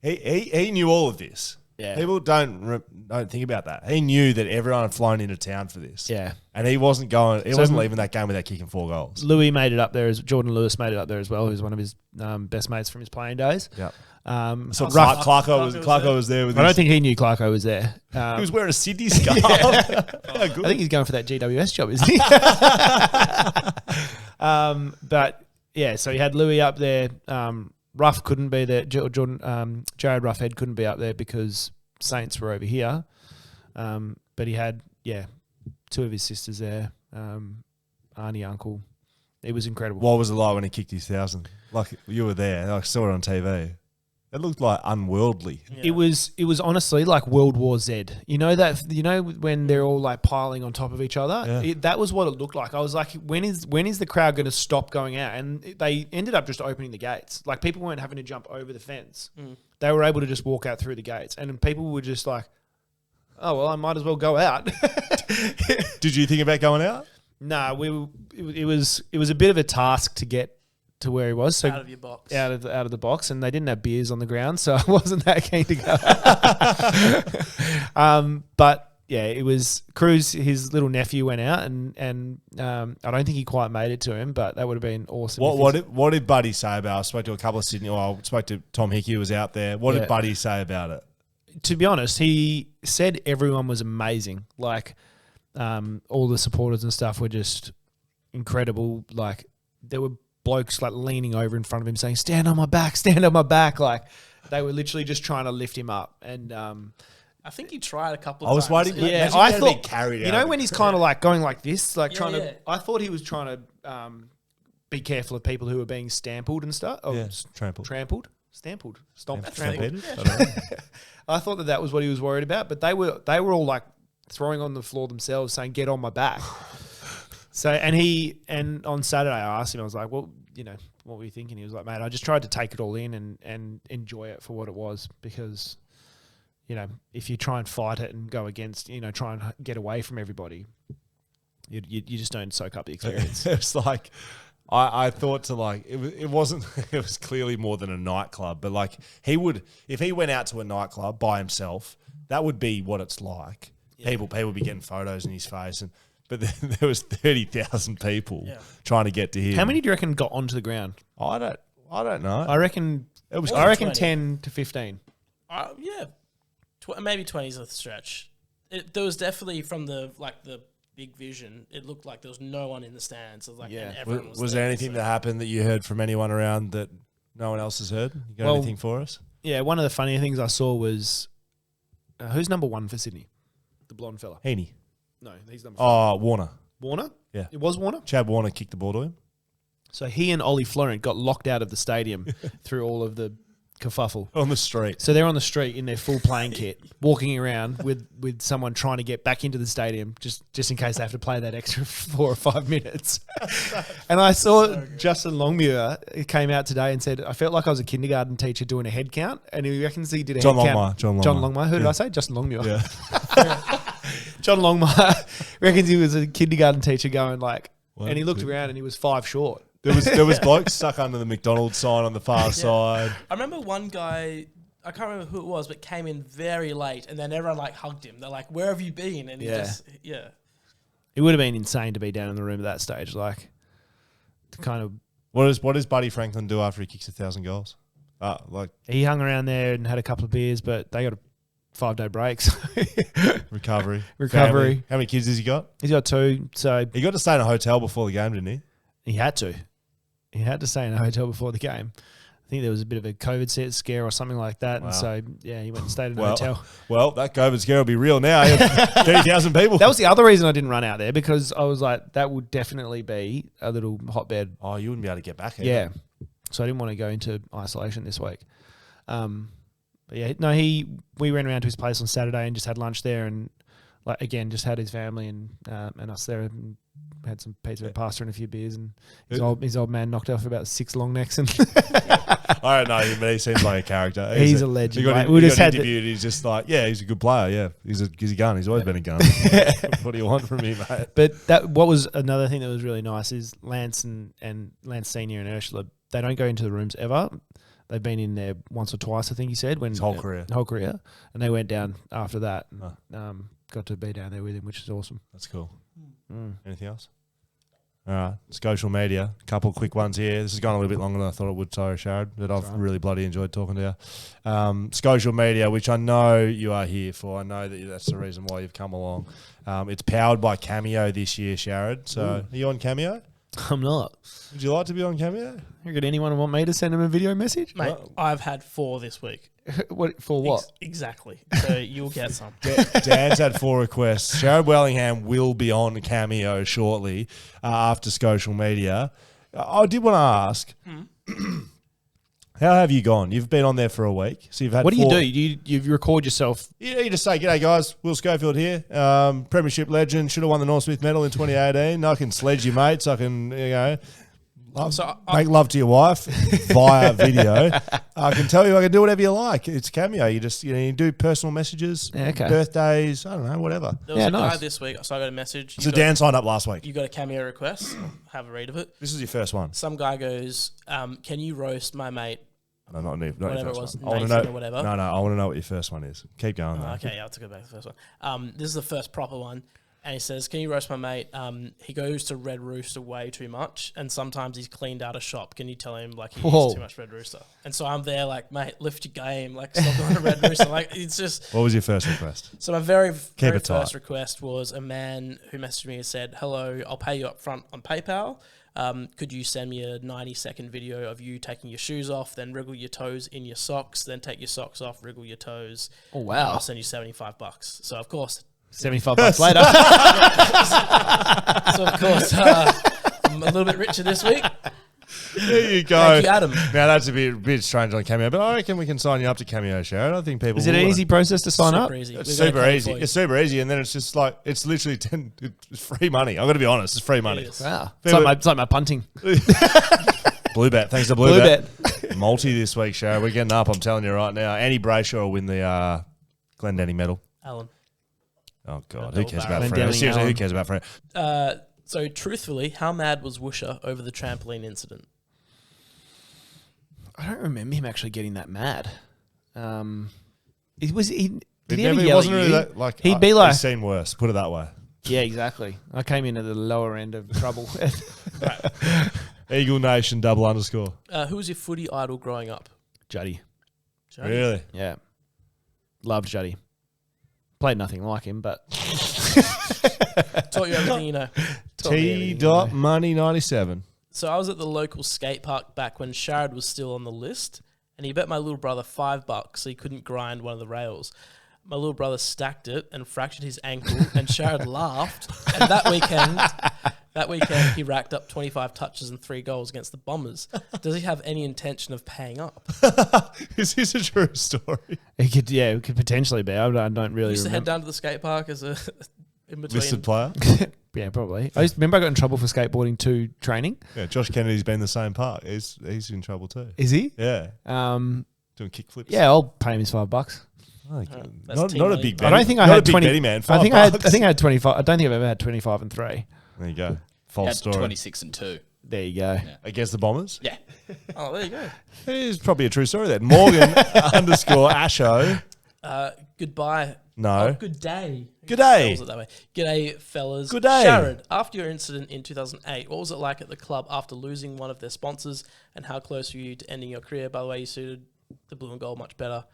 he knew all of this. Yeah. People don't think about that. He knew that everyone had flown into town for this. Yeah. And he wasn't going. He wasn't leaving that game without kicking 4 goals. Jordan Lewis made it up there as well, who's one of his best mates from his playing days. Yeah. So Clarko was there with I don't think he knew Clarko was there. he was wearing a Sydney scarf. I think he's going for that GWS job, isn't he? But yeah, so he had Louis up there. Ruff couldn't be there. Jared Ruffhead couldn't be up there because Saints were over here. But he had, 2 of his sisters there. Auntie, uncle. It was incredible. What was it like when he kicked his 1,000? Like you were there. I saw it on TV. It looked like unworldly. Yeah. It was honestly like World War Z. You know when they're all like piling on top of each other? Yeah. That was what it looked like. I was like, when is the crowd going to stop going out? And they ended up just opening the gates. Like people weren't having to jump over the fence. They were able to just walk out through the gates. And people were just like, oh, well, I might as well go out. Did you think about going out? No, it was a bit of a task to get to where he was, so out of your box, out of the box, and they didn't have beers on the ground, so I wasn't that keen to go. But yeah, it was Cruz. His little nephew went out, and I don't think he quite made it to him, but that would have been awesome. What did Buddy say about it? I spoke to a couple of Sydney. I spoke to Tom Hickey, who was out there. What did Buddy say about it? To be honest, he said everyone was amazing. Like all the supporters and stuff were just incredible. Like there were blokes like leaning over in front of him saying, stand on my back. Like they were literally just trying to lift him up. And I think he tried a couple of I was times. waiting. yeah, Imagine I being thought, carried you out know, when he's kind of like going like this, like trying yeah. to, I thought he was trying to be careful of people who were being stampled and stuff. Oh, trampled. Stampled. Stomped. Stampeded? Trampled. I don't know. I thought that was what he was worried about, but they were all like throwing on the floor themselves saying, get on my back. So, and on Saturday I asked him, I was like, well, you know, what were you thinking? He was like, mate, I just tried to take it all in and enjoy it for what it was, because, you know, if you try and fight it and go against, you know, try and get away from everybody, you just don't soak up the experience. It's like, I thought to like, it wasn't, it was clearly more than a nightclub, but like if he went out to a nightclub by himself, that would be what it's like. Yeah. People would be getting photos in his face, but there was 30,000 people trying to get to him. How many do you reckon got onto the ground? I don't know. I reckon 10 to 15. Maybe 20's a stretch. There was definitely from the big vision, it looked like there was no one in the stands. So and everyone was there anything that happened that you heard from anyone around that no one else has heard? You got anything for us? Yeah, one of the funny things I saw was who's number 1 for Sydney? The blonde fella. Heaney. No, he's number 5. Warner. Warner? Yeah. It was Warner? Chad Warner kicked the ball to him. So he and Ollie Florent got locked out of the stadium through all of the kerfuffle. On the street. So they're on the street in their full playing kit, walking around with someone trying to get back into the stadium just in case they have to play that extra 4 or 5 minutes. And I saw Justin Longmuir came out today and said, I felt like I was a kindergarten teacher doing a head count, and he reckons he did a head count. John Longmire. Who did I say? Justin Longmuir. Yeah. John Longmire reckons he was a kindergarten teacher going like, and he looked around and he was 5 short. There was blokes stuck under the McDonald's sign on the far side. I remember one guy, I can't remember who it was, but came in very late, and then everyone like hugged him. They're like, "Where have you been?" And he just It would have been insane to be down in the room at that stage, like to kind of. What does Buddy Franklin do after he kicks 1,000 goals? He hung around there and had a couple of beers, but they got a 5-day break. So Recovery. Family. How many kids has he got? He's got 2, so He got to stay in a hotel before the game, didn't he? he had to. he had to stay in a hotel before the game. I think there was a bit of a COVID scare or something like that. Wow. And so, yeah, he went and stayed in a hotel. Well, that COVID scare will be real now. 30,000 people. That was the other reason I didn't run out there, because I was like, that would definitely be a little hotbed. Oh, you wouldn't be able to get back here. Yeah. So I didn't want to go into isolation this week. But yeah, no, we ran around to his place on Saturday and just had lunch there, and like again, just had his family and us there, and had some pizza and pasta and a few beers, and his old man knocked off about 6 long necks. And I don't know him, but he seems like a character. He's a legend. We got, We just had interviewed. He's just like, yeah, he's a good player. Yeah, he's a gun. He's always been a gun. What do you want from me, mate? But what was another thing that was really nice is Lance and Lance Senior and Ursula. They don't go into the rooms ever. They've been in there once or twice, I think he said. His whole career. And they went down after that. And, got to be down there with him, which is awesome. That's cool. Anything else? All right. Social media. A couple of quick ones here. This has gone a little bit longer than I thought it would, sorry, Sharrod, but I've really bloody enjoyed talking to you. Social media, which I know you are here for. I know that that's the reason why you've come along. It's powered by Cameo this year, Sharrod. So are you on Cameo? I'm not. Would you like to be on Cameo? Got anyone want me to send him a video message? Mate, I've had 4 this week. For what? Exactly. So you'll get some. Dan's had 4 requests. Sharrod Wellingham will be on Cameo shortly after social media. I did want to ask, how have you gone? You've been on there for a week. So you've had What do 4. you do? You record yourself. You just say, g'day guys, Will Schofield here, premiership legend, should have won the Norm Smith medal in 2018. I can sledge you mates. I can, make love to your wife via video. I can tell you I can do whatever you like. It's Cameo. You just, you do personal messages, birthdays, I don't know, whatever. There was a guy this week, so I got a message. So Dan signed up last week. You got a Cameo request. Have a read of it. This is your first one. Some guy goes, can you roast my mate? No, not whatever your it first was, one. I want to Nathan know. or whatever. No, I want to know what your first one is. Keep going. Though. Okay, yeah, I'll go back to the first one. This is the first proper one. And he says, can you roast my mate? He goes to Red Rooster way too much, and sometimes he's cleaned out a shop. Can you tell him, like, he eats too much Red Rooster? And so I'm there like, mate, lift your game. Like, stop going to Red Rooster. Like, it's just... What was your first request? So my very first request was a man who messaged me and said, hello, I'll pay you up front on PayPal. Could you send me a 90-second video of you taking your shoes off, then wriggle your toes in your socks, then take your socks off, wriggle your toes. Oh, wow. I'll send you $75. So, of course... $75 later. So, of course, I'm a little bit richer this week. There you go. Thank you, Adam. Now, that's a bit strange on Cameo, but I reckon we can sign you up to Cameo, Sharrod. I think people Is it an easy process to sign up? Easy. It's super easy. It's super easy, and then it's just like, it's literally it's free money. I've got to be honest, it's free money. Wow. It's like my punting. Blue Bet. Thanks to Blue Bet. Multi this week, Sharrod. We're getting up, I'm telling you right now. Annie Brayshaw will win the Glendenny medal. Alan. Oh, God. Who cares about Fremantle? Seriously, who cares about Fremantle? So, truthfully, how mad was Woosha over the trampoline incident? I don't remember him actually getting that mad. Did he ever yell at you? Really He'd be like... He's seen worse, put it that way. Yeah, exactly. I came in at the lower end of trouble. Eagle Nation _. Who was your footy idol growing up? Juddy. Really? Yeah. Loved Juddy. Played nothing like him, but... Taught you everything you know. T.Money 97. So I was at the local skate park back when Sharrod was still on the list, and he bet my little brother $5 so he couldn't grind one of the rails. My little brother stacked it and fractured his ankle, and Sharrod laughed. And that weekend he racked up 25 touches and 3 goals against the Bombers. Does he have any intention of paying up? Is this a true story? It could potentially be. I don't really used to remember. head down to the skate park as a in between Listed player? Yeah, probably. I remember I got in trouble for skateboarding to training. Yeah, Josh Kennedy's been in the same park. He's in trouble too. Is he? Yeah. Doing kickflips. Yeah, I'll pay him his $5. Oh, that's not a big bet. I don't think I had 20 man. I think I had 25. I don't think I've ever had 25 and 3. There you go. False story. 26 and 2. There you go. Yeah. Against the Bombers? Yeah. Oh, there you go. It is probably a true story then. Morgan _Asho. Goodbye. No. Oh, good day. Good day. Spells it that way. G'day, fellas. Good day. Sharrod, after your incident in 2008, what was it like at the club after losing one of their sponsors, and how close were you to ending your career? By the way, you suited the blue and gold much better.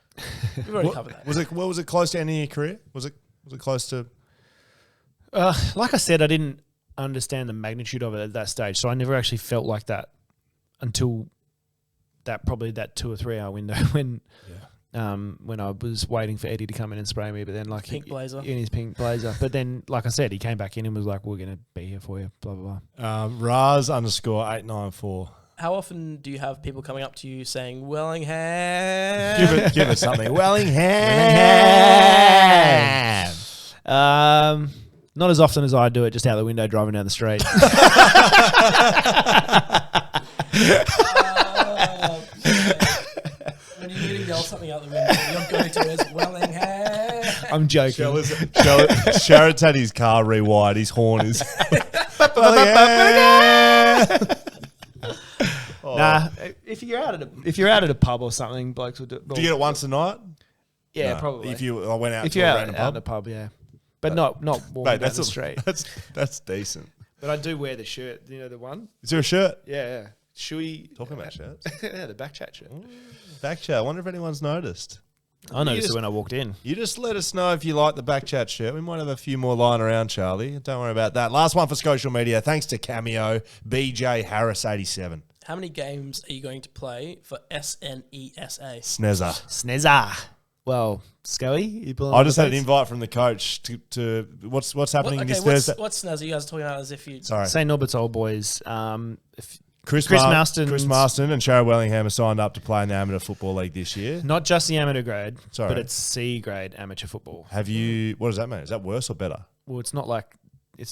We've already covered that. Was it close to ending your career? Was it close to? Like I said, I didn't understand the magnitude of it at that stage, so I never actually felt like that until that 2 or 3 hour window when I was waiting for Eddie to come in and spray me. But then Pink blazer. In his pink blazer. But then, like I said, he came back in and was like, "We're going to be here for you." Blah blah blah. Raz_894. How often do you have people coming up to you saying Wellingham? Give it something. Wellingham. Not as often as I do it, just out the window driving down the street. When you need to yell something out the window, your go-to is Wellingham. I'm joking. Sharrod's had his car rewired. His horn is. Nah, if you're out at a pub or something, blokes will do it. Do you get it once a night? Yeah, No. probably. I went out If to you're a out random at a pub. pub, yeah. But not walking Mate, down the street. That's decent. But I do wear the shirt. You know the one? Is there a shirt? Yeah. Shui. Talking about shirts. Yeah, the BackChat shirt. BackChat. I wonder if anyone's noticed. I noticed just- it when I walked in. You just let us know if you like the BackChat shirt. We might have a few more lying around, Charlie. Don't worry about that. Last one for social media. Thanks to Cameo, BJ Harris 87. How many games are you going to play for SNESA? Snezzer. Snezza. Well, Scully, you pulling I on just the had an face? invite from the coach to what's happening this Thursday. What's Snazzy? You guys are talking about as if you... Sorry. St. Norbert's old boys. Chris Marston and Sharrod Wellingham are signed up to play in the Amateur Football League this year. Not just the amateur grade, Sorry. but it's C grade amateur football. Have you? What does that mean? Is that worse or better? Well, it's not like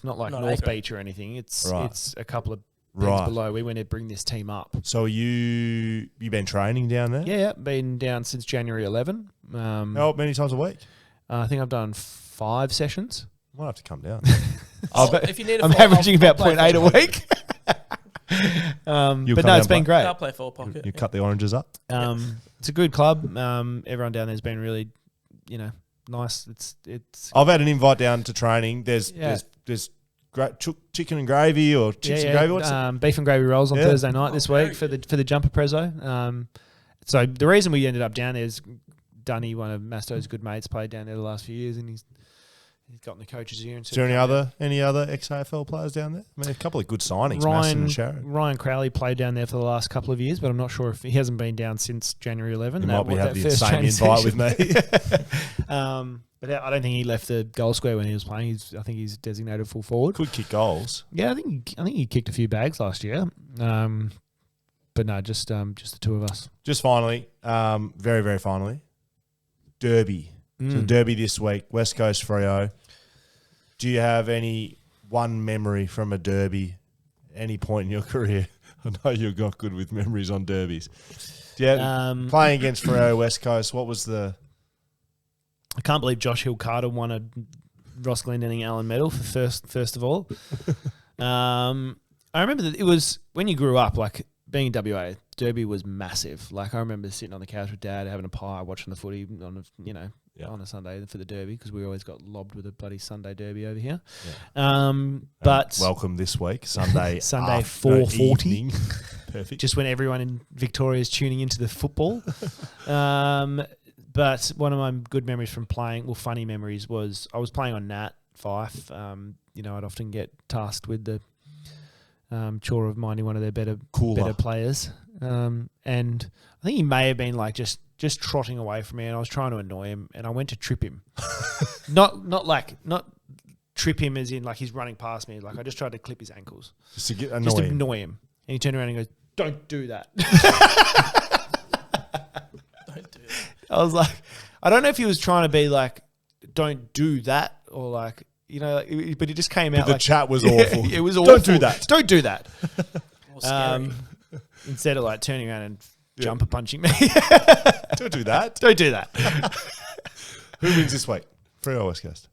Not North A grade. Beach or anything. It's Right. it's a couple of pegs Right. below. We went to bring this team up. So you been training down there? Yeah, been down since January 11. How many times a week? I think I've done 5 sessions. Might have to come down. If you need a I'm four, averaging I'll about play 0.8 a full week. You'll But come no, down it's been by- great. I'll play full pocket. You cut the oranges up. It's a good club. Everyone down there's been really, nice. It's I've had an invite down to training. There's Yeah. chicken and gravy or chips and gravy. What's beef and gravy rolls on Yeah. Thursday night this very week for the jumper prezzo. So the reason we ended up down there is Dunny, one of Masto's good mates, played down there the last few years, and he's gotten the coaches here. And Is there any other ex-AFL players down there? I mean, a couple of good signings, Maston Ryan and Sharrod. Ryan Crowley played down there for the last couple of years, but I'm not sure if he hasn't been down since January 11. You that- might be that having the first same training invite session. with me. But I don't think he left the goal square when he was playing. I think he's designated full forward. Could kick goals. Yeah, I think he kicked a few bags last year. But no, just the two of us. Just finally, very, very finally, Derby. So Derby this week, West Coast Freo. Do you have any one memory from a Derby, any point in your career? I know you got good with memories on Derbies. Yeah, playing against Freo West Coast, what was the... I can't believe Josh Hill-Carter won a Ross Glendinning Allen medal for first of all. I remember that it was when you grew up, like being in WA, Derby was massive. Like I remember sitting on the couch with Dad, having a pie, watching the footy on a Sunday for the Derby because we always got lobbed with a bloody Sunday Derby over here. But welcome this week, Sunday 4:40. evening. Perfect. just when everyone in Victoria is tuning into the football. But one of my good memories from playing, funny memories, was I was playing on Nat Fife. I'd often get tasked with the chore of minding one of their better players. And I think he may have been like just trotting away from me, and I was trying to annoy him, and I went to trip him. not trip him as in like he's running past me. Like I just tried to clip his ankles. Just to annoy him. And he turned around and goes, "Don't do that." Don't do that. I was like, I don't know if he was trying to be like, "Don't do that," or like, but it just came out the like chat was awful. It was awful. Don't do that. Don't do that. More scary. Instead of like turning around and jumper punching me. Don't do that. Don't do that. Who wins this week? Freo or West Coast?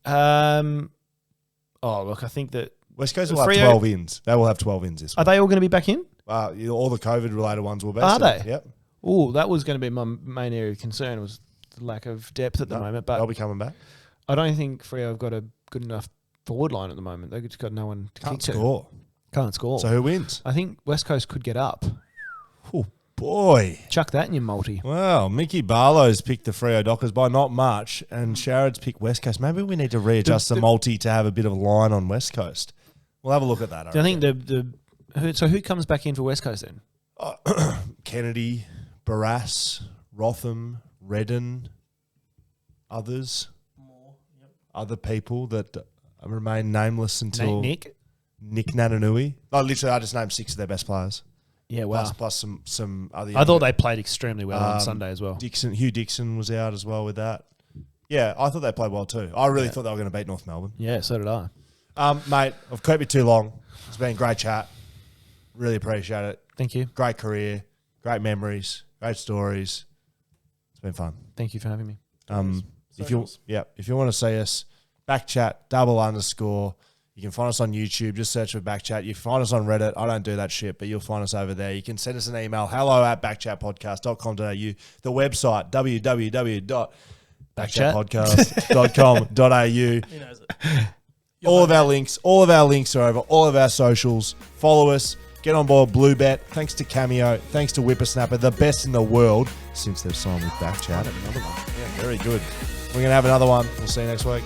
Look, I think that West Coast will have Freo- 12 wins. They will have 12 wins this are week. they all going to be back in? All the COVID-related ones will be. Are they? Yep. Oh, that was going to be my main area of concern was the lack of depth at the moment. But They'll be coming back. I don't think Freo have got a good enough forward line at the moment. They've just got no one to Can't kick score. to. Can't score. So who wins? I think West Coast could get up. Oh, boy. Chuck that in your multi. Well, Mickey Barlow's picked the Freo Dockers by not much, and Sharrod's picked West Coast. Maybe we need to readjust the multi to have a bit of a line on West Coast. We'll have a look at that. I think who comes back in for West Coast then? Kennedy, Barras, Rotham, Redden, others, other people that remain nameless until Nick. Nananui. Literally, I just named 6 of their best players. Yeah, wow. Plus some other. I thought they played extremely well on Sunday as well. Hugh Dixon was out as well with that. Yeah, I thought they played well too. I really thought they were going to beat North Melbourne. Yeah, so did I. Mate, I've kept you too long. It's been a great chat. Really appreciate it. Thank you. Great career, great memories, great stories. It's been fun. Thank you for having me. If you want to see us, BackChat _. You can find us on YouTube. Just search for BackChat. You can find us on Reddit. I don't do that shit, but you'll find us over there. You can send us an email, hello@backchatpodcast.com.au. The website, www.backchatpodcast.com.au. Who knows it? All of our links are over. All of our socials. Follow us. Get on board Bluebet. Thanks to Cameo. Thanks to Whippersnapper, the best in the world since they've signed with BackChat. Another one. Yeah, very good. We're going to have another one. We'll see you next week.